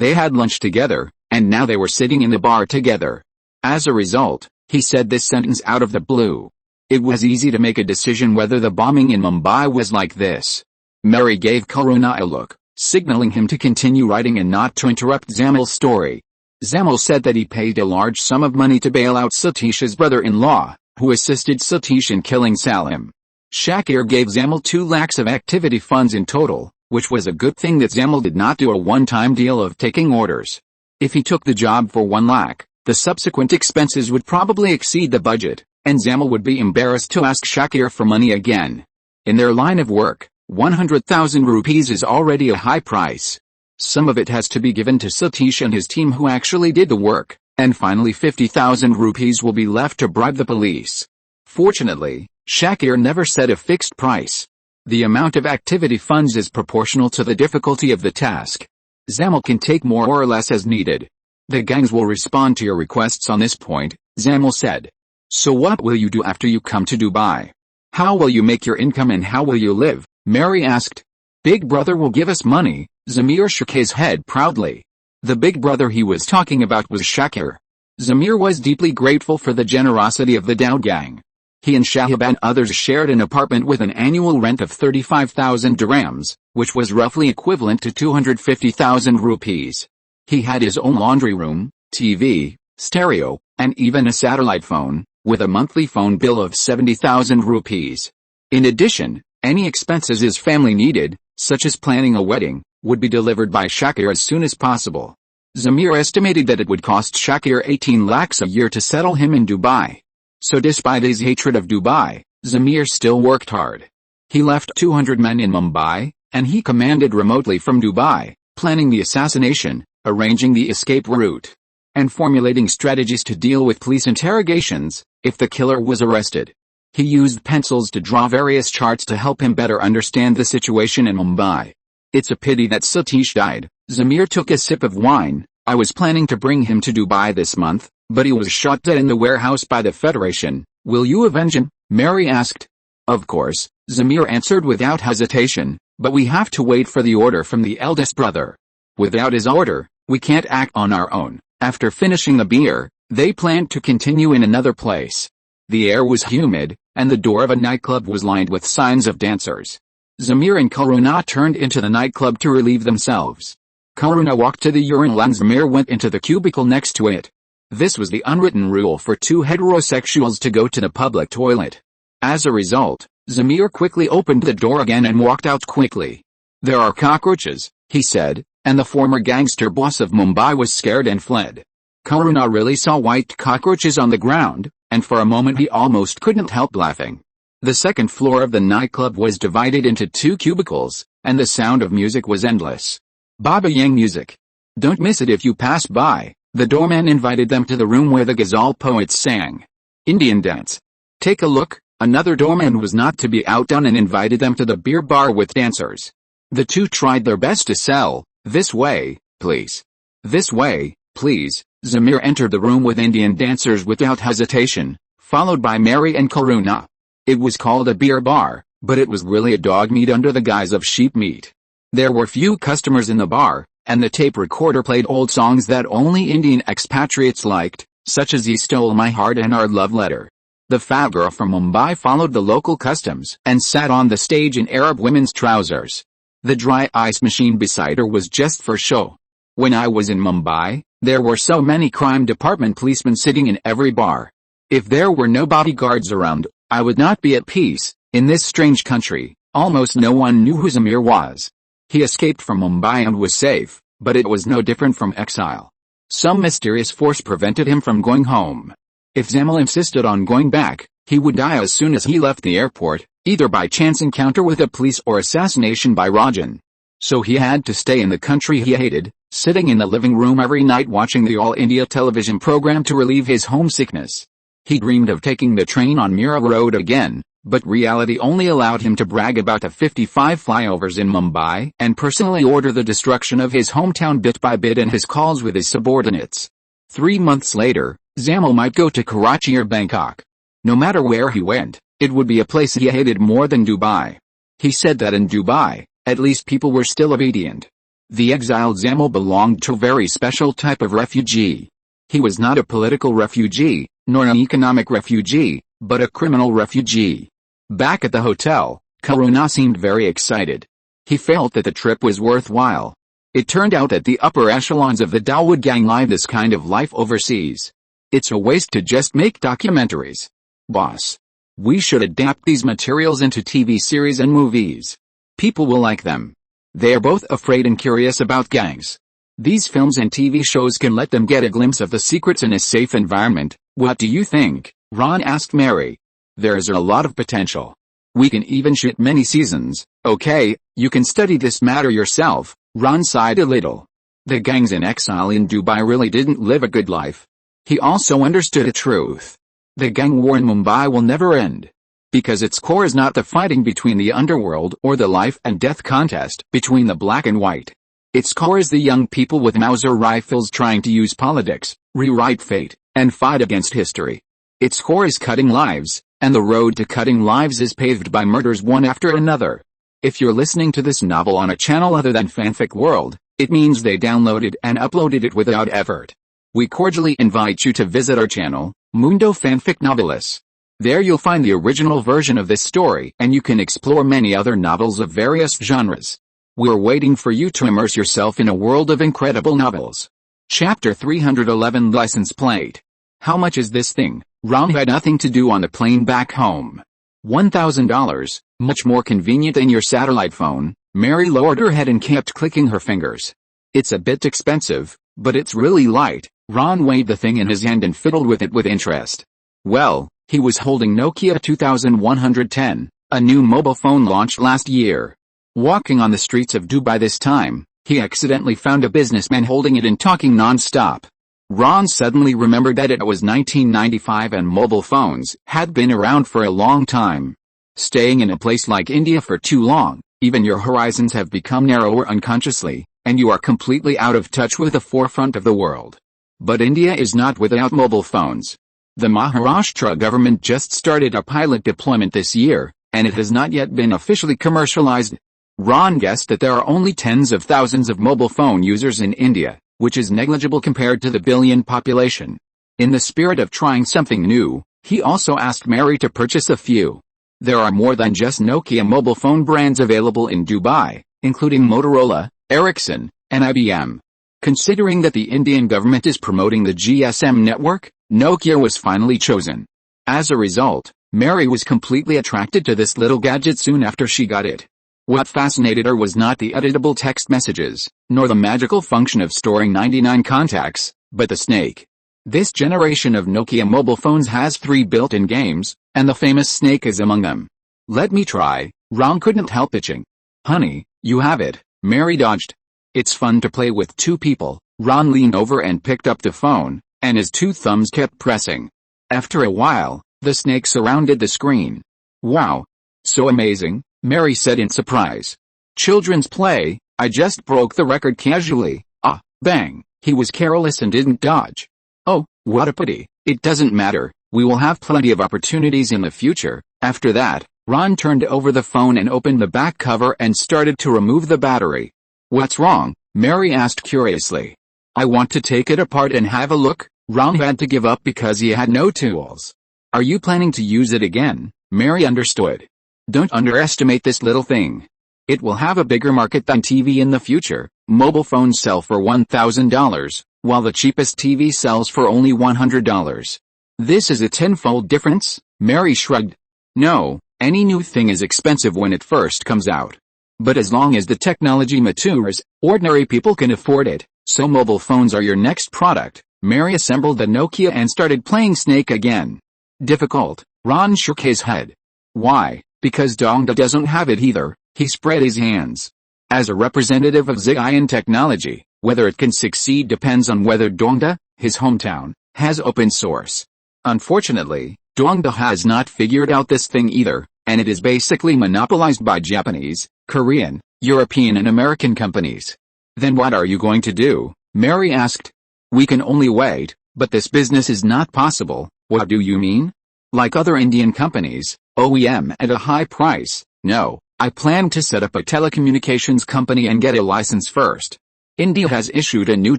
They had lunch together, and now they were sitting in the bar together. As a result, he said this sentence out of the blue. It was easy to make a decision whether the bombing in Mumbai was like this. Mary gave Karuna a look, signaling him to continue writing and not to interrupt Zamal's story. Zamal said that he paid a large sum of money to bail out Satish's brother-in-law, who assisted Satish in killing Salim. Shakir gave Zamal 2 lakhs of activity funds in total, which was a good thing that Zamal did not do a one-time deal of taking orders. If he took the job for 1 lakh, the subsequent expenses would probably exceed the budget, and Zamal would be embarrassed to ask Shakir for money again. In their line of work, 100,000 rupees is already a high price. Some of it has to be given to Satish and his team who actually did the work, and finally 50,000 rupees will be left to bribe the police. Fortunately, Shakir never set a fixed price. The amount of activity funds is proportional to the difficulty of the task. Zamal can take more or less as needed. "The gangs will respond to your requests on this point," Zamal said. "So what will you do after you come to Dubai? How will you make your income and how will you live?" Mary asked. "Big brother will give us money," Zamir shook his head proudly. The big brother he was talking about was Shakir. Zamir was deeply grateful for the generosity of the Daud gang. He and Shahib and others shared an apartment with an annual rent of 35,000 dirhams, which was roughly equivalent to 250,000 rupees. He had his own laundry room, TV, stereo, and even a satellite phone, with a monthly phone bill of 70,000 rupees. In addition, any expenses his family needed, such as planning a wedding, would be delivered by Shakir as soon as possible. Zamir estimated that it would cost Shakir 18 lakhs a year to settle him in Dubai. So despite his hatred of Dubai, Zamir still worked hard. He left 200 men in Mumbai, and he commanded remotely from Dubai, planning the assassination, arranging the escape route, and formulating strategies to deal with police interrogations, if the killer was arrested. He used pencils to draw various charts to help him better understand the situation in Mumbai. "It's a pity that Satish died." Zamir took a sip of wine. "I was planning to bring him to Dubai this month, but he was shot dead in the warehouse by the Federation. Will you avenge him?" Mary asked. "Of course," Zamir answered without hesitation, "but we have to wait for the order from the eldest brother. Without his order, we can't act on our own." After finishing the beer, they planned to continue in another place. The air was humid, and the door of a nightclub was lined with signs of dancers. Zamir and Karuna turned into the nightclub to relieve themselves. Karuna walked to the urinal and Zamir went into the cubicle next to it. This was the unwritten rule for 2 heterosexuals to go to the public toilet. As a result, Zamir quickly opened the door again and walked out quickly. "There are cockroaches," he said, and the former gangster boss of Mumbai was scared and fled. Karuna really saw white cockroaches on the ground, and for a moment he almost couldn't help laughing. The second floor of the nightclub was divided into 2 cubicles, and the sound of music was endless. Baba Yang music. Don't miss it if you pass by. The doorman invited them to the room where the ghazal poets sang. Indian dance. Take a look. Another doorman was not to be outdone and invited them to the beer bar with dancers. The 2 tried their best to sell, "This way, please. This way, please." Zamir entered the room with Indian dancers without hesitation, followed by Mary and Karuna. It was called a beer bar, but it was really a dog meat under the guise of sheep meat. There were few customers in the bar, and the tape recorder played old songs that only Indian expatriates liked, such as "He Stole My Heart" and "Our Love Letter." The fat girl from Mumbai followed the local customs and sat on the stage in Arab women's trousers. The dry ice machine beside her was just for show. When I was in Mumbai, there were so many crime department policemen sitting in every bar. If there were no bodyguards around, I would not be at peace. In this strange country, almost no one knew who Zamir was. He escaped from Mumbai and was safe, but it was no different from exile. Some mysterious force prevented him from going home. If Zamir insisted on going back, he would die as soon as he left the airport, either by chance encounter with the police or assassination by Rajan. So he had to stay in the country he hated, sitting in the living room every night watching the All India television program to relieve his homesickness. He dreamed of taking the train on Mira Road again, but reality only allowed him to brag about the 55 flyovers in Mumbai and personally order the destruction of his hometown bit by bit in his calls with his subordinates. 3 months later, Zamir might go to Karachi or Bangkok. No matter where he went, it would be a place he hated more than Dubai. He said that in Dubai, at least people were still obedient. The exiled Zamir belonged to a very special type of refugee. He was not a political refugee, nor an economic refugee, but a criminal refugee. Back at the hotel, Karuna seemed very excited. He felt that the trip was worthwhile. It turned out that the upper echelons of the Dawood gang live this kind of life overseas. It's a waste to just make documentaries. Boss. We should adapt these materials into TV series and movies. People will like them. They are both afraid and curious about gangs. These films and TV shows can let them get a glimpse of the secrets in a safe environment. What do you think? Ron asked Mary. There's a lot of potential. We can even shoot many seasons. Okay, you can study this matter yourself. Ron sighed a little. The gangs in exile in Dubai really didn't live a good life. He also understood a truth. The gang war in Mumbai will never end. Because its core is not the fighting between the underworld or the life and death contest between the black and white. Its core is the young people with Mauser rifles trying to use politics, rewrite fate, and fight against history. Its core is cutting lives, and the road to cutting lives is paved by murders one after another. If you're listening to this novel on a channel other than Fanfic World, it means they downloaded and uploaded it without effort. We cordially invite you to visit our channel, Mundo Fanfic Novelis. There you'll find the original version of this story and you can explore many other novels of various genres. We're waiting for you to immerse yourself in a world of incredible novels. Chapter 311 License Plate. How much is this thing? Ram had nothing to do on the plane back home. $1,000, much more convenient than your satellite phone. Mary lowered her head and kept clicking her fingers. It's a bit expensive, but it's really light. Ron weighed the thing in his hand and fiddled with it with interest. Well, he was holding Nokia 2110, a new mobile phone launched last year. Walking on the streets of Dubai this time, he accidentally found a businessman holding it and talking non-stop. Ron suddenly remembered that it was 1995 and mobile phones had been around for a long time. Staying in a place like India for too long, even your horizons have become narrower unconsciously, and you are completely out of touch with the forefront of the world. But India is not without mobile phones. The Maharashtra government just started a pilot deployment this year, and it has not yet been officially commercialized. Ron guessed that there are only tens of thousands of mobile phone users in India, which is negligible compared to the billion population. In the spirit of trying something new, he also asked Mary to purchase a few. There are more than just Nokia mobile phone brands available in Dubai, including Motorola, Ericsson, and IBM. Considering that the Indian government is promoting the GSM network, Nokia was finally chosen. As a result, Mary was completely attracted to this little gadget soon after she got it. What fascinated her was not the editable text messages, nor the magical function of storing 99 contacts, but the snake. This generation of Nokia mobile phones has 3 built-in games, and the famous Snake is among them. Let me try. Ron couldn't help itching. Honey, you have it. Mary dodged. It's fun to play with 2 people. Ron leaned over and picked up the phone, and his 2 thumbs kept pressing. After a while, the snake surrounded the screen. Wow. So amazing, Mary said in surprise. Children's play. I just broke the record casually. Ah, bang. He was careless and didn't dodge. Oh, what a pity. It doesn't matter. We will have plenty of opportunities in the future. After that, Ron turned over the phone and opened the back cover and started to remove the battery. What's wrong? Mary asked curiously. I want to take it apart and have a look. Ron had to give up because he had no tools. Are you planning to use it again? Mary understood. Don't underestimate this little thing. It will have a bigger market than TV in the future. Mobile phones sell for $1,000, while the cheapest TV sells for only $100. This is a tenfold difference? Mary shrugged. No, any new thing is expensive when it first comes out. But as long as the technology matures, ordinary people can afford it, so mobile phones are your next product. Mary assembled the Nokia and started playing Snake again. Difficult? Ron shook his head. Why? Because Dongda doesn't have it either. He spread his hands. As a representative of Zion technology, whether it can succeed depends on whether Dongda, his hometown, has open source. Unfortunately, Dongda has not figured out this thing either, and it is basically monopolized by Japanese, Korean, European and American companies. Then what are you going to do? Mary asked. We can only wait, but this business is not possible. What do you mean? Like other Indian companies, OEM at a high price? No, I plan to set up a telecommunications company and get a license first. India has issued a new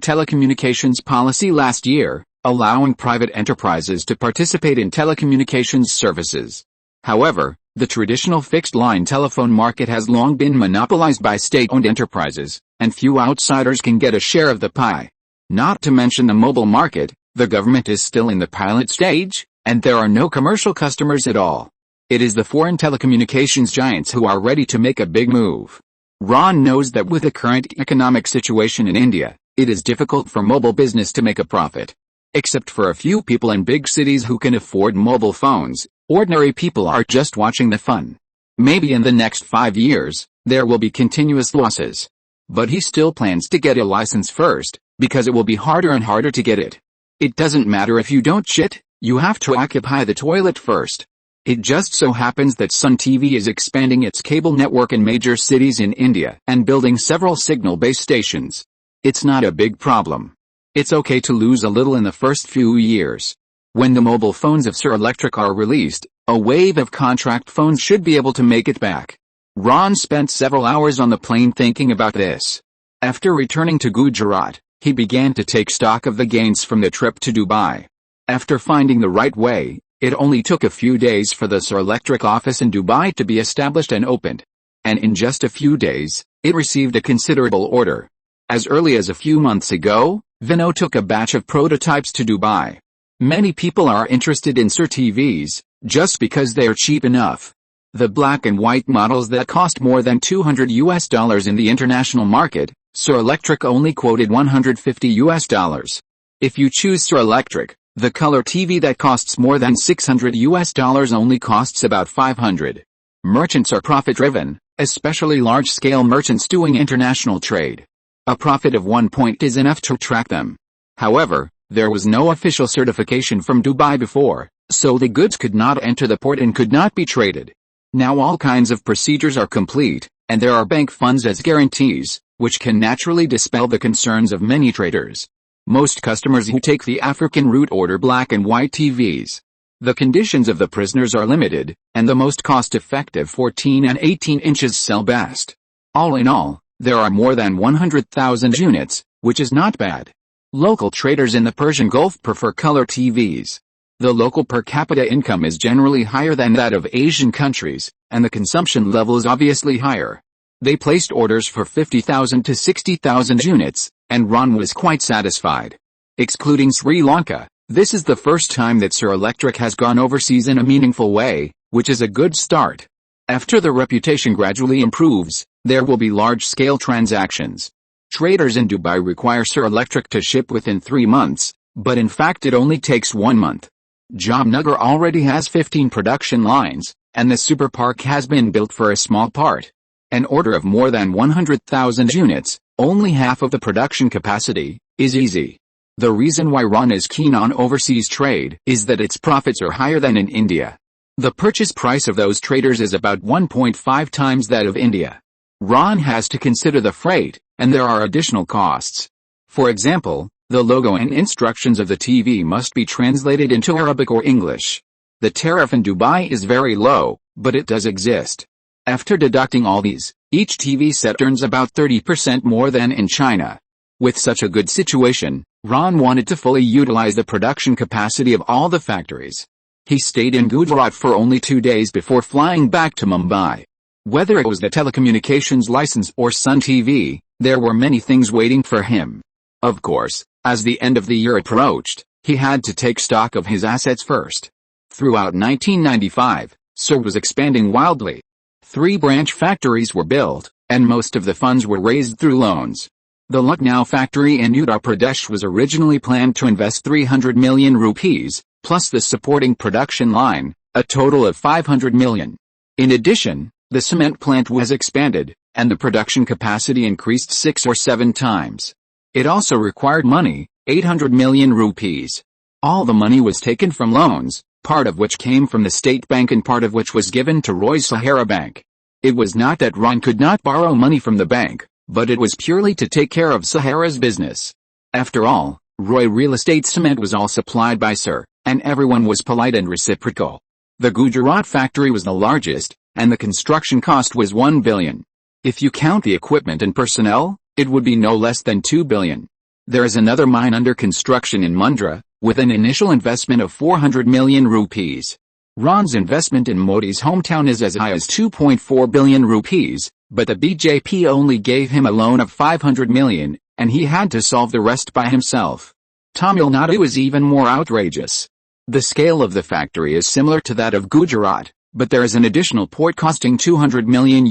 telecommunications policy last year, allowing private enterprises to participate in telecommunications services. However, the traditional fixed-line telephone market has long been monopolized by state-owned enterprises, and few outsiders can get a share of the pie. Not to mention the mobile market, the government is still in the pilot stage, and there are no commercial customers at all. It is the foreign telecommunications giants who are ready to make a big move. Ron knows that with the current economic situation in India, it is difficult for mobile business to make a profit. Except for a few people in big cities who can afford mobile phones, ordinary people are just watching the fun. Maybe in the next 5 years, there will be continuous losses. But he still plans to get a license first, because it will be harder and harder to get it. It doesn't matter if you don't shit, you have to occupy the toilet first. It just so happens that Sun TV is expanding its cable network in major cities in India and building several signal base stations. It's not a big problem. It's okay to lose a little in the first few years. When the mobile phones of Sir Electric are released, a wave of contract phones should be able to make it back. Ron spent several hours on the plane thinking about this. After returning to Gujarat, he began to take stock of the gains from the trip to Dubai. After finding the right way, it only took a few days for the Sir Electric office in Dubai to be established and opened. And in just a few days, it received a considerable order. As early as a few months ago, Vino took a batch of prototypes to Dubai. Many people are interested in Sir TVs, just because they are cheap enough. The black and white models that cost more than $200 in the international market, Sir Electric only quoted $150. If you choose Sir Electric, the color TV that costs more than $600 only costs about $500. Merchants are profit-driven, especially large-scale merchants doing international trade. A profit of 1 point is enough to attract them. However, there was no official certification from Dubai before, so the goods could not enter the port and could not be traded. Now all kinds of procedures are complete, and there are bank funds as guarantees, which can naturally dispel the concerns of many traders. Most customers who take the African route order black and white TVs. The conditions of the prisoners are limited, and the most cost-effective 14 and 18 inches sell best. All in all, there are more than 100,000 units, which is not bad. Local traders in the Persian Gulf prefer color TVs. The local per capita income is generally higher than that of Asian countries, and the consumption level is obviously higher. They placed orders for 50,000 to 60,000 units, and Ron was quite satisfied. Excluding Sri Lanka, this is the first time that Sir Electric has gone overseas in a meaningful way, which is a good start. After the reputation gradually improves, there will be large-scale transactions. Traders in Dubai require Sir Electric to ship within 3 months, but in fact it only takes 1 month. Jamnagar already has 15 production lines, and the super park has been built for a small part. An order of more than 100,000 units, only half of the production capacity, is easy. The reason why Ron is keen on overseas trade is that its profits are higher than in India. The purchase price of those traders is about 1.5 times that of India. Ron has to consider the freight, and there are additional costs. For example, the logo and instructions of the TV must be translated into Arabic or English. The tariff in Dubai is very low, but it does exist. After deducting all these, each TV set earns about 30% more than in China. With such a good situation, Ron wanted to fully utilize the production capacity of all the factories. He stayed in Gujarat for only 2 days before flying back to Mumbai. Whether it was the telecommunications license or Sun TV, there were many things waiting for him. Of course, as the end of the year approached, he had to take stock of his assets first. Throughout 1995, Sir was expanding wildly. 3 branch factories were built, and most of the funds were raised through loans. The Lucknow factory in Uttar Pradesh was originally planned to invest 300 million rupees, plus the supporting production line, a total of 500 million. In addition, the cement plant was expanded, and the production capacity increased 6 or 7 times. It also required money, 800 million rupees. All the money was taken from loans, part of which came from the state bank and part of which was given to Roy's Sahara Bank. It was not that Ron could not borrow money from the bank, but it was purely to take care of Sahara's business. After all, Roy Real Estate Cement was all supplied by Sir, and everyone was polite and reciprocal. The Gujarat factory was the largest, and the construction cost was 1 billion. If you count the equipment and personnel, it would be no less than 2 billion. There is another mine under construction in Mundra, with an initial investment of 400 million rupees. Ron's investment in Modi's hometown is as high as 2.4 billion rupees, but the BJP only gave him a loan of 500 million, and he had to solve the rest by himself. Tamil Nadu is even more outrageous. The scale of the factory is similar to that of Gujarat, but there is an additional port costing $200 million.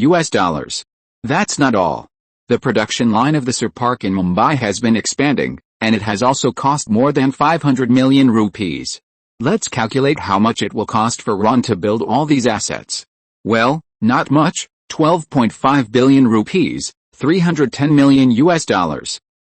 That's not all. The production line of the Sir Park in Mumbai has been expanding, and it has also cost more than 500 million rupees. Let's calculate how much it will cost for Ron to build all these assets. Well, not much, 12.5 billion rupees, $310 million.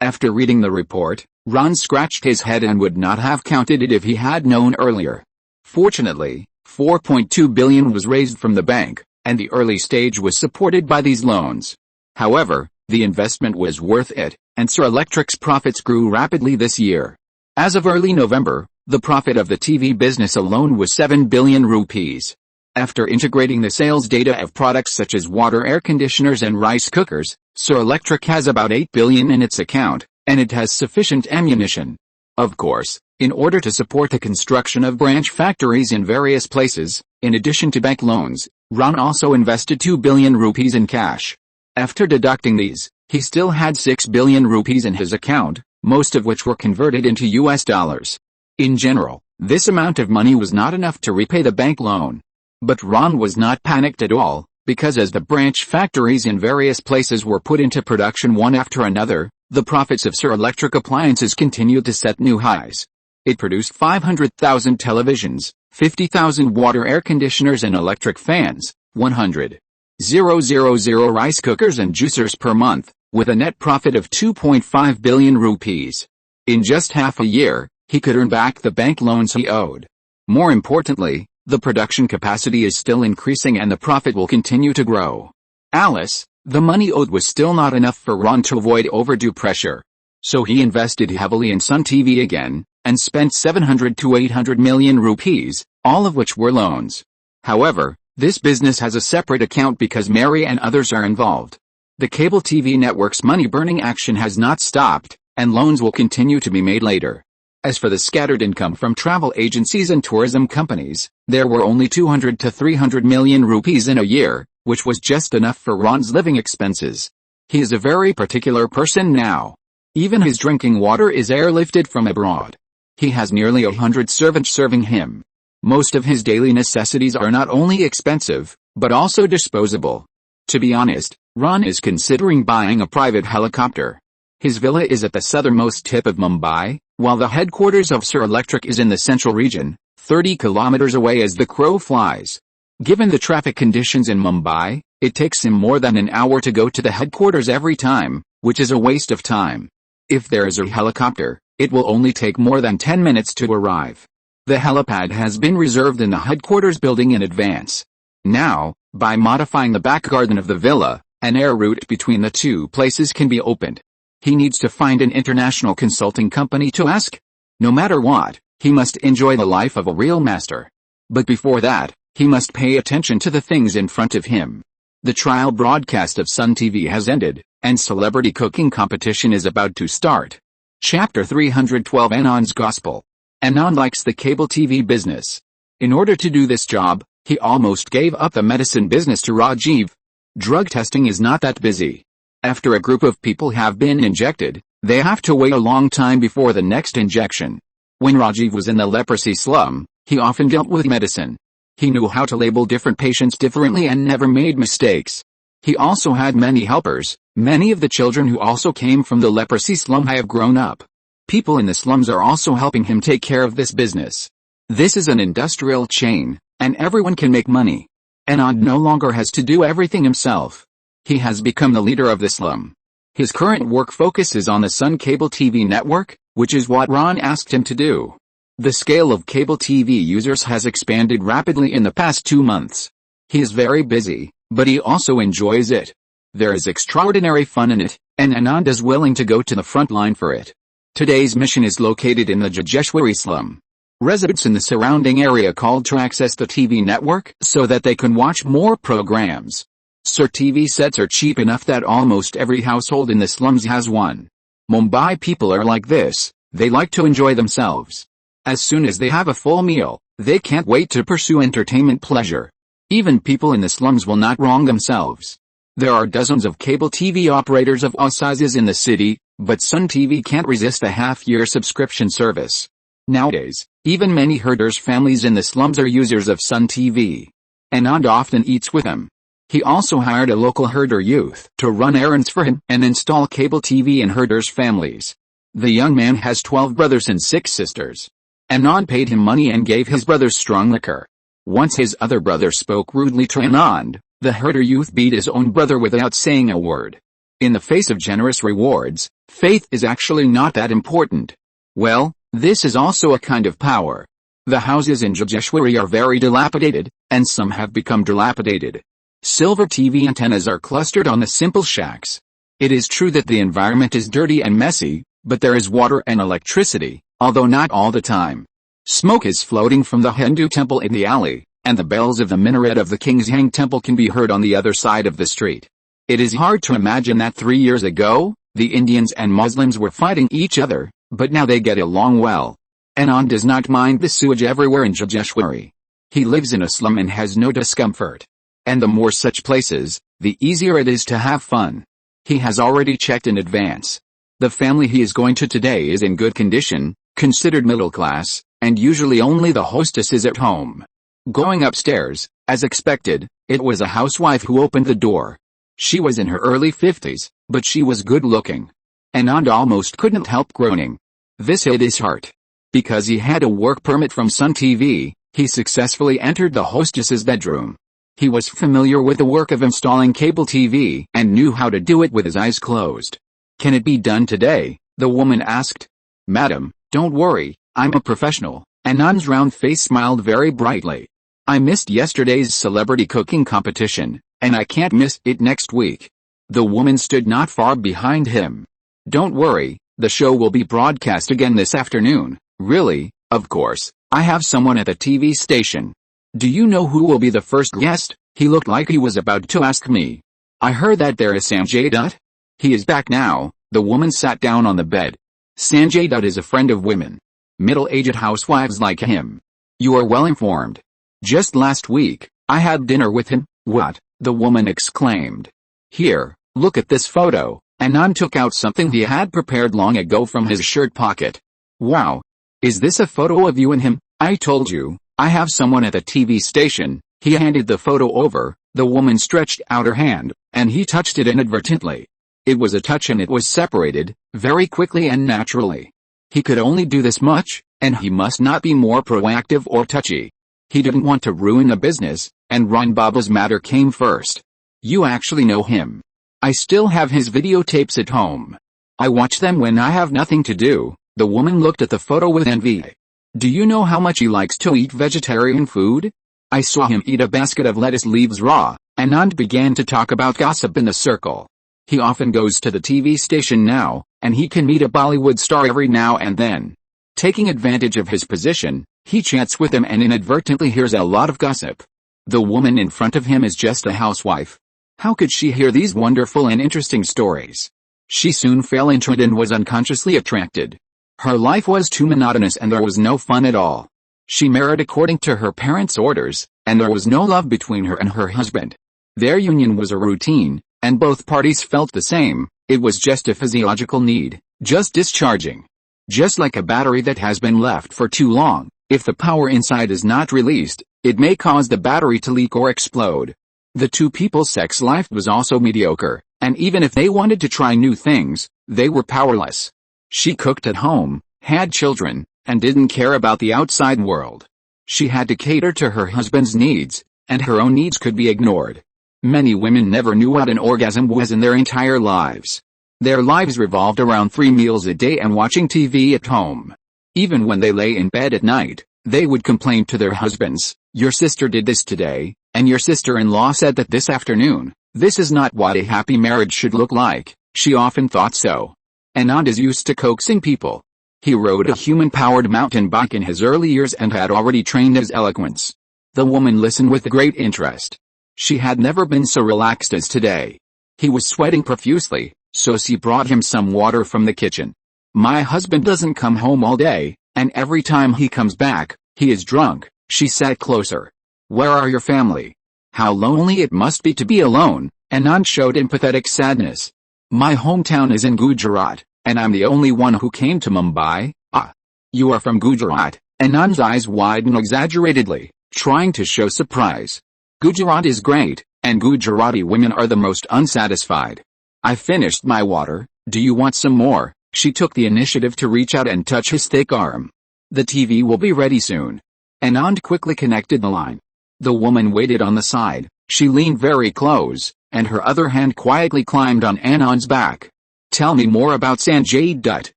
After reading the report, Ron scratched his head and would not have counted it if he had known earlier. Fortunately, 4.2 billion was raised from the bank, and the early stage was supported by these loans. However, the investment was worth it, and Sir Electric's profits grew rapidly this year. As of early November, the profit of the TV business alone was 7 billion rupees. After integrating the sales data of products such as water air conditioners and rice cookers, Sir Electric has about 8 billion in its account, and it has sufficient ammunition. Of course, in order to support the construction of branch factories in various places, in addition to bank loans, Ron also invested 2 billion rupees in cash. After deducting these, he still had 6 billion rupees in his account, most of which were converted into US dollars. In general, this amount of money was not enough to repay the bank loan. But Ron was not panicked at all, because as the branch factories in various places were put into production one after another, the profits of Sir Electric Appliances continued to set new highs. It produced 500,000 televisions, 50,000 water air conditioners and electric fans, 100,000 rice cookers and juicers per month, with a net profit of 2.5 billion rupees. In just half a year, he could earn back the bank loans he owed. More importantly, the production capacity is still increasing and the profit will continue to grow. Alice, the money owed was still not enough for Ron to avoid overdue pressure. So he invested heavily in Sun TV again, and spent 700 to 800 million rupees, all of which were loans. However, this business has a separate account because Mary and others are involved. The cable TV network's money-burning action has not stopped, and loans will continue to be made later. As for the scattered income from travel agencies and tourism companies, there were only 200 to 300 million rupees in a year, which was just enough for Ron's living expenses. He is a very particular person now. Even his drinking water is airlifted from abroad. He has nearly 100 servants serving him. Most of his daily necessities are not only expensive, but also disposable. To be honest, Ron is considering buying a private helicopter. His villa is at the southernmost tip of Mumbai, while the headquarters of Sir Electric is in the central region, 30 kilometers away as the crow flies. Given the traffic conditions in Mumbai, it takes him more than an hour to go to the headquarters every time, which is a waste of time. If there is a helicopter, it will only take more than 10 minutes to arrive. The helipad has been reserved in the headquarters building in advance. Now, by modifying the back garden of the villa, an air route between the two places can be opened. He needs to find an international consulting company to ask. No matter what, he must enjoy the life of a real master. But before that, he must pay attention to the things in front of him. The trial broadcast of Sun TV has ended, and celebrity cooking competition is about to start. Chapter 312 Anand's Gospel. Anand likes the cable TV business. In order to do this job, he almost gave up the medicine business to Rajiv, Drug testing is not that busy. After a group of people have been injected, they have to wait a long time before the next injection. When Rajiv was in the leprosy slum, he often dealt with medicine. He knew how to label different patients differently and never made mistakes. He also had many helpers. Many of the children who also came from the leprosy slum have grown up. People in the slums are also helping him take care of this business. This is an industrial chain, and everyone can make money. Anand no longer has to do everything himself. He has become the leader of the slum. His current work focuses on the Sun cable TV network, which is what Ron asked him to do. The scale of cable TV users has expanded rapidly in the past 2 months. He is very busy, but he also enjoys it. There is extraordinary fun in it, and Anand is willing to go to the front line for it. Today's mission is located in the Jageshwari slum. Residents in the surrounding area called to access the TV network so that they can watch more programs. Sir, TV sets are cheap enough that almost every household in the slums has one. Mumbai people are like this, they like to enjoy themselves. As soon as they have a full meal, they can't wait to pursue entertainment pleasure. Even people in the slums will not wrong themselves. There are dozens of cable TV operators of all sizes in the city, but Sun TV can't resist a half-year subscription service. Nowadays, even many herders' families in the slums are users of Sun TV. Anand often eats with them. He also hired a local herder youth to run errands for him and install cable TV in herders' families. The young man has 12 brothers and 6 sisters. Anand paid him money and gave his brothers strong liquor. Once his other brother spoke rudely to Anand, the herder youth beat his own brother without saying a word. In the face of generous rewards, faith is actually not that important. Well, this is also a kind of power. The houses in Jageshwari are very dilapidated, and some have become dilapidated. Silver TV antennas are clustered on the simple shacks. It is true that the environment is dirty and messy, but there is water and electricity, although not all the time. Smoke is floating from the Hindu temple in the alley, and the bells of the minaret of the King's Hang temple can be heard on the other side of the street. It is hard to imagine that 3 years ago, the Indians and Muslims were fighting each other, but now they get along well. Anand does not mind the sewage everywhere in Jageshwari. He lives in a slum and has no discomfort. And the more such places, the easier it is to have fun. He has already checked in advance. The family he is going to today is in good condition, considered middle class, and usually only the hostess is at home. Going upstairs, as expected, it was a housewife who opened the door. She was in her early 50s, but she was good looking. Anand almost couldn't help groaning. This hit his heart. Because he had a work permit from Sun TV, he successfully entered the hostess's bedroom. He was familiar with the work of installing cable TV and knew how to do it with his eyes closed. Can it be done today? The woman asked. Madam, don't worry, I'm a professional. Anand's round face smiled very brightly. I missed yesterday's celebrity cooking competition, and I can't miss it next week. The woman stood not far behind him. Don't worry, the show will be broadcast again this afternoon. Really, of course, I have someone at the TV station. Do you know who will be the first guest? He looked like he was about to ask me. I heard that there is Sanjay Dutt. He is back now. The woman sat down on the bed. Sanjay Dutt is a friend of women. Middle-aged housewives like him. You are well informed. Just last week, I had dinner with him. What? The woman exclaimed. Here, look at this photo. Anand took out something he had prepared long ago from his shirt pocket. Wow. Is this a photo of you and him? I told you, I have someone at the TV station. He handed the photo over. The woman stretched out her hand, and he touched it inadvertently. It was a touch and it was separated, very quickly and naturally. He could only do this much, and he must not be more proactive or touchy. He didn't want to ruin the business, and Ron Baba's matter came first. You actually know him. I still have his videotapes at home. I watch them when I have nothing to do. The woman looked at the photo with envy. Do you know how much he likes to eat vegetarian food? I saw him eat a basket of lettuce leaves raw. Anand began to talk about gossip in the circle. He often goes to the TV station now, and he can meet a Bollywood star every now and then. Taking advantage of his position, he chats with them and inadvertently hears a lot of gossip. The woman in front of him is just a housewife. How could she hear these wonderful and interesting stories? She soon fell into it and was unconsciously attracted. Her life was too monotonous and there was no fun at all. She married according to her parents' orders, and there was no love between her and her husband. Their union was a routine, and both parties felt the same. It was just a physiological need, just discharging. Just like a battery that has been left for too long, if the power inside is not released, it may cause the battery to leak or explode. The two people's sex life was also mediocre, and even if they wanted to try new things, they were powerless. She cooked at home, had children, and didn't care about the outside world. She had to cater to her husband's needs, and her own needs could be ignored. Many women never knew what an orgasm was in their entire lives. Their lives revolved around 3 meals a day and watching TV at home. Even when they lay in bed at night, they would complain to their husbands, "Your sister did this today, and your sister-in-law said that this afternoon." This is not what a happy marriage should look like. She often thought so. Anand is used to coaxing people. He rode a human-powered mountain bike in his early years and had already trained his eloquence. The woman listened with great interest. She had never been so relaxed as today. He was sweating profusely, so she brought him some water from the kitchen. "My husband doesn't come home all day, and every time he comes back, he is drunk." She sat closer. "Where are your family? How lonely it must be to be alone." Anand showed empathetic sadness. "My hometown is in Gujarat, and I'm the only one who came to Mumbai." "Ah, you are from Gujarat?" Anand's eyes widened exaggeratedly, trying to show surprise. "Gujarat is great, and Gujarati women are the most unsatisfied. I finished my water, do you want some more?" She took the initiative to reach out and touch his thick arm. "The TV will be ready soon." Anand quickly connected the line. The woman waited on the side. She leaned very close, and her other hand quietly climbed on Anand's back. "Tell me more about Sanjay Dutt."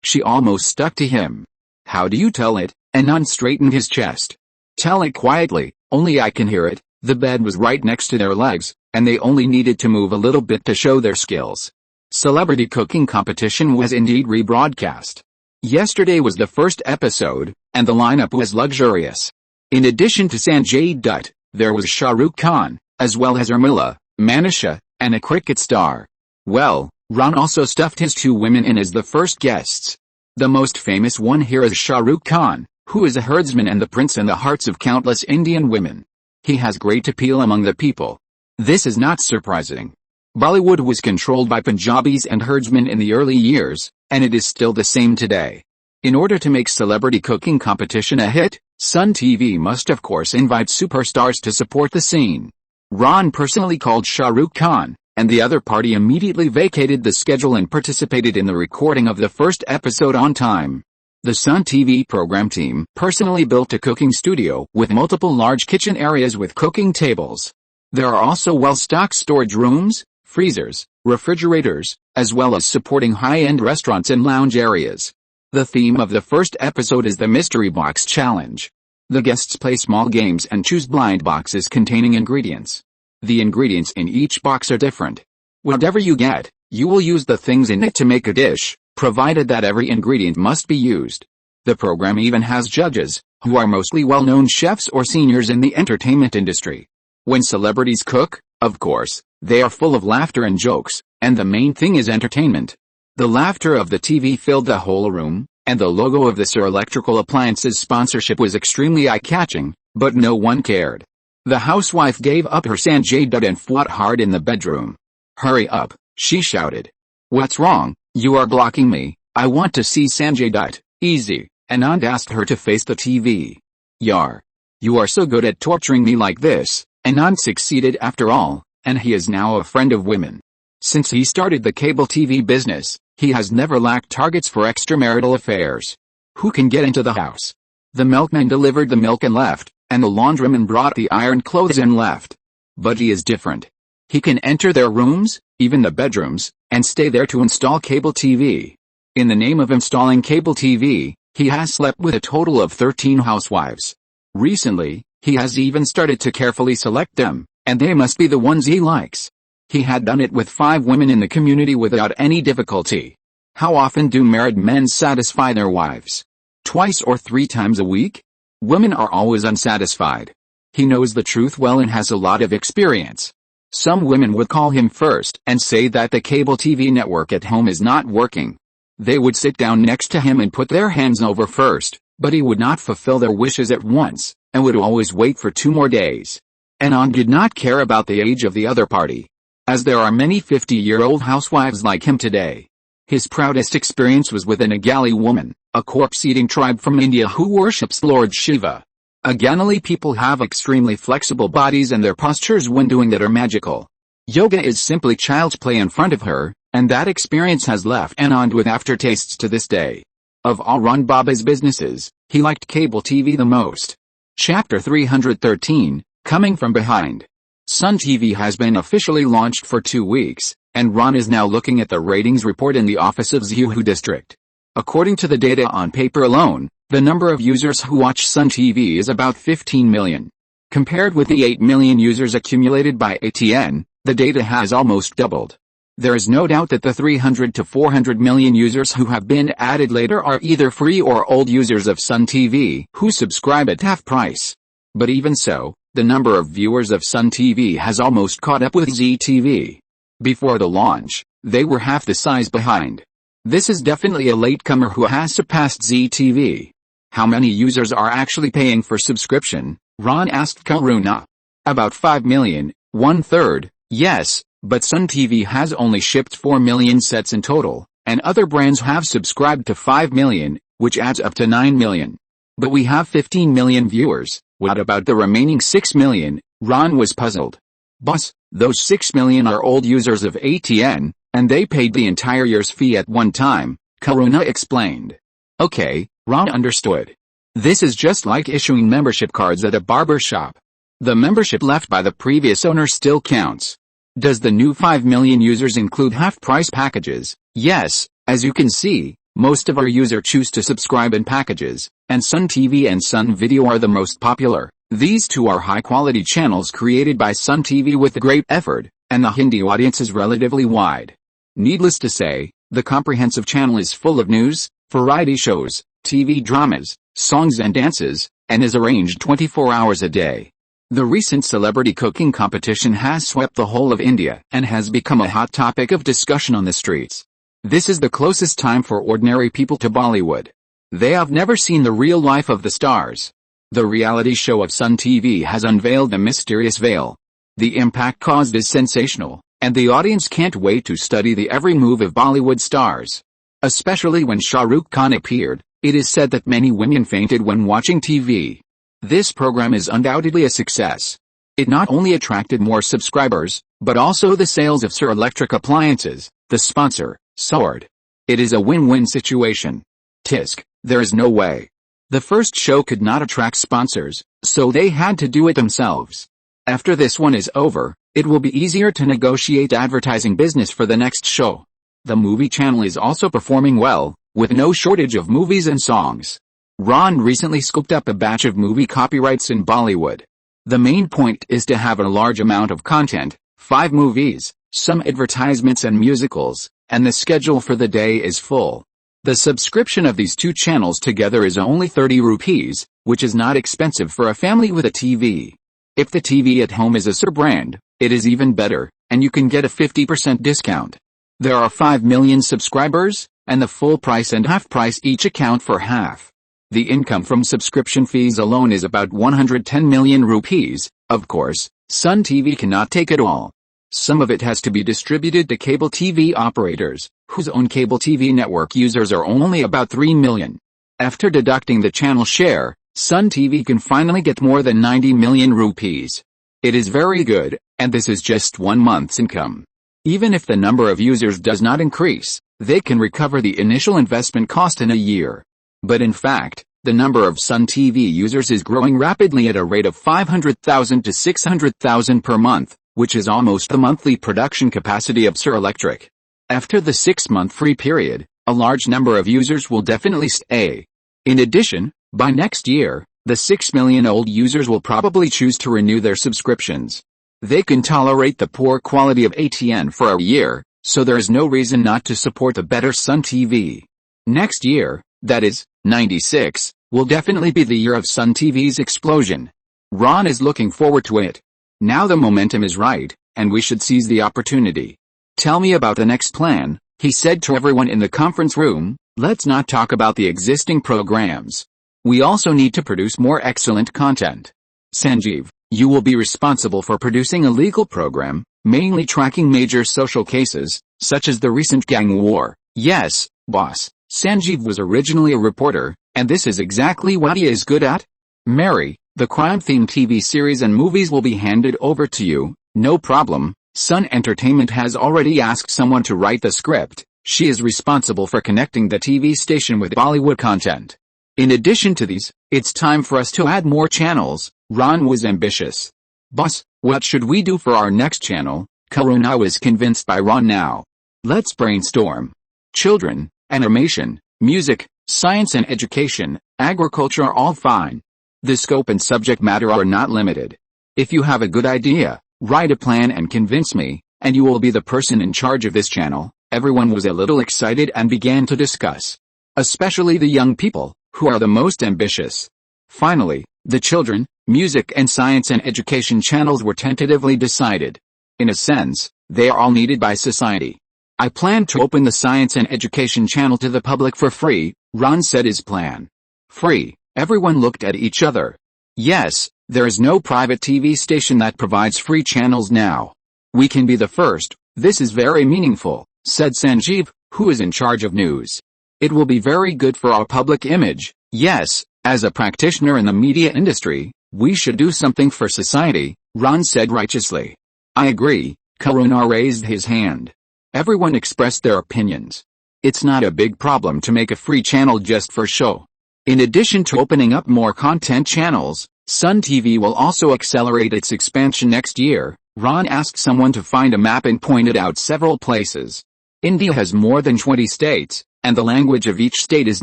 She almost stuck to him. "How do you tell it?" Anand straightened his chest. "Tell it quietly, only I can hear it." The bed was right next to their legs, and they only needed to move a little bit to show their skills. Celebrity cooking competition was indeed rebroadcast. Yesterday was the first episode, and the lineup was luxurious. In addition to Sanjay Dutt, there was Shah Rukh Khan, as well as Urmila, Manisha, and a cricket star. Well, Ron also stuffed his 2 women in as the first guests. The most famous one here is Shah Rukh Khan, who is a herdsman and the prince in the hearts of countless Indian women. He has great appeal among the people. This is not surprising. Bollywood was controlled by Punjabis and herdsmen in the early years, and it is still the same today. In order to make celebrity cooking competition a hit, Sun TV must of course invite superstars to support the scene. Ron personally called Shah Rukh Khan, and the other party immediately vacated the schedule and participated in the recording of the first episode on time. The Sun TV program team personally built a cooking studio with multiple large kitchen areas with cooking tables. There are also well-stocked storage rooms, freezers, refrigerators, as well as supporting high-end restaurants and lounge areas. The theme of the first episode is the Mystery Box Challenge. The guests play small games and choose blind boxes containing ingredients. The ingredients in each box are different. Whatever you get, you will use the things in it to make a dish, provided that every ingredient must be used. The program even has judges, who are mostly well-known chefs or seniors in the entertainment industry. When celebrities cook, of course, they are full of laughter and jokes, and the main thing is entertainment. The laughter of the TV filled the whole room, and the logo of the Sir Electrical Appliances sponsorship was extremely eye-catching, but no one cared. The housewife gave up her Sanjay Dutt and fought hard in the bedroom. "Hurry up," she shouted. "What's wrong? You are blocking me. I want to see Sanjay Dutt." "Easy," Anand asked her to face the TV. "Yar. You are so good at torturing me like this." Anand succeeded after all, and he is now a friend of women. Since he started the cable TV business, he has never lacked targets for extramarital affairs. Who can get into the house? The milkman delivered the milk and left, and the laundryman brought the ironed clothes and left. But he is different. He can enter their rooms, even the bedrooms, and stay there to install cable TV. In the name of installing cable TV, he has slept with a total of 13 housewives. Recently, he has even started to carefully select them, and they must be the ones he likes. He had done it with 5 women in the community without any difficulty. How often do married men satisfy their wives? Twice or 3 times a week? Women are always unsatisfied. He knows the truth well and has a lot of experience. Some women would call him first and say that the cable TV network at home is not working. They would sit down next to him and put their hands over first, but he would not fulfill their wishes at once, and would always wait for 2 more days. Anand did not care about the age of the other party, as there are many 50-year-old housewives like him today. His proudest experience was with an Agali woman, a corpse-eating tribe from India who worships Lord Shiva. Agali people have extremely flexible bodies and their postures when doing that are magical. Yoga is simply child's play in front of her, and that experience has left Anand with aftertastes to this day. Of all Ran Baba's businesses, he liked cable TV the most. Chapter 313, Coming from Behind. Sun TV has been officially launched for 2 weeks, and Ran is now looking at the ratings report in the office of Zuhu district. According to the data on paper alone, the number of users who watch Sun TV is about 15 million. Compared with the 8 million users accumulated by ATN, the data has almost doubled. There is no doubt that the 300 to 400 million users who have been added later are either free or old users of Sun TV who subscribe at half price. But even so, the number of viewers of Sun TV has almost caught up with Zee TV. Before the launch, they were half the size behind. This is definitely a latecomer who has surpassed Zee TV. How many users are actually paying for subscription? Ran asked Karuna. About 5 million, 1/3, yes, but Sun TV has only shipped 4 million sets in total, and other brands have subscribed to 5 million, which adds up to 9 million. But we have 15 million viewers, what about the remaining 6 million? Ran was puzzled. Boss, those 6 million are old users of ATN, and they paid the entire year's fee at one time, Karuna explained. Okay, Ran understood. This is just like issuing membership cards at a barber shop. The membership left by the previous owner still counts. Does the new 5 million users include half-price packages? Yes, as you can see, most of our users choose to subscribe in packages, and Sun TV and Sun Video are the most popular. These two are high-quality channels created by Sun TV with great effort, and the Hindi audience is relatively wide. Needless to say, the comprehensive channel is full of news, variety shows, TV dramas, songs and dances, and is arranged 24 hours a day. The recent celebrity cooking competition has swept the whole of India and has become a hot topic of discussion on the streets. This is the closest time for ordinary people to Bollywood. They have never seen the real life of the stars. The reality show of Sun TV has unveiled the mysterious veil. The impact caused is sensational, and the audience can't wait to study the every move of Bollywood stars. Especially when Shah Rukh Khan appeared, it is said that many women fainted when watching TV. This program is undoubtedly a success. It not only attracted more subscribers, but also the sales of Sir Electric Appliances, the sponsor, soared. It is a win-win situation. Tisk, there is no way. The first show could not attract sponsors, so they had to do it themselves. After this one is over, it will be easier to negotiate advertising business for the next show. The movie channel is also performing well, with no shortage of movies and songs. Ran recently scooped up a batch of movie copyrights in Bollywood. The main point is to have a large amount of content, 5 movies, some advertisements and musicals, and the schedule for the day is full. The subscription of these two channels together is only 30 rupees, which is not expensive for a family with a TV. If the TV at home is a Sir brand, it is even better, and you can get a 50% discount. There are 5 million subscribers, and the full price and half price each account for half. The income from subscription fees alone is about 110 million rupees. Of course, Sun TV cannot take it all. Some of it has to be distributed to cable TV operators, whose own cable TV network users are only about 3 million. After deducting the channel share, Sun TV can finally get more than 90 million rupees. It is very good, and this is just 1 month's income. Even if the number of users does not increase, they can recover the initial investment cost in a year. But in fact, the number of Sun TV users is growing rapidly at a rate of 500,000 to 600,000 per month, which is almost the monthly production capacity of Sir Electric. After the 6-month free period, a large number of users will definitely stay. In addition, by next year, the 6 million old users will probably choose to renew their subscriptions. They can tolerate the poor quality of ATN for a year, so there is no reason not to support the better Sun TV. Next year, that is, 96, will definitely be the year of Sun TV's explosion. Ran is looking forward to it. Now the momentum is right, and we should seize the opportunity. Tell me about the next plan, he said to everyone in the conference room. Let's not talk about the existing programs. We also need to produce more excellent content. Sanjeev, You will be responsible for producing a legal program, mainly tracking major social cases, such as the recent gang war. Yes, boss. Sanjeev was originally a reporter, and this is exactly what he is good at. Mary, the crime-themed TV series and movies will be handed over to you, no problem. Sun Entertainment has already asked someone to write the script. She is responsible for connecting the TV station with Bollywood content. In addition to these, it's time for us to add more channels. Ron was ambitious. Boss, what should we do for our next channel? Karuna was convinced by Ron now. Let's brainstorm. Children, animation, music, science and education, agriculture are all fine. The scope and subject matter are not limited. If you have a good idea, write a plan and convince me, and you will be the person in charge of this channel. Everyone was a little excited and began to discuss. Especially the young people, who are the most ambitious. Finally, the children, music and science and education channels were tentatively decided. In a sense, they are all needed by society. I plan to open the science and education channel to the public for free, Ron said his plan. Free, everyone looked at each other. Yes, there is no private TV station that provides free channels now. We can be the first, this is very meaningful, said Sanjeev, who is in charge of news. It will be very good for our public image. Yes, as a practitioner in the media industry, we should do something for society, Ron said righteously. I agree, Karuna raised his hand. Everyone expressed their opinions. It's not a big problem to make a free channel just for show. In addition to opening up more content channels, Sun TV will also accelerate its expansion next year. Ron asked someone to find a map and pointed out several places. India has more than 20 states, and the language of each state is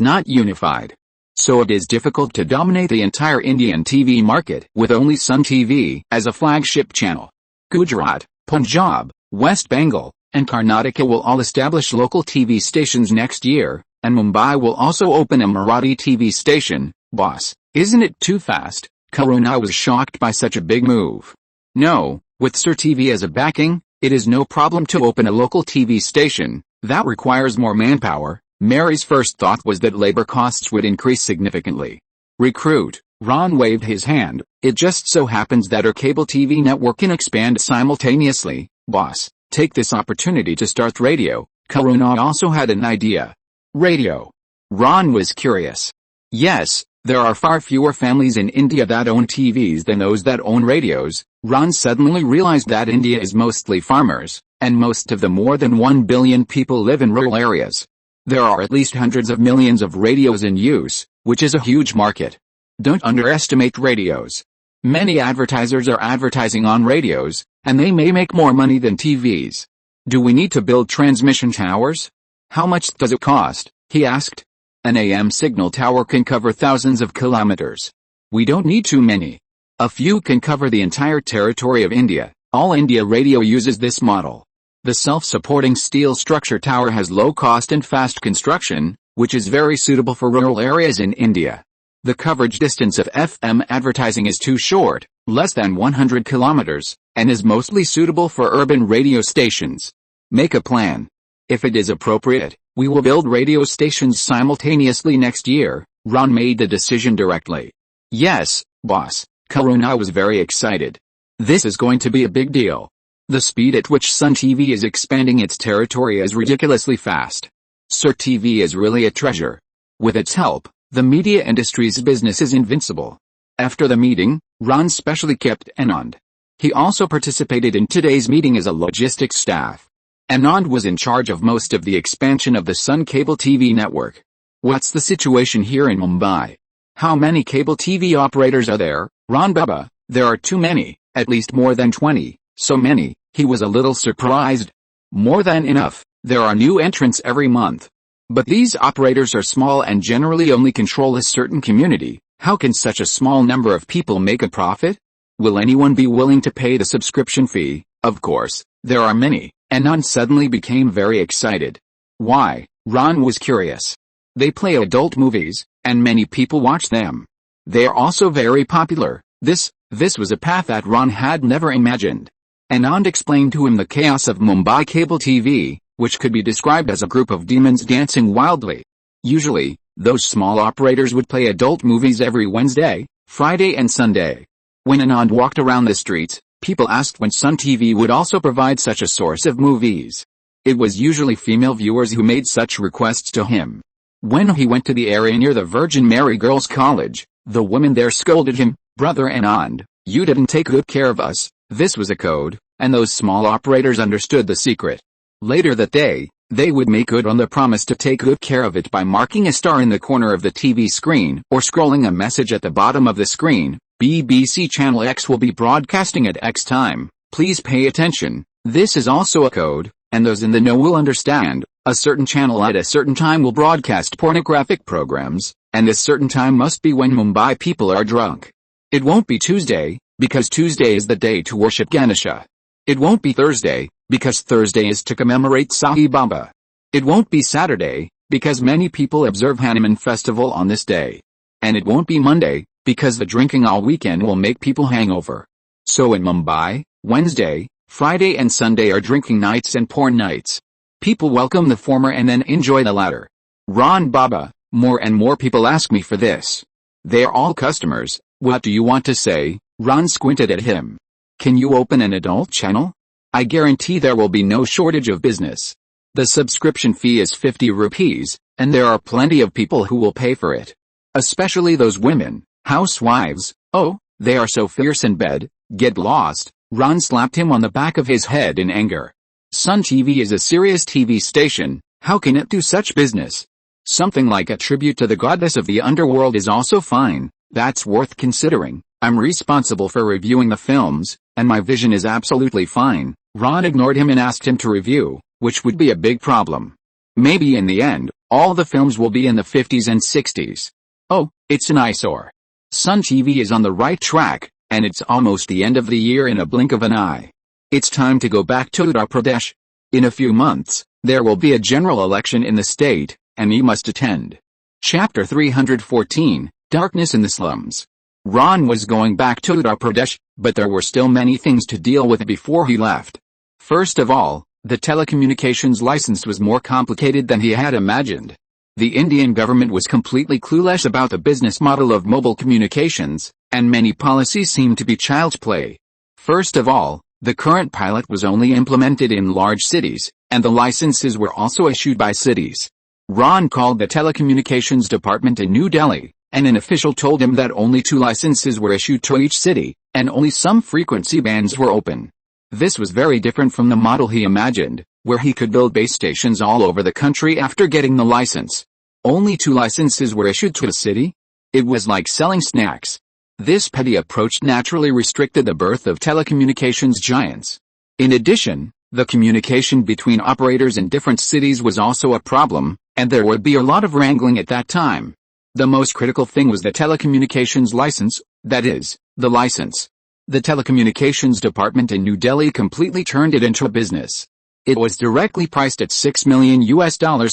not unified. So it is difficult to dominate the entire Indian TV market with only Sun TV as a flagship channel. Gujarat, Punjab, West Bengal, and Karnataka will all establish local TV stations next year, and Mumbai will also open a Marathi TV station. Boss, isn't it too fast? Karuna was shocked by such a big move. No, with Sir TV as a backing, it is no problem to open a local TV station. That requires more manpower. Mary's first thought was that labor costs would increase significantly. Recruit, Ron waved his hand. It just so happens that our cable TV network can expand simultaneously. Boss, take this opportunity to start radio. Karuna also had an idea. Radio. Ron was curious. Yes, there are far fewer families in India that own TVs than those that own radios. Ron suddenly realized that India is mostly farmers, and most of the more than 1 billion people live in rural areas. There are at least hundreds of millions of radios in use, which is a huge market. Don't underestimate radios. Many advertisers are advertising on radios, and they may make more money than TVs. Do we need to build transmission towers? How much does it cost? He asked. An AM signal tower can cover thousands of kilometers. We don't need too many. A few can cover the entire territory of India. All India Radio uses this model. The self-supporting steel structure tower has low cost and fast construction, which is very suitable for rural areas in India. The coverage distance of FM advertising is too short, less than 100 kilometers, and is mostly suitable for urban radio stations. Make a plan. If it is appropriate, we will build radio stations simultaneously next year. Ron made the decision directly. Yes, boss. Karuna was very excited. This is going to be a big deal. The speed at which Sun TV is expanding its territory is ridiculously fast. Sir TV is really a treasure. With its help, the media industry's business is invincible. After the meeting, Ron specially kept Anand. He also participated in today's meeting as a logistics staff. Anand was in charge of most of the expansion of the Sun cable TV network. What's the situation here in Mumbai? How many cable TV operators are there? Ron Baba, there are too many, at least more than 20. So many, he was a little surprised. More than enough, there are new entrants every month. But these operators are small and generally only control a certain community. How can such a small number of people make a profit? Will anyone be willing to pay the subscription fee? Of course, there are many. Anand suddenly became very excited. Why? Ron was curious. They play adult movies, and many people watch them. They are also very popular. This was a path that Ron had never imagined. Anand explained to him the chaos of Mumbai cable TV, which could be described as a group of demons dancing wildly. Usually, those small operators would play adult movies every Wednesday, Friday and Sunday. When Anand walked around the streets, people asked when Sun TV would also provide such a source of movies. It was usually female viewers who made such requests to him. When he went to the area near the Virgin Mary Girls' College, the women there scolded him, "Brother Anand, you didn't take good care of us." This was a code, and those small operators understood the secret. Later that day, they would make good on the promise to take good care of it by marking a star in the corner of the TV screen or scrolling a message at the bottom of the screen. BBC Channel X will be broadcasting at X time. Please pay attention. This is also a code, and those in the know will understand. A certain channel at a certain time will broadcast pornographic programs, and this certain time must be when Mumbai people are drunk. It won't be Tuesday, because Tuesday is the day to worship Ganesha. It won't be Thursday, because Thursday is to commemorate Sai Baba. It won't be Saturday, because many people observe Hanuman festival on this day. And it won't be Monday, because the drinking all weekend will make people hangover. So in Mumbai, Wednesday, Friday and Sunday are drinking nights and porn nights. People welcome the former and then enjoy the latter. Ron Baba, more and more people ask me for this. They are all customers. What do you want to say? Ron squinted at him. Can you open an adult channel? I guarantee there will be no shortage of business. The subscription fee is 50 rupees, and there are plenty of people who will pay for it. Especially those women, housewives. Oh, they are so fierce in bed. Get lost. Ron slapped him on the back of his head in anger. Sun TV is a serious TV station. How can it do such business? Something like a tribute to the goddess of the underworld is also fine. That's worth considering. I'm responsible for reviewing the films, and my vision is absolutely fine. Ron ignored him and asked him to review, which would be a big problem. Maybe in the end, all the films will be in the 50s and 60s. Oh, it's an eyesore. Sun TV is on the right track, and it's almost the end of the year in a blink of an eye. It's time to go back to Uttar Pradesh. In a few months, there will be a general election in the state, and you must attend. Chapter 314, Darkness in the Slums. Ron was going back to Uttar Pradesh, but there were still many things to deal with before he left. First of all, the telecommunications license was more complicated than he had imagined. The Indian government was completely clueless about the business model of mobile communications, and many policies seemed to be child's play. First of all, the current pilot was only implemented in large cities, and the licenses were also issued by cities. Ron called the telecommunications department in New Delhi, and an official told him that only 2 licenses were issued to each city, and only some frequency bands were open. This was very different from the model he imagined, where he could build base stations all over the country after getting the license. Only 2 licenses were issued to a city? It was like selling snacks. This petty approach naturally restricted the birth of telecommunications giants. In addition, the communication between operators in different cities was also a problem, and there would be a lot of wrangling at that time. The most critical thing was the telecommunications license, that is, the license. The telecommunications department in New Delhi completely turned it into a business. It was directly priced at $6 million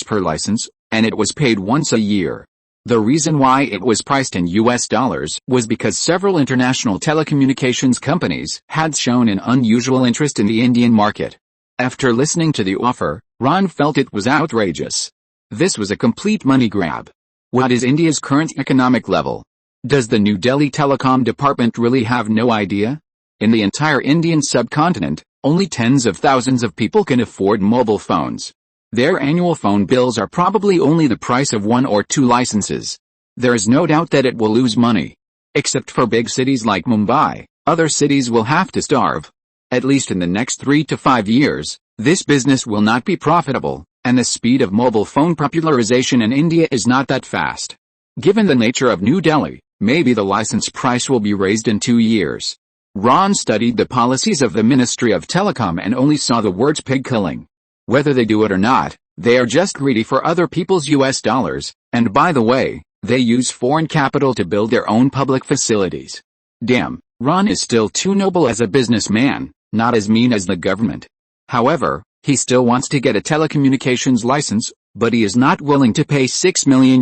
per license, and it was paid once a year. The reason why it was priced in US dollars was because several international telecommunications companies had shown an unusual interest in the Indian market. After listening to the offer, Ron felt it was outrageous. This was a complete money grab. What is India's current economic level? Does the New Delhi Telecom Department really have no idea? In the entire Indian subcontinent, only tens of thousands of people can afford mobile phones. Their annual phone bills are probably only the price of 1 or 2 licenses. There is no doubt that it will lose money. Except for big cities like Mumbai, other cities will have to starve. At least in the next 3 to 5 years, this business will not be profitable, and the speed of mobile phone popularization in India is not that fast. Given the nature of New Delhi, maybe the license price will be raised in 2 years. Ron studied the policies of the Ministry of Telecom and only saw the words pig killing. Whether they do it or not, they are just greedy for other people's US dollars, and by the way, they use foreign capital to build their own public facilities. Damn, Ron is still too noble as a businessman, not as mean as the government. However, he still wants to get a telecommunications license, but he is not willing to pay $6 million.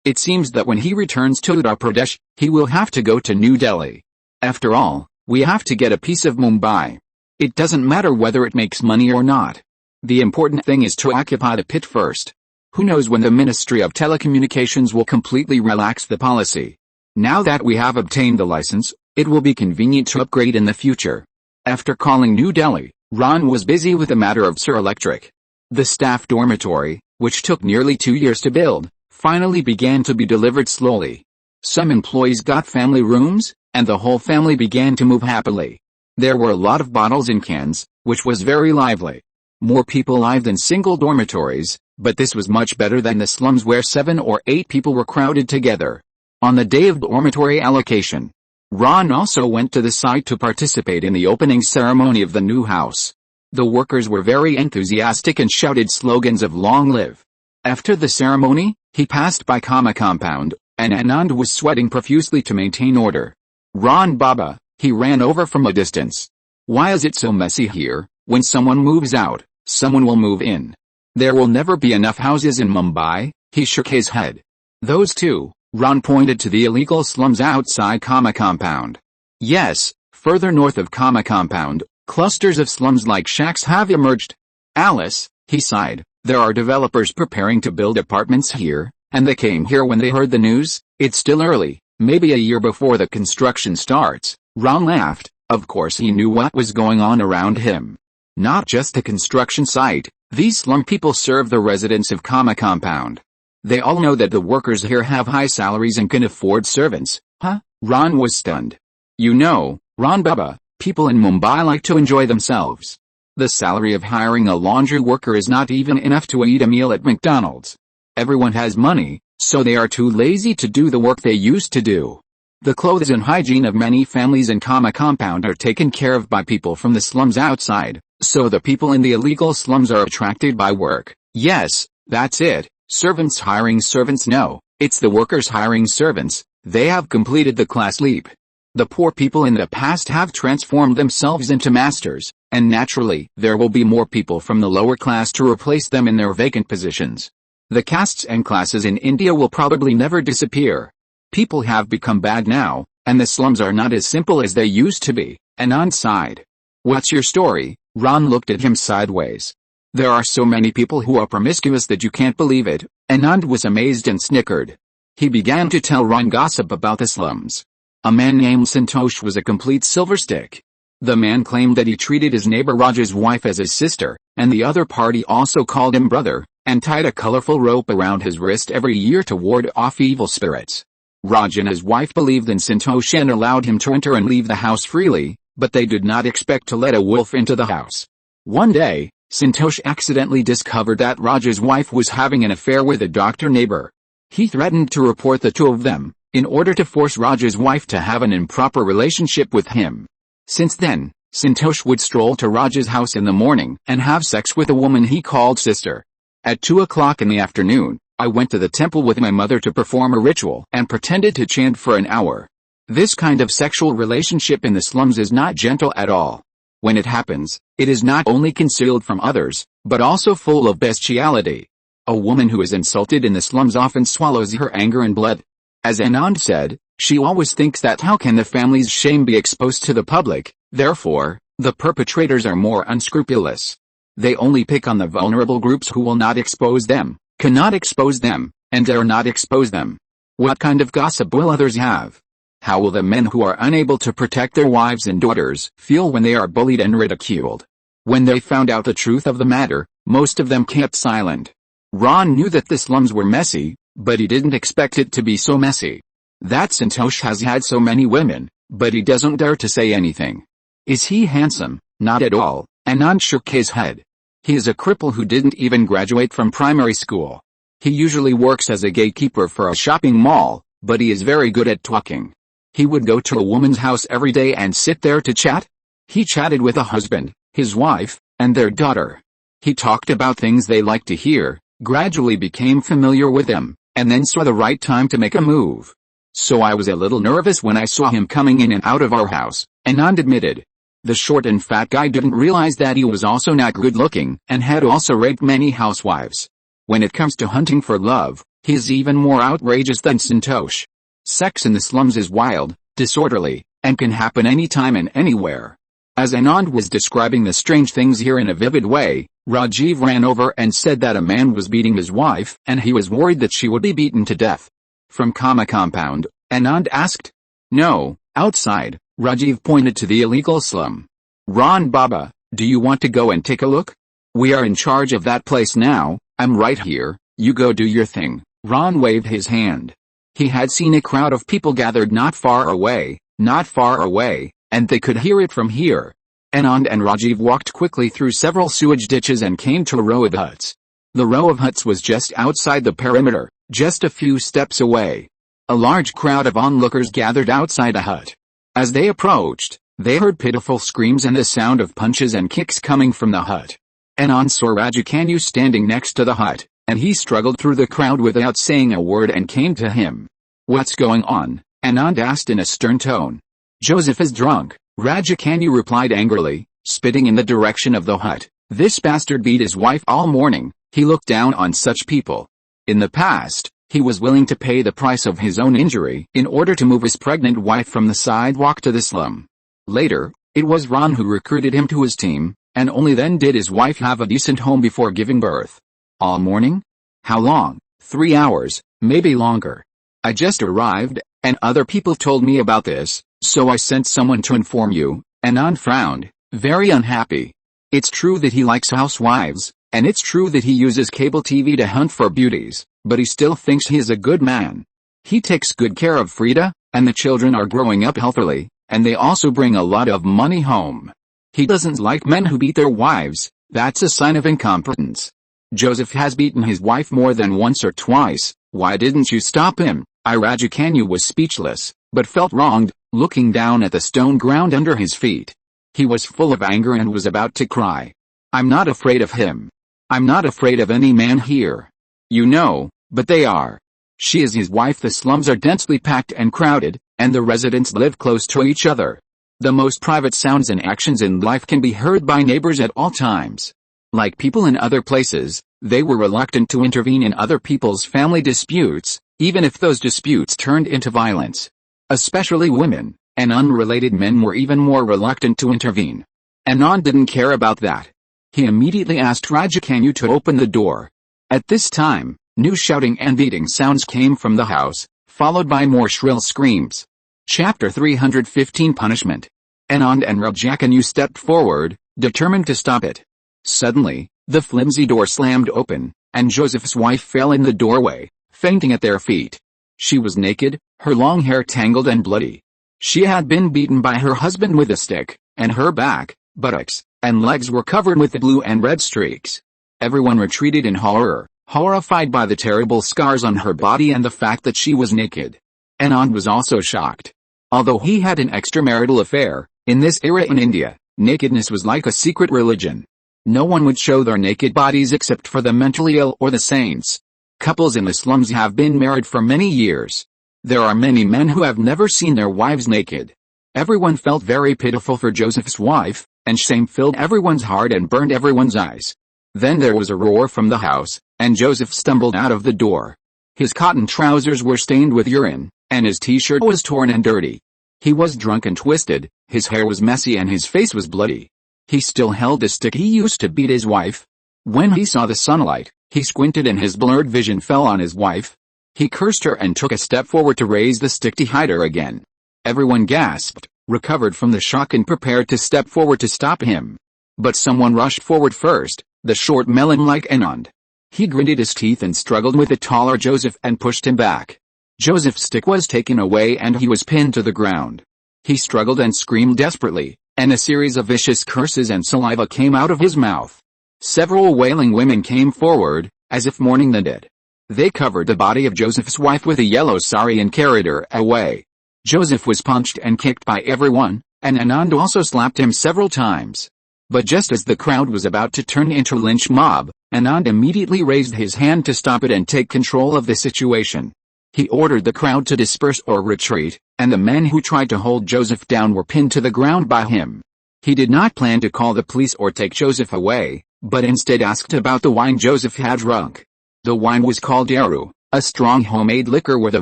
It seems that when he returns to Uttar Pradesh, he will have to go to New Delhi. After all, we have to get a piece of Mumbai. It doesn't matter whether it makes money or not. The important thing is to occupy the pit first. Who knows when the Ministry of Telecommunications will completely relax the policy. Now that we have obtained the license, It will be convenient to upgrade in the future. After calling New Delhi, Ron was busy with the matter of Sir Electric. The staff dormitory, which took nearly 2 years to build, finally began to be delivered slowly. Some employees got family rooms, and the whole family began to move happily. There were a lot of bottles and cans, which was very lively. More people lived in single dormitories, but this was much better than the slums where 7 or 8 people were crowded together. On the day of dormitory allocation, Ron also went to the site to participate in the opening ceremony of the new house. The workers were very enthusiastic and shouted slogans of "Long live." After the ceremony, he passed by compound, and Anand was sweating profusely to maintain order. "Ron Baba," he ran over from a distance. "Why is it so messy here? When someone moves out, someone will move in. There will never be enough houses in Mumbai." He shook his head. "Those two," Ron pointed to the illegal slums outside compound. "Yes, further north of compound, clusters of slums like shacks have emerged." "Alice," he sighed, "there are developers preparing to build apartments here, and they came here when they heard the news. It's still early, maybe a year before the construction starts." Ron laughed. Of course he knew what was going on around him. Not just the construction site, these slum people serve the residents of compound. They all know that the workers here have high salaries and can afford servants. "Huh?" Ron was stunned. "You know, Ron Baba, people in Mumbai like to enjoy themselves. The salary of hiring a laundry worker is not even enough to eat a meal at McDonald's. Everyone has money, so they are too lazy to do the work they used to do. The clothes and hygiene of many families in compound are taken care of by people from the slums outside, so the people in the illegal slums are attracted by work." "Yes, that's it. Servants hiring servants. No, it's the workers hiring servants. They have completed the class leap. The poor people in the past have transformed themselves into masters, and naturally, there will be more people from the lower class to replace them in their vacant positions. The castes and classes in India will probably never disappear. People have become bad now, and the slums are not as simple as they used to be." Anand sighed. "What's your story?" Ron looked at him sideways. "There are so many people who are promiscuous that you can't believe it." Anand was amazed and snickered. He began to tell Ron gossip about the slums. A man named Santosh was a complete silverstick. The man claimed that he treated his neighbor Raj's wife as his sister, and the other party also called him brother, and tied a colorful rope around his wrist every year to ward off evil spirits. Raj and his wife believed in Santosh and allowed him to enter and leave the house freely, but they did not expect to let a wolf into the house. One day, Santosh accidentally discovered that Raj's wife was having an affair with a doctor neighbor. He threatened to report the two of them, in order to force Raj's wife to have an improper relationship with him. Since then, Santosh would stroll to Raj's house in the morning and have sex with a woman he called sister. At 2 o'clock in the afternoon, I went to the temple with my mother to perform a ritual and pretended to chant for an hour. This kind of sexual relationship in the slums is not gentle at all. When it happens, it is not only concealed from others, but also full of bestiality. A woman who is insulted in the slums often swallows her anger and blood. As Anand said, she always thinks that how can the family's shame be exposed to the public, therefore, the perpetrators are more unscrupulous. They only pick on the vulnerable groups who will not expose them, cannot expose them, and dare not expose them. What kind of gossip will others have? How will the men who are unable to protect their wives and daughters feel when they are bullied and ridiculed? When they found out the truth of the matter, most of them kept silent. Ron knew that the slums were messy, but he didn't expect it to be so messy. That Santosh has had so many women, but he doesn't dare to say anything. Is he handsome? Not at all. Anand shook his head. He is a cripple who didn't even graduate from primary school. He usually works as a gatekeeper for a shopping mall, but he is very good at talking. He would go to a woman's house every day and sit there to chat. He chatted with a husband, his wife, and their daughter. He talked about things they liked to hear, gradually became familiar with them, and then saw the right time to make a move. So I was a little nervous when I saw him coming in and out of our house, Anand admitted. The short and fat guy didn't realize that he was also not good looking and had also raped many housewives. When it comes to hunting for love, he is even more outrageous than Santosh. Sex in the slums is wild, disorderly, and can happen anytime and anywhere. As Anand was describing the strange things here in a vivid way, Rajiv ran over and said that a man was beating his wife and he was worried that she would be beaten to death. From compound, Anand asked. No, outside. Rajiv pointed to the illegal slum. Ran Baba, do you want to go and take a look? We are in charge of that place now. I'm right here, you go do your thing. Ran waved his hand. He had seen a crowd of people gathered not far away, and they could hear it from here. Anand and Rajiv walked quickly through several sewage ditches and came to a row of huts. The row of huts was just outside the perimeter, just a few steps away. A large crowd of onlookers gathered outside a hut. As they approached, they heard pitiful screams and the sound of punches and kicks coming from the hut. Anand saw Rajikanu standing next to the hut, and he struggled through the crowd without saying a word and came to him. What's going on? Anand asked in a stern tone. Joseph is drunk, Rajikanu replied angrily, spitting in the direction of the hut. This bastard beat his wife all morning. He looked down on such people. In the past, he was willing to pay the price of his own injury in order to move his pregnant wife from the sidewalk to the slum. Later, it was Ron who recruited him to his team, and only then did his wife have a decent home before giving birth. All morning? How long? 3 hours, maybe longer. I just arrived, and other people told me about this, so I sent someone to inform you. Anand frowned, very unhappy. It's true that he likes housewives, and it's true that he uses cable TV to hunt for beauties, but he still thinks he is a good man. He takes good care of Frida, and the children are growing up healthily, and they also bring a lot of money home. He doesn't like men who beat their wives. That's a sign of incompetence. Joseph has beaten his wife more than once or twice. Why didn't you stop him? Rajikanu was speechless, but felt wronged, looking down at the stone ground under his feet. He was full of anger and was about to cry. I'm not afraid of him. I'm not afraid of any man here. You know, but they are. She is his wife. The slums are densely packed and crowded, and the residents live close to each other. The most private sounds and actions in life can be heard by neighbors at all times. Like people in other places, they were reluctant to intervene in other people's family disputes, even if those disputes turned into violence. Especially women, and unrelated men were even more reluctant to intervene. Anand didn't care about that. He immediately asked Rajikanu to open the door. At this time, new shouting and beating sounds came from the house, followed by more shrill screams. Chapter 315 Punishment. Anand and Rajikanu stepped forward, determined to stop it. Suddenly, the flimsy door slammed open, and Joseph's wife fell in the doorway, fainting at their feet. She was naked, her long hair tangled and bloody. She had been beaten by her husband with a stick, and her back, buttocks, and legs were covered with blue and red streaks. Everyone retreated in horror, horrified by the terrible scars on her body and the fact that she was naked. Anand was also shocked. Although he had an extramarital affair, in this era in India, nakedness was like a secret religion. No one would show their naked bodies except for the mentally ill or the saints. Couples in the slums have been married for many years. There are many men who have never seen their wives naked. Everyone felt very pitiful for Joseph's wife, and shame filled everyone's heart and burned everyone's eyes. Then there was a roar from the house, and Joseph stumbled out of the door. His cotton trousers were stained with urine, and his t-shirt was torn and dirty. He was drunk and twisted, his hair was messy and his face was bloody. He still held the stick he used to beat his wife. When he saw the sunlight, he squinted and his blurred vision fell on his wife. He cursed her and took a step forward to raise the stick to hide her again. Everyone gasped, recovered from the shock and prepared to step forward to stop him. But someone rushed forward first, the short melon like Anand. He gritted his teeth and struggled with the taller Joseph and pushed him back. Joseph's stick was taken away and he was pinned to the ground. He struggled and screamed desperately, and a series of vicious curses and saliva came out of his mouth. Several wailing women came forward, as if mourning the dead. They covered the body of Joseph's wife with a yellow sari and carried her away. Joseph was punched and kicked by everyone, and Anand also slapped him several times. But just as the crowd was about to turn into a lynch mob, Anand immediately raised his hand to stop it and take control of the situation. He ordered the crowd to disperse or retreat, and the men who tried to hold Joseph down were pinned to the ground by him. He did not plan to call the police or take Joseph away, but instead asked about the wine Joseph had drunk. The wine was called Daru, a strong homemade liquor with a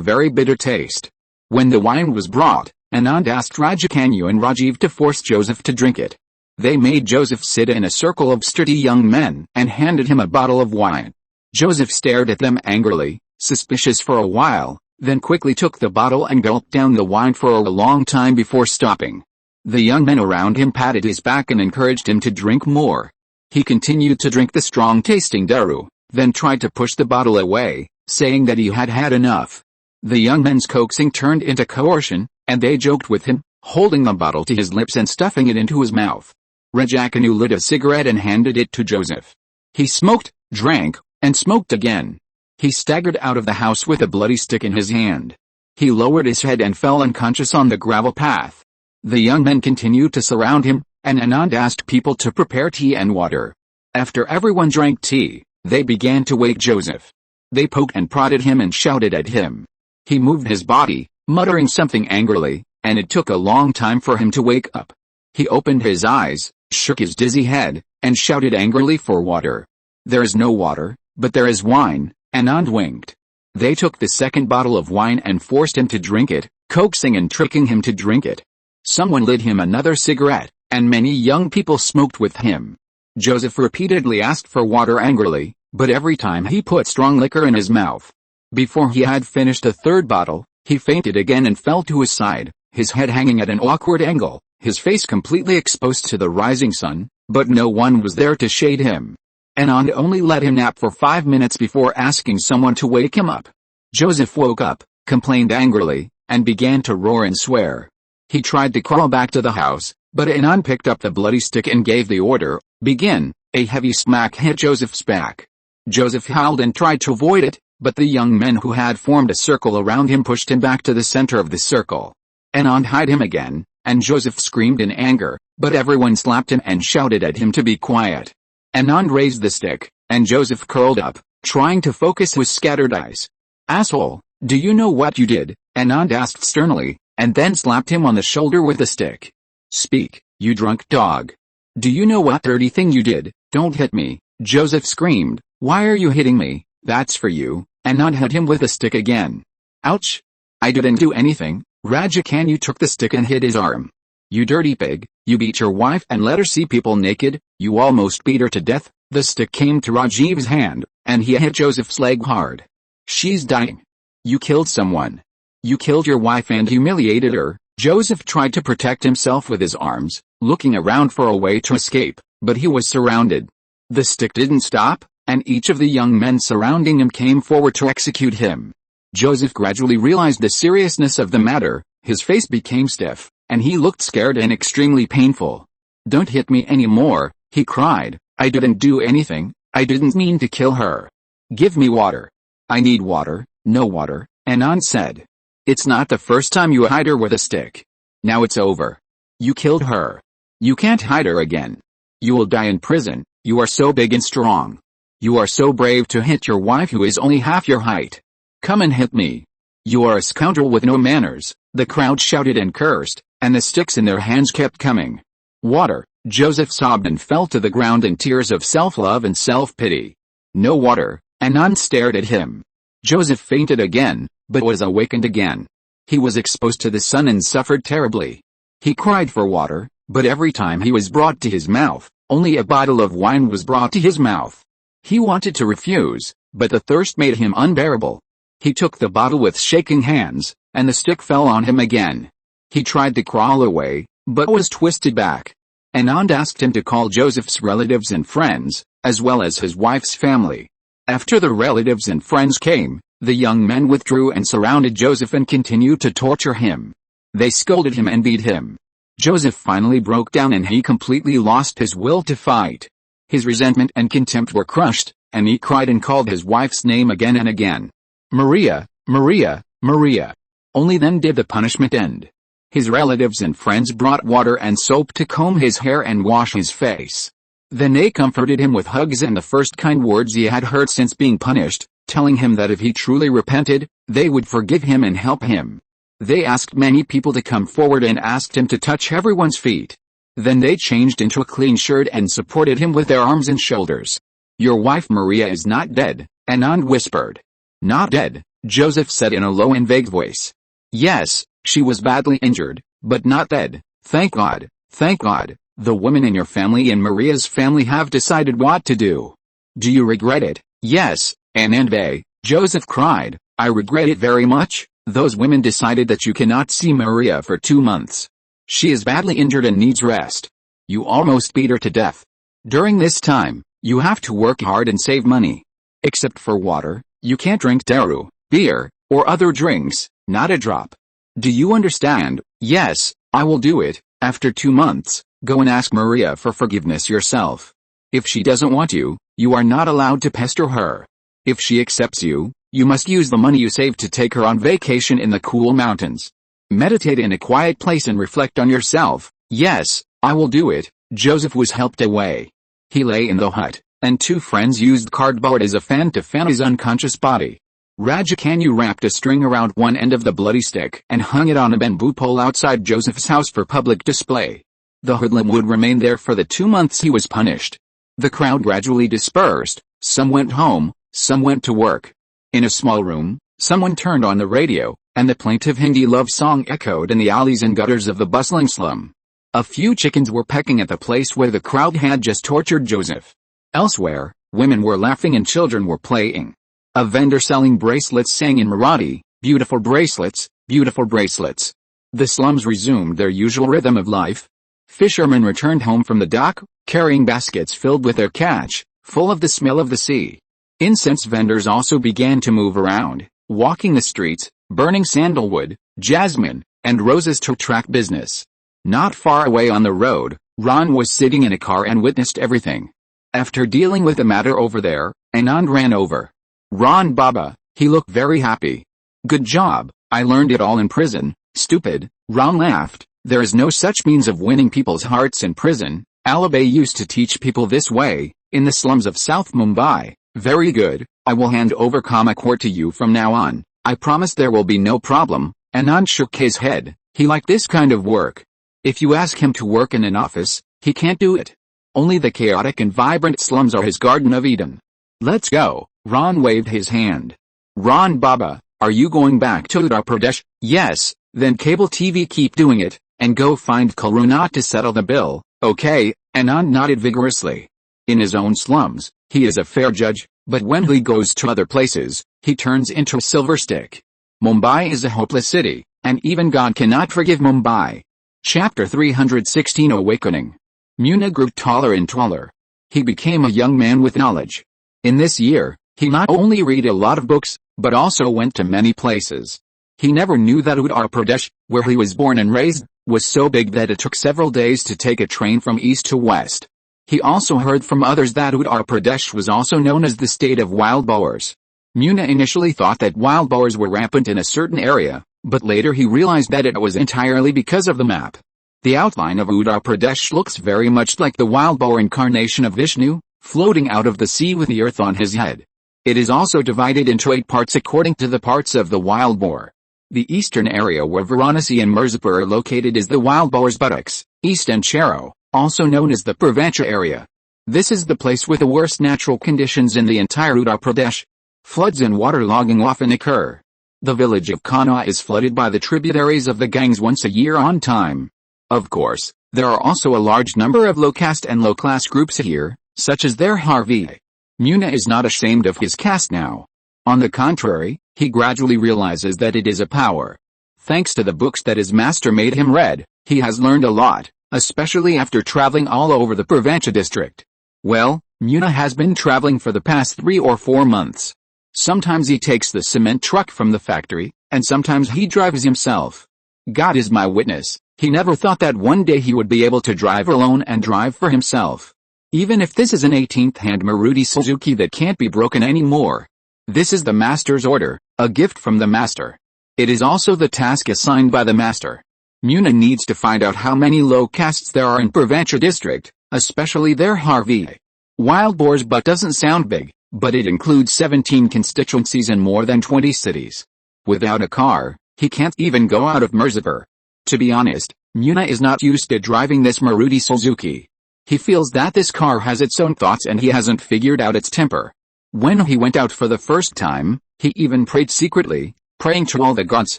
very bitter taste. When the wine was brought, Anand asked Rajikanu and Rajiv to force Joseph to drink it. They made Joseph sit in a circle of sturdy young men and handed him a bottle of wine. Joseph stared at them angrily, suspicious for a while, then quickly took the bottle and gulped down the wine for a long time before stopping. The young men around him patted his back and encouraged him to drink more. He continued to drink the strong-tasting daru, then tried to push the bottle away, saying that he had had enough. The young men's coaxing turned into coercion, and they joked with him, holding the bottle to his lips and stuffing it into his mouth. Rajakanu lit a cigarette and handed it to Joseph. He smoked, drank, and smoked again. He staggered out of the house with a bloody stick in his hand. He lowered his head and fell unconscious on the gravel path. The young men continued to surround him, and Anand asked people to prepare tea and water. After everyone drank tea, they began to wake Joseph. They poked and prodded him and shouted at him. He moved his body, muttering something angrily, and it took a long time for him to wake up. He opened his eyes, shook his dizzy head, and shouted angrily for water. "There is no water, but there is wine," Anand winked. They took the second bottle of wine and forced him to drink it, coaxing and tricking him to drink it. Someone lit him another cigarette, and many young people smoked with him. Joseph repeatedly asked for water angrily, but every time he put strong liquor in his mouth. Before he had finished the third bottle, he fainted again and fell to his side, his head hanging at an awkward angle, his face completely exposed to the rising sun, but no one was there to shade him. Anand only let him nap for 5 minutes before asking someone to wake him up. Joseph woke up, complained angrily, and began to roar and swear. He tried to crawl back to the house, but Anand picked up the bloody stick and gave the order, "Begin." A heavy smack hit Joseph's back. Joseph howled and tried to avoid it, but the young men who had formed a circle around him pushed him back to the center of the circle. Anand hit him again, and Joseph screamed in anger, but everyone slapped him and shouted at him to be quiet. Anand raised the stick, and Joseph curled up, trying to focus his scattered eyes. "Asshole, do you know what you did?" Anand asked sternly, and then slapped him on the shoulder with the stick. "Speak, you drunk dog. Do you know what dirty thing you did?" "Don't hit me," Joseph screamed. "Why are you hitting me?" "That's for you." Anand hit him with the stick again. "Ouch. I didn't do anything." Rajakanu took the stick and hit his arm. "You dirty pig, you beat your wife and let her see people naked, you almost beat her to death." The stick came to Rajiv's hand, and he hit Joseph's leg hard. "She's dying. You killed someone. You killed your wife and humiliated her." Joseph tried to protect himself with his arms, looking around for a way to escape, but he was surrounded. The stick didn't stop, and each of the young men surrounding him came forward to execute him. Joseph gradually realized the seriousness of the matter, his face became stiff, and he looked scared and extremely painful. "Don't hit me anymore," he cried. "I didn't do anything, I didn't mean to kill her. Give me water." "I need water." "No water," Anand said. "It's not the first time you hit her with a stick. Now it's over. You killed her. You can't hide her again. You will die in prison. You are so big and strong. You are so brave to hit your wife who is only half your height. Come and hit me. You are a scoundrel with no manners." The crowd shouted and cursed, and the sticks in their hands kept coming. "Water," Joseph sobbed and fell to the ground in tears of self-love and self-pity. "No water," Anand stared at him. Joseph fainted again, but was awakened again. He was exposed to the sun and suffered terribly. He cried for water, but every time he was brought to his mouth, only a bottle of wine was brought to his mouth. He wanted to refuse, but the thirst made him unbearable. He took the bottle with shaking hands, and the stick fell on him again. He tried to crawl away, but was twisted back. Anand asked him to call Joseph's relatives and friends, as well as his wife's family. After the relatives and friends came, the young men withdrew and surrounded Joseph and continued to torture him. They scolded him and beat him. Joseph finally broke down and he completely lost his will to fight. His resentment and contempt were crushed, and he cried and called his wife's name again and again. "Maria, Maria, Maria." Only then did the punishment end. His relatives and friends brought water and soap to comb his hair and wash his face. Then they comforted him with hugs and the first kind words he had heard since being punished, telling him that if he truly repented, they would forgive him and help him. They asked many people to come forward and asked him to touch everyone's feet. Then they changed into a clean shirt and supported him with their arms and shoulders. "Your wife Maria is not dead," Anand whispered. "Not dead," Joseph said in a low and vague voice. "Yes, she was badly injured, but not dead. Thank God, thank God. The women in your family and Maria's family have decided what to do. Do you regret it?" "Yes, Anand Bey," Joseph cried. I regret it very much. Those women decided that you cannot see Maria for 2 months. She is badly injured and needs rest. You almost beat her to death. During this time, you have to work hard and save money. Except for water, you can't drink daru, beer, or other drinks, not a drop. Do you understand? Yes, I will do it. After 2 months, go and ask Maria for forgiveness yourself. If she doesn't want you, you are not allowed to pester her. If she accepts you, you must use the money you saved to take her on vacation in the cool mountains. Meditate in a quiet place and reflect on yourself. Yes, I will do it. Joseph was helped away. He lay in the hut, and 2 friends used cardboard as a fan to fan his unconscious body. Rajakanyu wrapped a string around one end of the bloody stick and hung it on a bamboo pole outside Joseph's house for public display. The hoodlum would remain there for the 2 months he was punished. The crowd gradually dispersed. Some went home, some went to work. In a small room, someone turned on the radio, and the plaintive Hindi love song echoed in the alleys and gutters of the bustling slum. A few chickens were pecking at the place where the crowd had just tortured Joseph. Elsewhere, women were laughing and children were playing. A vendor selling bracelets sang in Marathi, "Beautiful bracelets, beautiful bracelets." The slums resumed their usual rhythm of life. Fishermen returned home from the dock, carrying baskets filled with their catch, full of the smell of the sea. Incense vendors also began to move around, walking the streets, burning sandalwood, jasmine, and roses to attract business. Not far away on the road, Ron was sitting in a car and witnessed everything. After dealing with the matter over there, Anand ran over. "Ron Baba," he looked very happy. "Good job, I learned it all in prison." "Stupid," Ron laughed. "There is no such means of winning people's hearts in prison. Alibay used to teach people this way, in the slums of South Mumbai." "Very good, I will hand over Kamakor to you from now on. I promise there will be no problem." Anand shook his head. He liked this kind of work. If you ask him to work in an office, he can't do it. Only the chaotic and vibrant slums are his Garden of Eden. "Let's go." Ron waved his hand. "Ron Baba, are you going back to Uttar Pradesh?" "Yes." "Then cable TV keep doing it, and go find Karuna to settle the bill." "Okay." Anand nodded vigorously. In his own slums, he is a fair judge, but when he goes to other places, he turns into a silver stick. Mumbai is a hopeless city, and even God cannot forgive Mumbai. Chapter 316 Awakening. Muna grew taller and taller. He became a young man with knowledge. In this year, he not only read a lot of books, but also went to many places. He never knew that Uttar Pradesh, where he was born and raised, was so big that it took several days to take a train from east to west. He also heard from others that Uttar Pradesh was also known as the state of wild boars. Muna initially thought that wild boars were rampant in a certain area, but later he realized that it was entirely because of the map. The outline of Uttar Pradesh looks very much like the wild boar incarnation of Vishnu, floating out of the sea with the earth on his head. It is also divided into 8 parts according to the parts of the wild boar. The eastern area where Varanasi and Mirzapur are located is the wild boar's buttocks, East and Chero, also known as the Pravancha area. This is the place with the worst natural conditions in the entire Uttar Pradesh. Floods and waterlogging often occur. The village of Kanha is flooded by the tributaries of the Ganges once a year on time. Of course, there are also a large number of low caste and low class groups here, such as their Harvi. Muna is not ashamed of his caste now. On the contrary, he gradually realizes that it is a power. Thanks to the books that his master made him read, he has learned a lot, especially after traveling all over the Pravancha district. Well, Muna has been traveling for the past 3 or 4 months. Sometimes he takes the cement truck from the factory, and sometimes he drives himself. God is my witness, he never thought that one day he would be able to drive alone and drive for himself. Even if this is an 18th-hand Maruti Suzuki that can't be broken anymore. This is the master's order, a gift from the master. It is also the task assigned by the master. Muna needs to find out how many low castes there are in Pravancha district, especially their Harvi. Wild boars but doesn't sound big, but it includes 17 constituencies and more than 20 cities. Without a car, he can't even go out of Mirzapur. To be honest, Muna is not used to driving this Maruti Suzuki. He feels that this car has its own thoughts and he hasn't figured out its temper. When he went out for the first time, he even prayed secretly, praying to all the gods,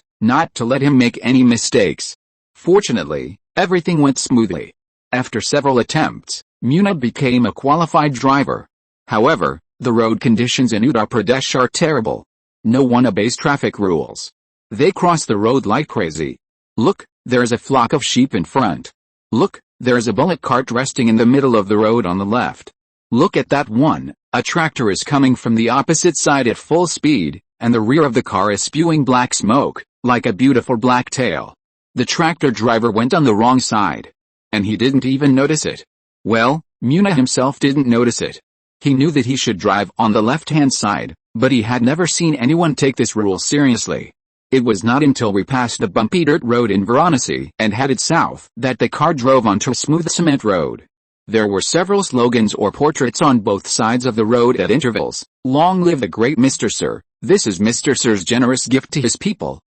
not to let him make any mistakes. Fortunately, everything went smoothly. After several attempts, Muna became a qualified driver. However, the road conditions in Uttar Pradesh are terrible. No one obeys traffic rules. They cross the road like crazy. Look, there's a flock of sheep in front. Look, there's a bullock cart resting in the middle of the road on the left. Look at that one, a tractor is coming from the opposite side at full speed, and the rear of the car is spewing black smoke, like a beautiful black tail. The tractor driver went on the wrong side. And he didn't even notice it. Well, Muna himself didn't notice it. He knew that he should drive on the left-hand side, but he had never seen anyone take this rule seriously. It was not until we passed the bumpy dirt road in Varanasi and headed south that the car drove onto a smooth cement road. There were several slogans or portraits on both sides of the road at intervals. Long live the great Mr. Sir, this is Mr. Sir's generous gift to his people.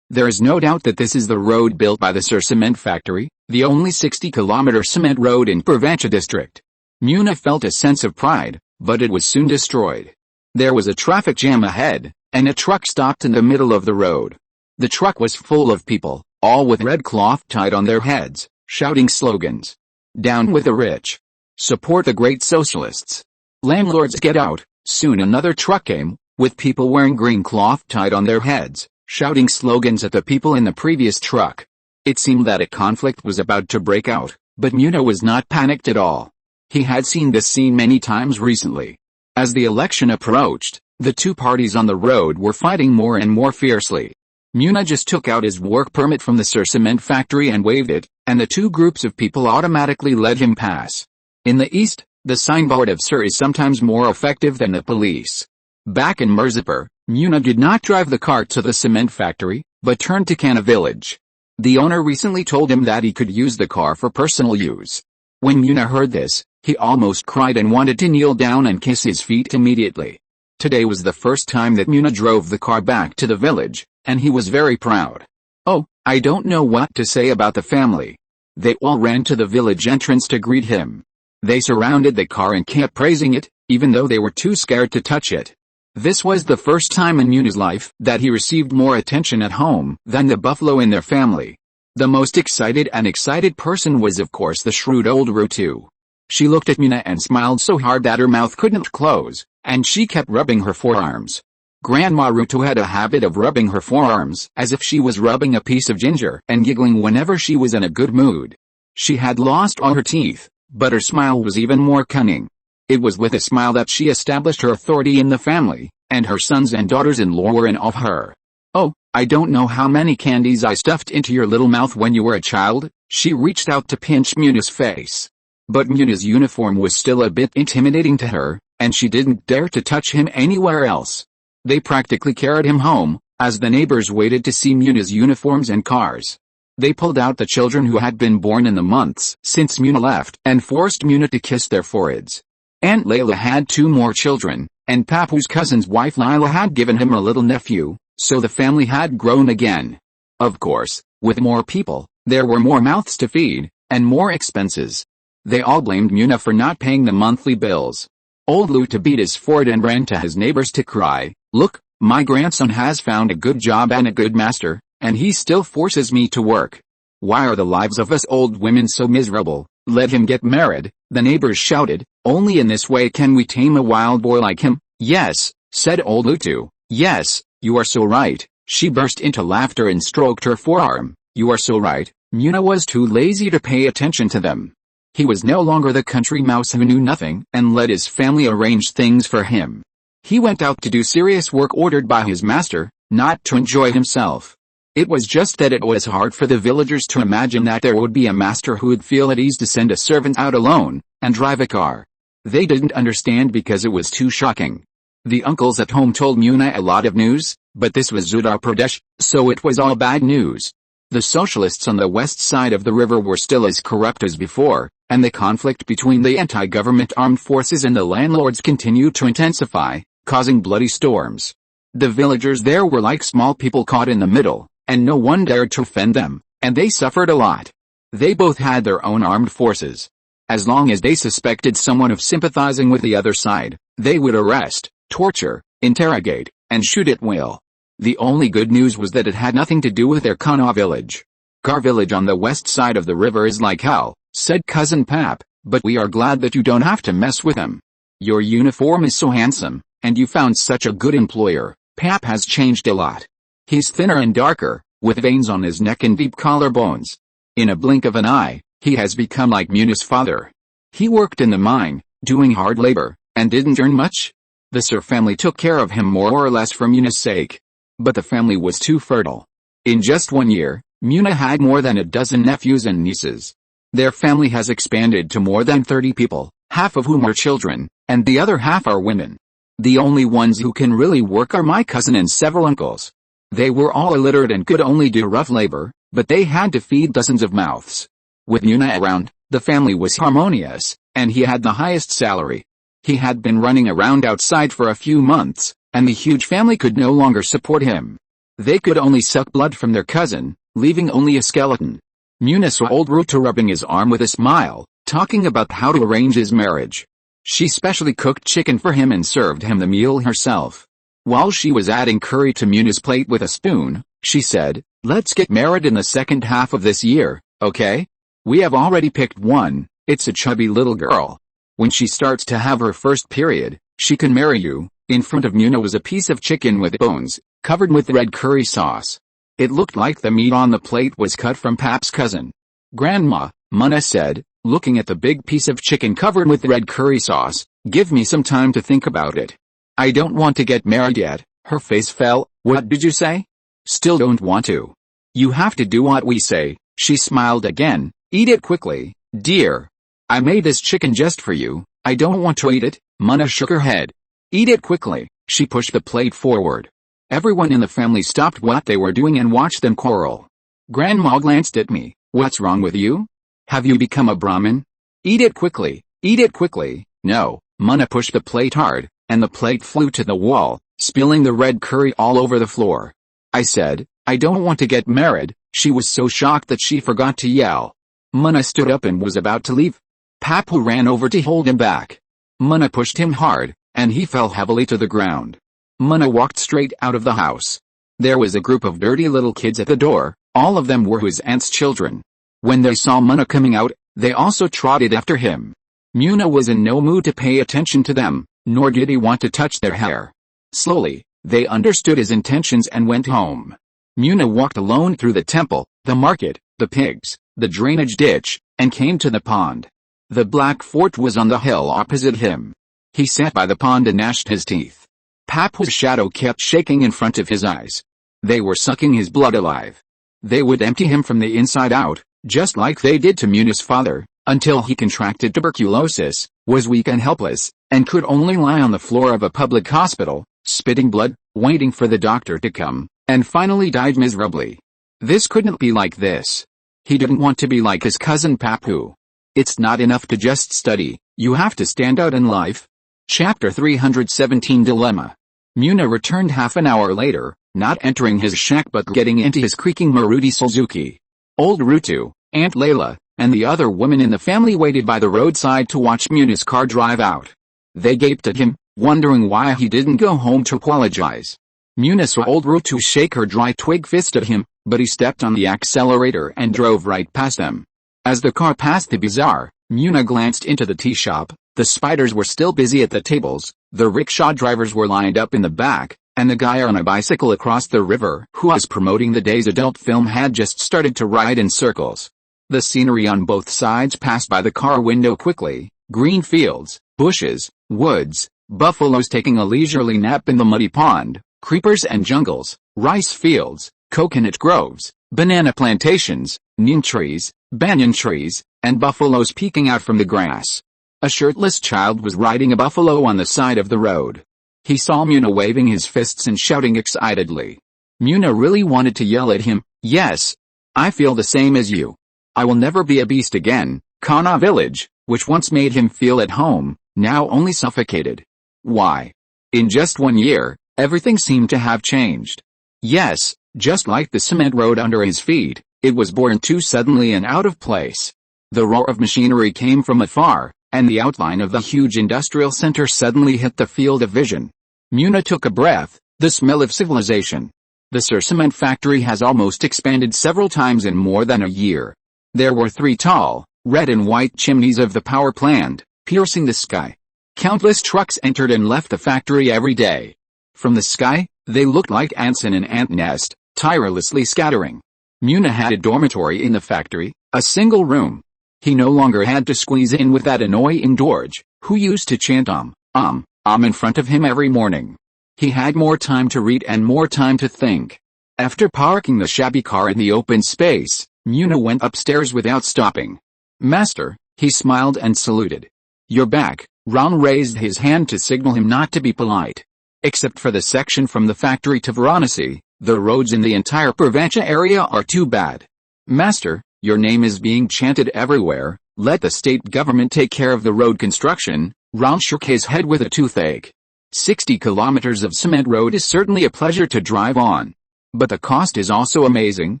There is no doubt that this is the road built by the Sir Cement Factory, the only 60-kilometer cement road in Purvancha district. Muna felt a sense of pride, but it was soon destroyed. There was a traffic jam ahead, and a truck stopped in the middle of the road. The truck was full of people, all with red cloth tied on their heads, shouting slogans. Down with the rich. Support the great socialists. Landlords get out. Soon another truck came, with people wearing green cloth tied on their heads, shouting slogans at the people in the previous truck. It seemed that a conflict was about to break out, but Muna was not panicked at all. He had seen this scene many times recently. As the election approached, the two parties on the road were fighting more and more fiercely. Muna just took out his work permit from the Sir Cement Factory and waved it, and the two groups of people automatically let him pass. In the East, the signboard of Sir is sometimes more effective than the police. Back in Mirzapur, Muna did not drive the cart to the cement factory, but turned to Kanna village. The owner recently told him that he could use the car for personal use. When Muna heard this, he almost cried and wanted to kneel down and kiss his feet immediately. Today was the first time that Muna drove the car back to the village, and he was very proud. Oh, I don't know what to say about the family. They all ran to the village entrance to greet him. They surrounded the car and kept praising it, even though they were too scared to touch it. This was the first time in Muna's life that he received more attention at home than the buffalo in their family. The most excited person was of course the shrewd old Rutu. She looked at Muna and smiled so hard that her mouth couldn't close, and she kept rubbing her forearms. Grandma Rutu had a habit of rubbing her forearms as if she was rubbing a piece of ginger and giggling whenever she was in a good mood. She had lost all her teeth, but her smile was even more cunning. It was with a smile that she established her authority in the family, and her sons and daughters-in-law were in awe of her. Oh, I don't know how many candies I stuffed into your little mouth when you were a child. She reached out to pinch Muna's face. But Muna's uniform was still a bit intimidating to her, and she didn't dare to touch him anywhere else. They practically carried him home, as the neighbors waited to see Muna's uniforms and cars. They pulled out the children who had been born in the months since Muna left and forced Muna to kiss their foreheads. Aunt Layla had 2 more children, and Papu's cousin's wife Lila had given him a little nephew, so the family had grown again. Of course, with more people, there were more mouths to feed, and more expenses. They all blamed Muna for not paying the monthly bills. Old Luta beat his forehead and ran to his neighbors to cry, "Look, my grandson has found a good job and a good master, and he still forces me to work. Why are the lives of us old women so miserable? Let him get married," the neighbors shouted. "Only in this way can we tame a wild boy like him." "Yes," said old Lutu. "Yes, you are so right." She burst into laughter and stroked her forearm. "You are so right." Muna was too lazy to pay attention to them. He was no longer the country mouse who knew nothing and let his family arrange things for him. He went out to do serious work ordered by his master, not to enjoy himself. It was just that it was hard for the villagers to imagine that there would be a master who would feel at ease to send a servant out alone and drive a car. They didn't understand because it was too shocking. The uncles at home told Muna a lot of news, but this was Uttar Pradesh, so it was all bad news. The socialists on the west side of the river were still as corrupt as before, and the conflict between the anti-government armed forces and the landlords continued to intensify, causing bloody storms. The villagers there were like small people caught in the middle, and no one dared to offend them, and they suffered a lot. They both had their own armed forces. As long as they suspected someone of sympathizing with the other side, they would arrest, torture, interrogate, and shoot at will. The only good news was that it had nothing to do with their Kanna village. "Our village on the west side of the river is like hell," said cousin Pap, "but we are glad that you don't have to mess with him. Your uniform is so handsome, and you found such a good employer." Pap has changed a lot. He's thinner and darker, with veins on his neck and deep collarbones. In a blink of an eye, he has become like Muna's father. He worked in the mine, doing hard labor, and didn't earn much. The Sir family took care of him more or less for Muna's sake. But the family was too fertile. In just 1 year, Muna had more than a dozen nephews and nieces. Their family has expanded to more than 30 people, half of whom are children, and the other half are women. The only ones who can really work are my cousin and several uncles. They were all illiterate and could only do rough labor, but they had to feed dozens of mouths. With Muna around, the family was harmonious, and he had the highest salary. He had been running around outside for a few months, and the huge family could no longer support him. They could only suck blood from their cousin, leaving only a skeleton. Muna saw old Ruta rubbing his arm with a smile, talking about how to arrange his marriage. She specially cooked chicken for him and served him the meal herself. While she was adding curry to Muna's plate with a spoon, she said, "Let's get married in the second half of this year, okay? We have already picked one, it's a chubby little girl. When she starts to have her first period, she can marry you." In front of Muna was a piece of chicken with bones, covered with red curry sauce. It looked like the meat on the plate was cut from Pap's cousin. "Grandma," Muna said, looking at the big piece of chicken covered with red curry sauce, "give me some time to think about it. I don't want to get married yet." Her face fell. "What did you say?" "Still don't want to." "You have to do what we say." She smiled again. "Eat it quickly, dear. I made this chicken just for you." "I don't want to eat it." Muna shook her head. "Eat it quickly." She pushed the plate forward. Everyone in the family stopped what they were doing and watched them quarrel. Grandma glanced at me. "What's wrong with you? Have you become a Brahmin?" "Eat it quickly. Eat it quickly." "No." Muna pushed the plate hard, and the plate flew to the wall, spilling the red curry all over the floor. I said, "I don't want to get married." She was so shocked that she forgot to yell. Muna stood up and was about to leave. Papu ran over to hold him back. Muna pushed him hard, and he fell heavily to the ground. Muna walked straight out of the house. There was a group of dirty little kids at the door, all of them were his aunt's children. When they saw Muna coming out, they also trotted after him. Muna was in no mood to pay attention to them, nor did he want to touch their hair. Slowly, they understood his intentions and went home. Muna walked alone through the temple, the market, the pigs, the drainage ditch, and came to the pond. The black fort was on the hill opposite him. He sat by the pond and gnashed his teeth. Papu's shadow kept shaking in front of his eyes. They were sucking his blood alive. They would empty him from the inside out, just like they did to Muna's father, until he contracted tuberculosis, was weak and helpless, and could only lie on the floor of a public hospital, spitting blood, waiting for the doctor to come, and finally died miserably. This couldn't be like this. He didn't want to be like his cousin Papu. It's not enough to just study, you have to stand out in life. Chapter 317 Dilemma. Muna returned half an hour later, not entering his shack but getting into his creaking Maruti Suzuki. Old Rutu, Aunt Layla, and the other women in the family waited by the roadside to watch Muna's car drive out. They gaped at him, wondering why he didn't go home to apologize. Muna saw old Rutu shake her dry twig fist at him, but he stepped on the accelerator and drove right past them. As the car passed the bazaar, Muna glanced into the tea shop. The spiders were still busy at the tables, the rickshaw drivers were lined up in the back, and the guy on a bicycle across the river who was promoting the day's adult film had just started to ride in circles. The scenery on both sides passed by the car window quickly: green fields, bushes, woods, buffaloes taking a leisurely nap in the muddy pond, creepers and jungles, rice fields, coconut groves, banana plantations, neem trees, banyan trees, and buffaloes peeking out from the grass. A shirtless child was riding a buffalo on the side of the road. He saw Muna waving his fists and shouting excitedly. Muna really wanted to yell at him, "Yes, I feel the same as you. I will never be a beast again." Kana village, which once made him feel at home, now only suffocated. Why? In just 1 year, everything seemed to have changed. Yes, just like the cement road under his feet, it was born too suddenly and out of place. The roar of machinery came from afar, and the outline of the huge industrial center suddenly hit the field of vision. Muna took a breath, the smell of civilization. The cement factory has almost expanded several times in more than a year. There were 3 tall, red and white chimneys of the power plant, piercing the sky. Countless trucks entered and left the factory every day. From the sky, They looked like ants in an ant nest, tirelessly scattering. Muna had a dormitory in the factory, a single room. He no longer had to squeeze in with that annoying Dorj, who used to chant in front of him every morning. He had more time to read and more time to think. After parking the shabby car in the open space, Muna went upstairs without stopping. "Master," he smiled and saluted. "You're back." Ron raised his hand to signal him not to be polite. Except for the section from the factory to Varanasi, the roads in the entire Purvancha area are too bad. "Master, your name is being chanted everywhere. Let the state government take care of the road construction." Ron shook his head with a toothache. 60 kilometers of cement road is certainly a pleasure to drive on. But the cost is also amazing,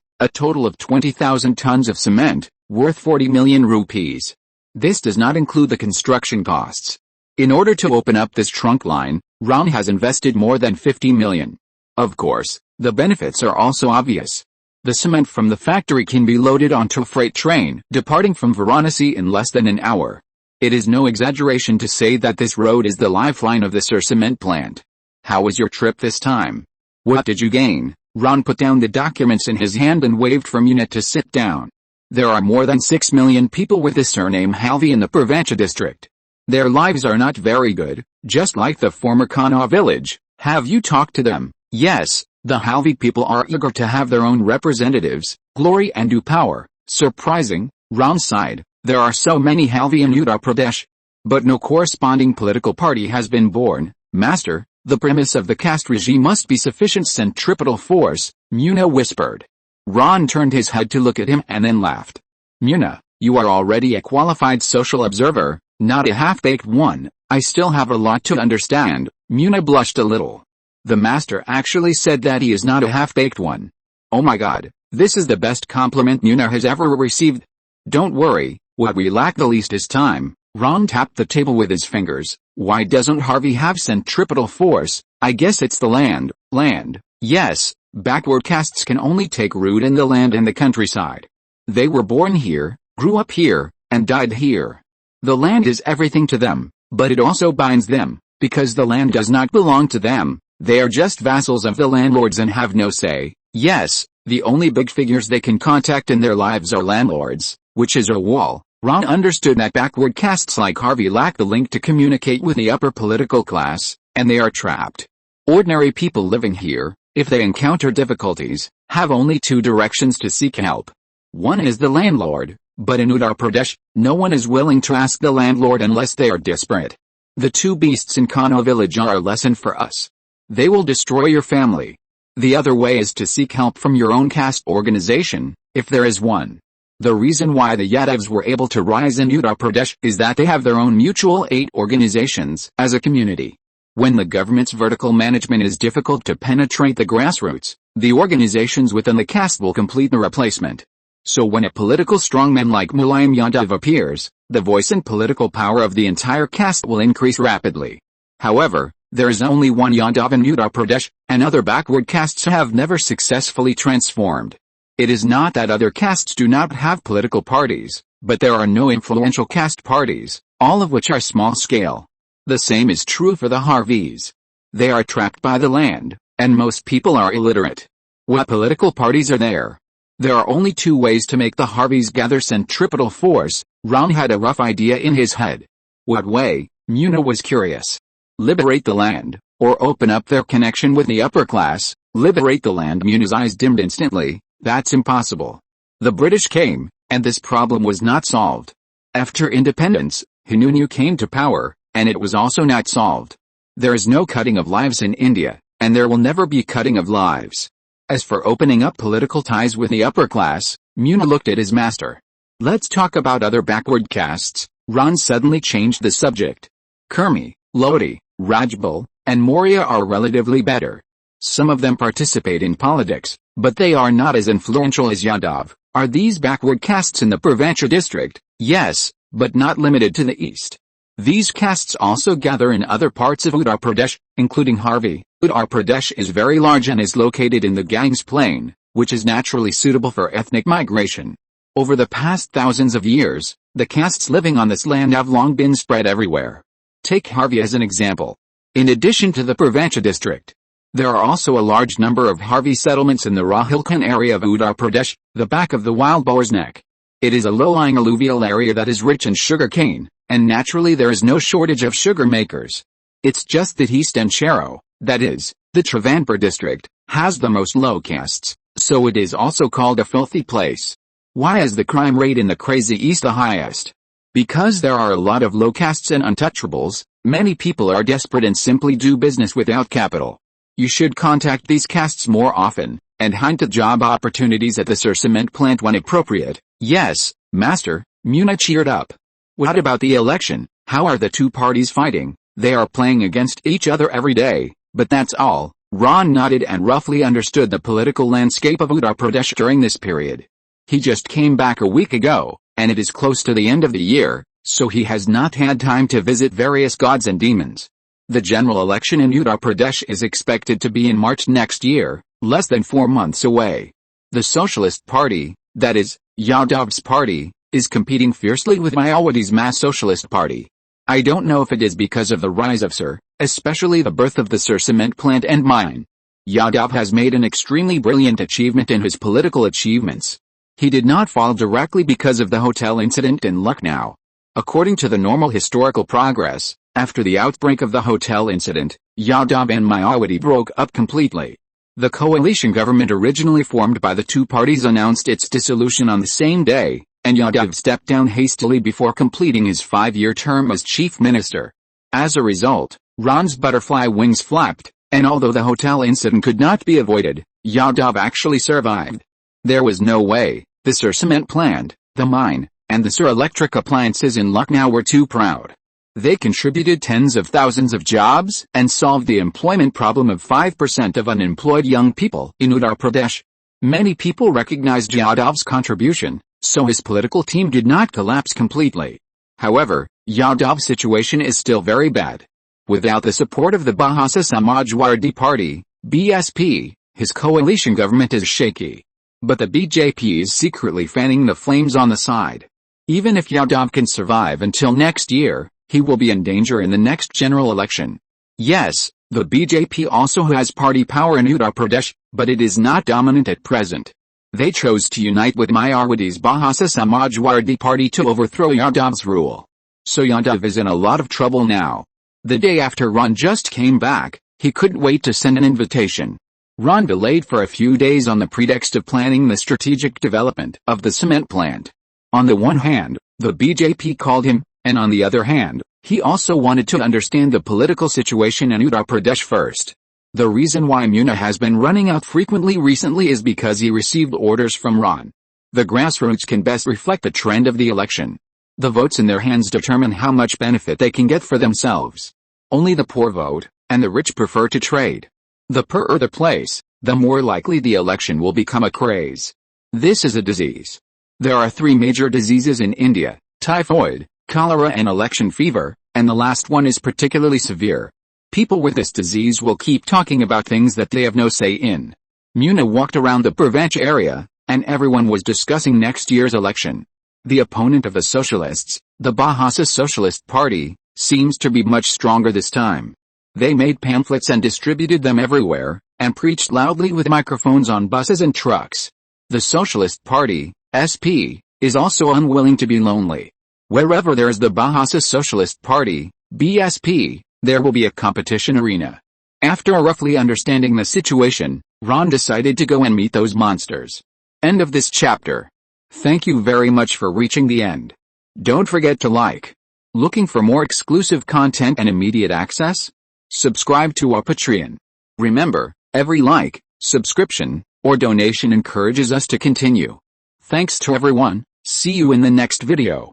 a total of 20,000 tons of cement, worth 40 million rupees. This does not include the construction costs. In order to open up this trunk line, Ron has invested more than 50 million. Of course, the benefits are also obvious. The cement from the factory can be loaded onto a freight train, departing from Varanasi in less than an hour. It is no exaggeration to say that this road is the lifeline of the Sir Cement plant. How was your trip this time? What did you gain? Ron put down the documents in his hand and waved for Muna to sit down. There are more than 6 million people with the surname Halvi in the Purvancha district. Their lives are not very good, just like the former Kanha village. Have you talked to them? Yes, the Halvi people are eager to have their own representatives, glory and due power. Surprising, Ron sighed. There are so many Halvi in Uttar Pradesh. But no corresponding political party has been born. Master, the premise of the caste regime must be sufficient centripetal force, Muna whispered. Ron turned his head to look at him and then laughed. Muna, you are already a qualified social observer, not a half-baked one. I still have a lot to understand. Muna blushed a little. The master actually said that he is not a half-baked one. Oh my god, this is the best compliment Muna has ever received. Don't worry, what we lack the least is time. Ron tapped the table with his fingers. Why doesn't Harvey have centripetal force? I guess it's the land. Land. Yes, backward castes can only take root in the land and the countryside. They were born here, grew up here, and died here. The land is everything to them, but it also binds them, because the land does not belong to them. They are just vassals of the landlords and have no say. Yes, the only big figures they can contact in their lives are landlords, which is a wall. Ron understood that backward castes like Harvey lack the link to communicate with the upper political class, and they are trapped. Ordinary people living here, if they encounter difficulties, have only two directions to seek help. One is the landlord, but in Uttar Pradesh, no one is willing to ask the landlord unless they are desperate. The two beasts in Kanha village are a lesson for us. They will destroy your family. The other way is to seek help from your own caste organization, if there is one. The reason why the Yadavs were able to rise in Uttar Pradesh is that they have their own mutual aid organizations as a community. When the government's vertical management is difficult to penetrate the grassroots, the organizations within the caste will complete the replacement. So when a political strongman like Mulayam Yadav appears, the voice and political power of the entire caste will increase rapidly. However, there is only one Yadav in Uttar Pradesh, and other backward castes have never successfully transformed. It is not that other castes do not have political parties, but there are no influential caste parties, all of which are small scale. The same is true for the Harvis. They are trapped by the land, and most people are illiterate. What political parties are there? There are only two ways to make the Harvis gather centripetal force. Ron had a rough idea in his head. What way? Muna was curious. Liberate the land, or open up their connection with the upper class. Liberate the land. Muna's eyes dimmed instantly. That's impossible. The British came, and this problem was not solved. After independence, Hinunu came to power, and it was also not solved. There is no cutting of lives in India, and there will never be cutting of lives. As for opening up political ties with the upper class, Muna looked at his master. Let's talk about other backward castes. Ron suddenly changed the subject. Kurmi, Lodi, Rajbul, and Maurya are relatively better. Some of them participate in politics, but they are not as influential as Yadav. Are these backward castes in the Purvancha district? Yes, but not limited to the east. These castes also gather in other parts of Uttar Pradesh, including Harvi. Uttar Pradesh is very large and is located in the Ganges Plain, which is naturally suitable for ethnic migration. Over the past thousands of years, the castes living on this land have long been spread everywhere. Take Harvi as an example. In addition to the Purvancha district, There are also a large number of Harvey settlements in the Rohilkhand area of Uttar Pradesh, the back of the wild boar's neck. It is a low-lying alluvial area that is rich in sugar cane, and naturally there is no shortage of sugar makers. It's just that East and Chero, that is, the Travancore district, has the most low castes, so it is also called a filthy place. Why is the crime rate in the crazy East the highest? Because there are a lot of low castes and untouchables. Many people are desperate and simply do business without capital. You should contact these castes more often, and hint at job opportunities at the cement plant when appropriate. Yes, master, Muna cheered up. What about the election? How are the two parties fighting? They are playing against each other every day, but that's all. Ron nodded and roughly understood the political landscape of Uttar Pradesh during this period. He just came back a week ago, and it is close to the end of the year, so he has not had time to visit various gods and demons. The general election in Uttar Pradesh is expected to be in March next year, less than 4 months away. The Socialist Party, that is, Yadav's party, is competing fiercely with Mayawati's Mass Socialist Party. I don't know if it is because of the rise of Sir, especially the birth of the Sir cement plant and mine. Yadav has made an extremely brilliant achievement in his political achievements. He did not fall directly because of the hotel incident in Lucknow. According to the normal historical progress, after the outbreak of the hotel incident, Yadav and Mayawati broke up completely. The coalition government originally formed by the two parties announced its dissolution on the same day, and Yadav stepped down hastily before completing his 5-year term as chief minister. As a result, Ron's butterfly wings flapped, and although the hotel incident could not be avoided, Yadav actually survived. There was no way. The Sir cement plant, the mine, and the Sir electric appliances in Lucknow were too proud. They contributed tens of thousands of jobs and solved the employment problem of 5% of unemployed young people in Uttar Pradesh. Many people recognized Yadav's contribution, so his political team did not collapse completely. However, Yadav's situation is still very bad. Without the support of the Bahasa Samajwadi Party, BSP, his coalition government is shaky. But the BJP is secretly fanning the flames on the side. Even if Yadav can survive until next year, he will be in danger in the next general election. Yes, the BJP also has party power in Uttar Pradesh, but it is not dominant at present. They chose to unite with Mayawati's Bahasa Samajwadi Party to overthrow Yadav's rule. So Yadav is in a lot of trouble now. The day after Ron just came back, he couldn't wait to send an invitation. Ron delayed for a few days on the pretext of planning the strategic development of the cement plant. On the one hand, the BJP called him, and on the other hand, he also wanted to understand the political situation in Uttar Pradesh first. The reason why Muna has been running out frequently recently is because he received orders from Ron. The grassroots can best reflect the trend of the election. The votes in their hands determine how much benefit they can get for themselves. Only the poor vote, and the rich prefer to trade. The poorer the place, the more likely the election will become a craze. This is a disease. There are 3 major diseases in India: typhoid, cholera and election fever, and the last one is particularly severe. People with this disease will keep talking about things that they have no say in. Muna walked around the Purvanch area, and everyone was discussing next year's election. The opponent of the socialists, the Bahasa Socialist Party, seems to be much stronger this time. They made pamphlets and distributed them everywhere, and preached loudly with microphones on buses and trucks. The Socialist Party, SP, is also unwilling to be lonely. Wherever there is the Bahasa Socialist Party, BSP, there will be a competition arena. After roughly understanding the situation, Ron decided to go and meet those monsters. End of this chapter. Thank you very much for reaching the end. Don't forget to like. Looking for more exclusive content and immediate access? Subscribe to our Patreon. Remember, every like, subscription, or donation encourages us to continue. Thanks to everyone. See you in the next video.